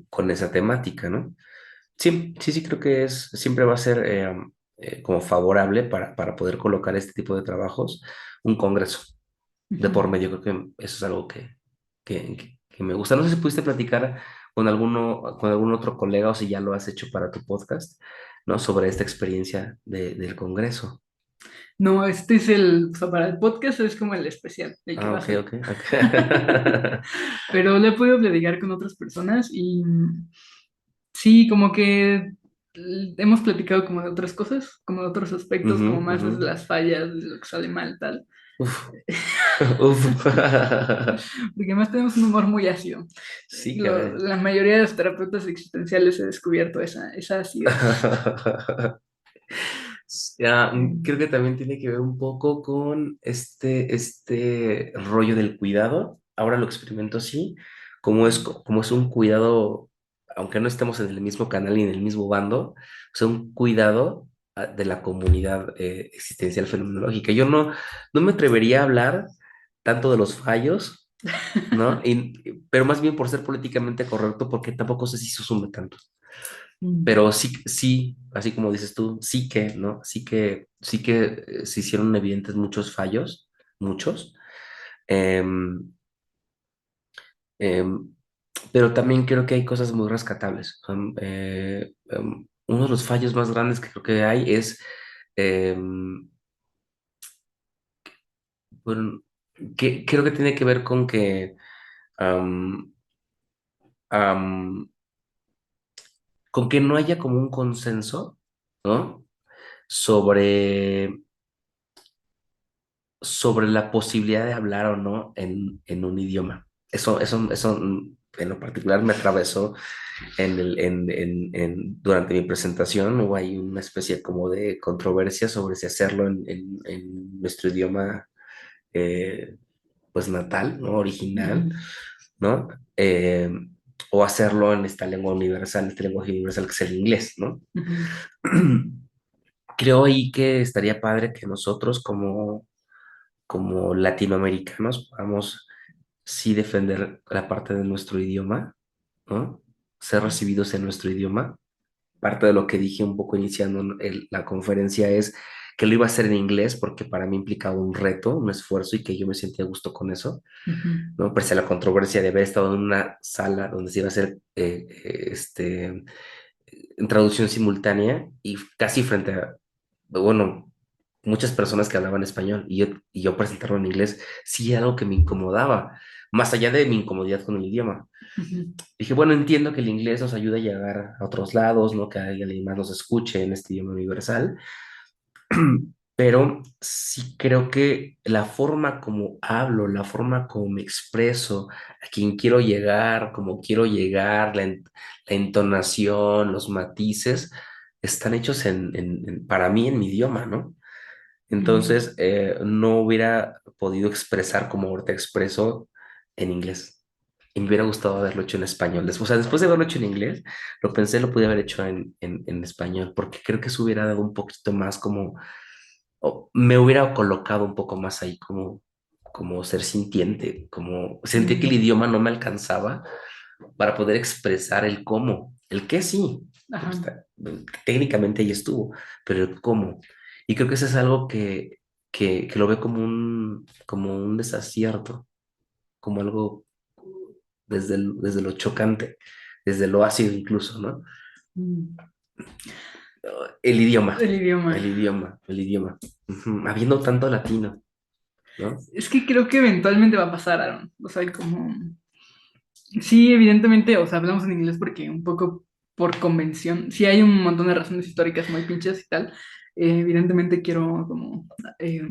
con esa temática, ¿no? Sí, sí, sí, creo que siempre va a ser como favorable para poder colocar este tipo de trabajos un congreso de por ujú. medio. Creo que eso es algo que me gusta. No sé si pudiste platicar con algún otro colega o si ya lo has hecho para tu podcast, ¿no? Sobre esta experiencia del congreso. No, este es el, o sea, para el podcast es como el especial, el que Ah, va a ok, salir. ok, ok. Pero le he podido platicar con otras personas y sí, como que hemos platicado como de otras cosas, como de otros aspectos, Ujú, como más ujú. desde las fallas, de lo que sale mal, tal. Uf, uf. Porque además tenemos un humor muy ácido. Sí, caray. La mayoría de los terapeutas existenciales he descubierto esa acidez. Ya, creo Mm, que también tiene que ver un poco con este rollo del cuidado. Ahora lo experimento así, como es un cuidado, aunque no estemos en el mismo canal y en el mismo bando, o sea, un cuidado de la comunidad existencial fenomenológica. Yo no me atrevería a hablar tanto de los fallos, ¿no? Pero más bien por ser políticamente correcto, porque tampoco sé si se sume tanto. mm, Pero sí, sí, así como dices tú, sí que, ¿no? Sí que se hicieron evidentes muchos fallos, muchos. em, em, pero también creo que hay cosas muy rescatables. Uno de los fallos más grandes que creo que hay es, em, bueno, que creo que tiene que ver con que, am, am, con que no haya como un consenso, ¿no? Sobre sobre la posibilidad de hablar o no en un idioma. Eso en lo particular me atravesó durante mi presentación. Hubo ahí una especie como de controversia sobre si hacerlo en nuestro idioma pues natal, ¿no? Original, ujú, ¿no? O hacerlo en esta lengua universal, esta lenguaje universal que es el inglés, ¿no? ujú, Creo ahí que estaría padre que nosotros como latinoamericanos podamos sí defender la parte de nuestro idioma, ¿no? Ser recibidos en nuestro idioma. Parte de lo que dije un poco iniciando la conferencia es que lo iba a hacer en inglés porque para mí implicaba un reto, un esfuerzo y que yo me sentía a gusto con eso, ujú, ¿no? Pese a la controversia de haber estado en una sala donde se iba a hacer en traducción simultánea y casi frente a, bueno, muchas personas que hablaban español y yo presentarlo en inglés, sí era algo que me incomodaba, más allá de mi incomodidad con el idioma. Ujú, Dije, bueno, entiendo que el inglés nos ayuda a llegar a otros lados, ¿no? Que alguien más nos escuche en este idioma universal, pero sí creo que la forma como hablo, la forma como me expreso, a quien quiero llegar, como quiero llegar, la entonación, los matices, están hechos para mí en mi idioma, ¿no? ujú. Entonces, no hubiera podido expresar como ahorita expreso en inglés. Y me hubiera gustado haberlo hecho en español. Después, o sea, después de haberlo hecho en inglés, lo pensé, lo pude haber hecho en español, porque creo que eso hubiera dado un poquito más como, o me hubiera colocado un poco más ahí como ser sintiente, como sentí que el Mm, idioma no me alcanzaba para poder expresar el cómo. El qué sí, ajá. técnicamente ahí estuvo, pero el cómo. Y creo que eso es algo que lo ve como un desacierto, como algo desde lo chocante, desde lo ácido incluso, ¿no? Mm. El idioma, El idioma. el idioma. Ujú. Habiendo tanto latino, ¿no? Es que creo que eventualmente va a pasar, Aaron. O sea, como... Sí, evidentemente, o sea, hablamos en inglés porque un poco por convención, sí hay un montón de razones históricas muy pinches y tal. Evidentemente quiero como eh,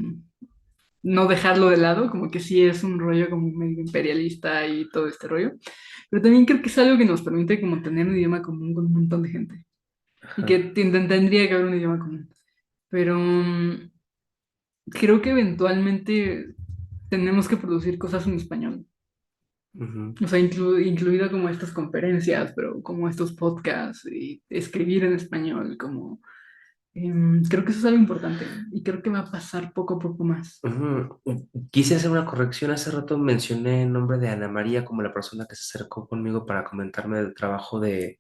no dejarlo de lado, como que sí es un rollo como medio imperialista y todo este rollo. Pero también creo que es algo que nos permite como tener un idioma común con un montón de gente. Y que Ajá. tendría que haber un idioma común. Pero creo que eventualmente tenemos que producir cosas en español. Ujú. O sea, incluido como estas conferencias, pero como estos podcasts y escribir en español, como creo que eso es algo importante y creo que va a pasar poco a poco más. Ujú. Quise hacer una corrección. Hace rato mencioné el nombre de Ana María como la persona que se acercó conmigo para comentarme del trabajo de,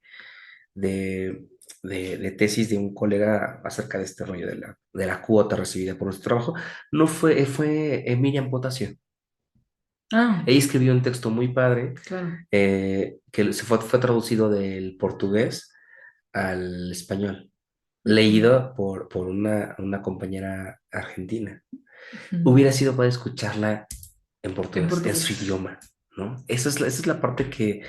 de tesis de un colega acerca de este rollo de la cuota recibida por nuestro trabajo. No fue Miriam Potasio. Ah, Ella escribió un texto muy padre claro. que fue traducido del portugués al español, Ujú, leído por una compañera argentina. ujú. Hubiera sido para escucharla en En portugués, en su portugués. idioma, ¿no? Esa es la parte que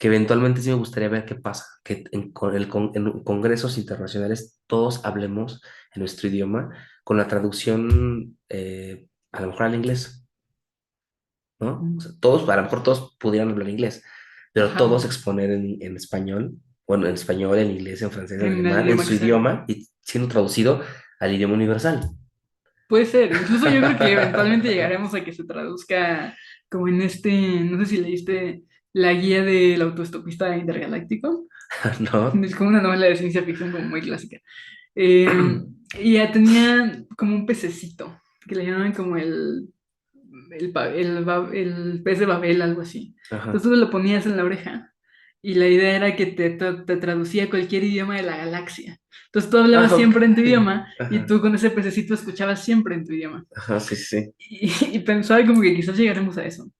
eventualmente sí me gustaría ver qué pasa, que en congresos internacionales todos hablemos en nuestro idioma con la traducción a lo mejor al inglés, ¿no? O sea, Mm. a lo mejor todos pudieran hablar inglés, pero Ajá, todos exponer en español, bueno, en español, en inglés, en francés, en en el alemán, en idioma su que sea. idioma y siendo traducido al idioma universal. Puede ser, incluso yo creo que eventualmente llegaremos a que se traduzca como en este, no sé si leíste la guía del autoestopista intergaláctico, ¿No? es como una novela de ciencia ficción como muy clásica. Eh, y ya tenía como un pececito, que le llamaban como el pez de Babel, algo así. Ajá. Entonces tú lo ponías en la oreja y la idea era que te traducía cualquier idioma de la galaxia. Entonces tú hablabas Ah, ok. siempre en tu idioma y Ajá. tú con ese pececito escuchabas siempre en tu idioma. Ajá, sí, sí, sí. Y pensaba como que quizás llegaremos a eso,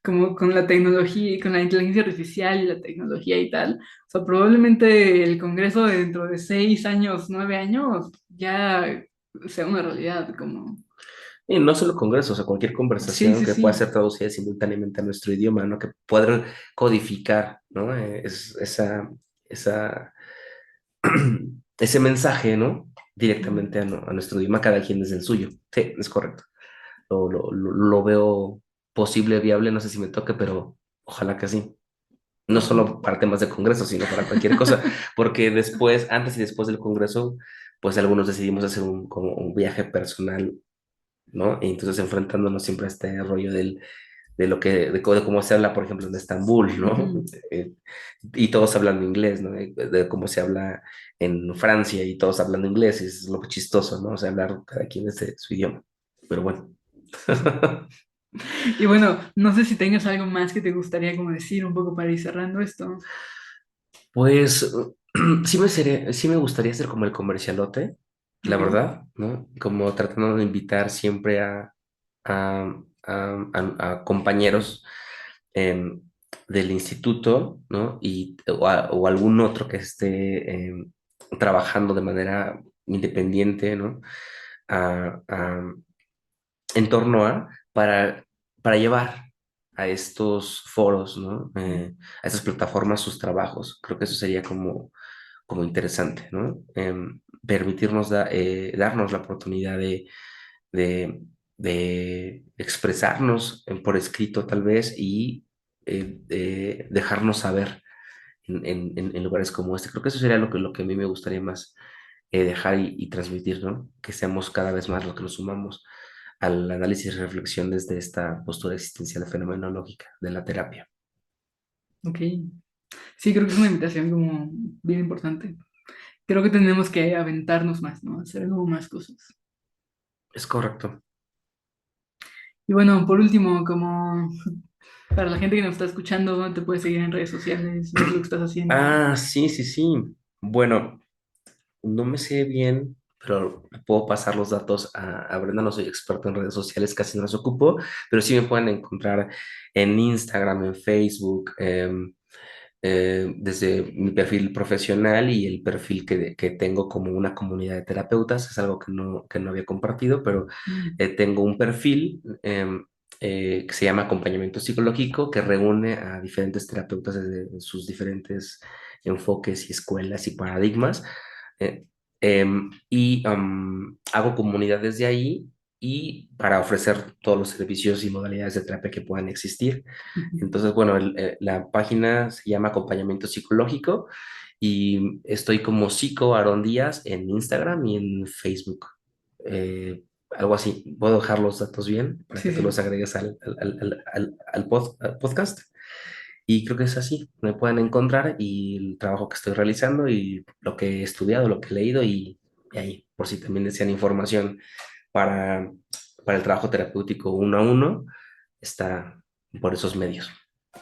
como con la tecnología, con la inteligencia artificial y la tecnología y tal. O sea, probablemente el Congreso dentro de 6 años, 9 años, ya sea una realidad, como... Y no solo congresos, o sea, cualquier Sí, conversación sí, que pueda sí. ser traducida simultáneamente a nuestro idioma, ¿no? Que puedan codificar, ¿no? Esa, ese mensaje, ¿no? Directamente Mm. a nuestro idioma, cada quien desde el suyo. Sí, es correcto. Lo veo posible, viable, no sé si me toque, pero ojalá que sí. No Ujú. solo para temas de congreso, sino para cualquier cosa, porque después, antes y después del congreso, pues algunos decidimos hacer como un viaje personal, ¿no? Y entonces enfrentándonos siempre a este rollo de cómo se habla, por ejemplo, en Estambul, ¿no? Ujú. Eh, y todos hablando inglés, ¿no? De cómo se habla en Francia y todos hablando inglés, y es lo chistoso, ¿no? O sea, hablar cada quien desde su idioma. Pero bueno. Y bueno, no sé si tengas algo más que te gustaría como decir un poco para ir cerrando esto. Pues sí me gustaría ser como el comercialote, la Ok. verdad, ¿no? Como tratando de invitar siempre a compañeros. del instituto, ¿no? O algún otro que esté trabajando de manera independiente, ¿no? A, a- en torno para llevar a estos foros, ¿no? A estas plataformas sus trabajos. Creo que eso sería como interesante, ¿no? Permitirnos darnos la oportunidad de, de expresarnos por escrito tal vez y de dejarnos saber en lugares como este. Creo que eso sería lo que a mí me gustaría más dejar y transmitir, ¿no? Que seamos cada vez más los que nos sumamos al análisis y reflexión desde esta postura existencial fenomenológica de la terapia. Ok. Sí, creo que es una invitación como bien importante. Creo que tenemos que aventarnos más, ¿no? Hacer como más cosas. Es correcto. Y bueno, por último, como para la gente que nos está escuchando, ¿dónde te puedes seguir en redes sociales? ¿Ver lo que estás haciendo? Ah, sí, sí, sí. Bueno, no me sé bien, pero puedo pasar los datos a Brenda. No soy experto en redes sociales, casi no las ocupo, pero sí me pueden encontrar en Instagram, en Facebook, desde mi perfil profesional y el perfil que tengo como una comunidad de terapeutas. Es algo que no había compartido, pero Mm, tengo un perfil que se llama Acompañamiento Psicológico, que reúne a diferentes terapeutas desde sus diferentes enfoques y escuelas y paradigmas. eh, Hago comunidad desde ahí y para ofrecer todos los servicios y modalidades de terapia que puedan existir. ujú. Entonces, bueno, la página se llama Acompañamiento Psicológico y estoy como Psico Aarón Díaz en Instagram y en Facebook. Algo así. Puedo dejar los datos bien para Sí, que tú los sí. agregues al podcast. Y creo que es así. Me pueden encontrar y el trabajo que estoy realizando y lo que he estudiado, lo que he leído y ahí, por si también desean información para, para el trabajo terapéutico uno a uno, está por esos medios.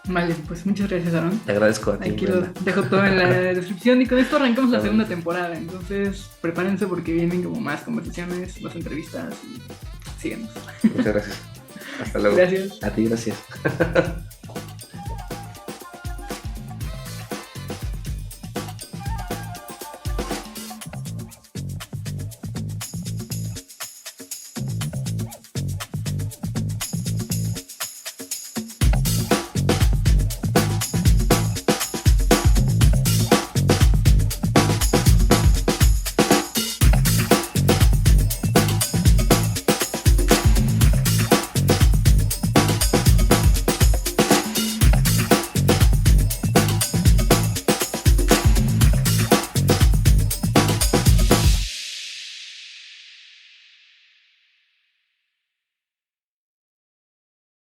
Vale, pues muchas gracias, Aaron. Te agradezco a ti, Aquí lo Brenda. dejo todo en la descripción y con esto arrancamos la segunda Igualmente. temporada. Entonces, prepárense porque vienen como más conversaciones, más entrevistas y síguenos. Muchas gracias. Hasta luego. Gracias. A ti, gracias.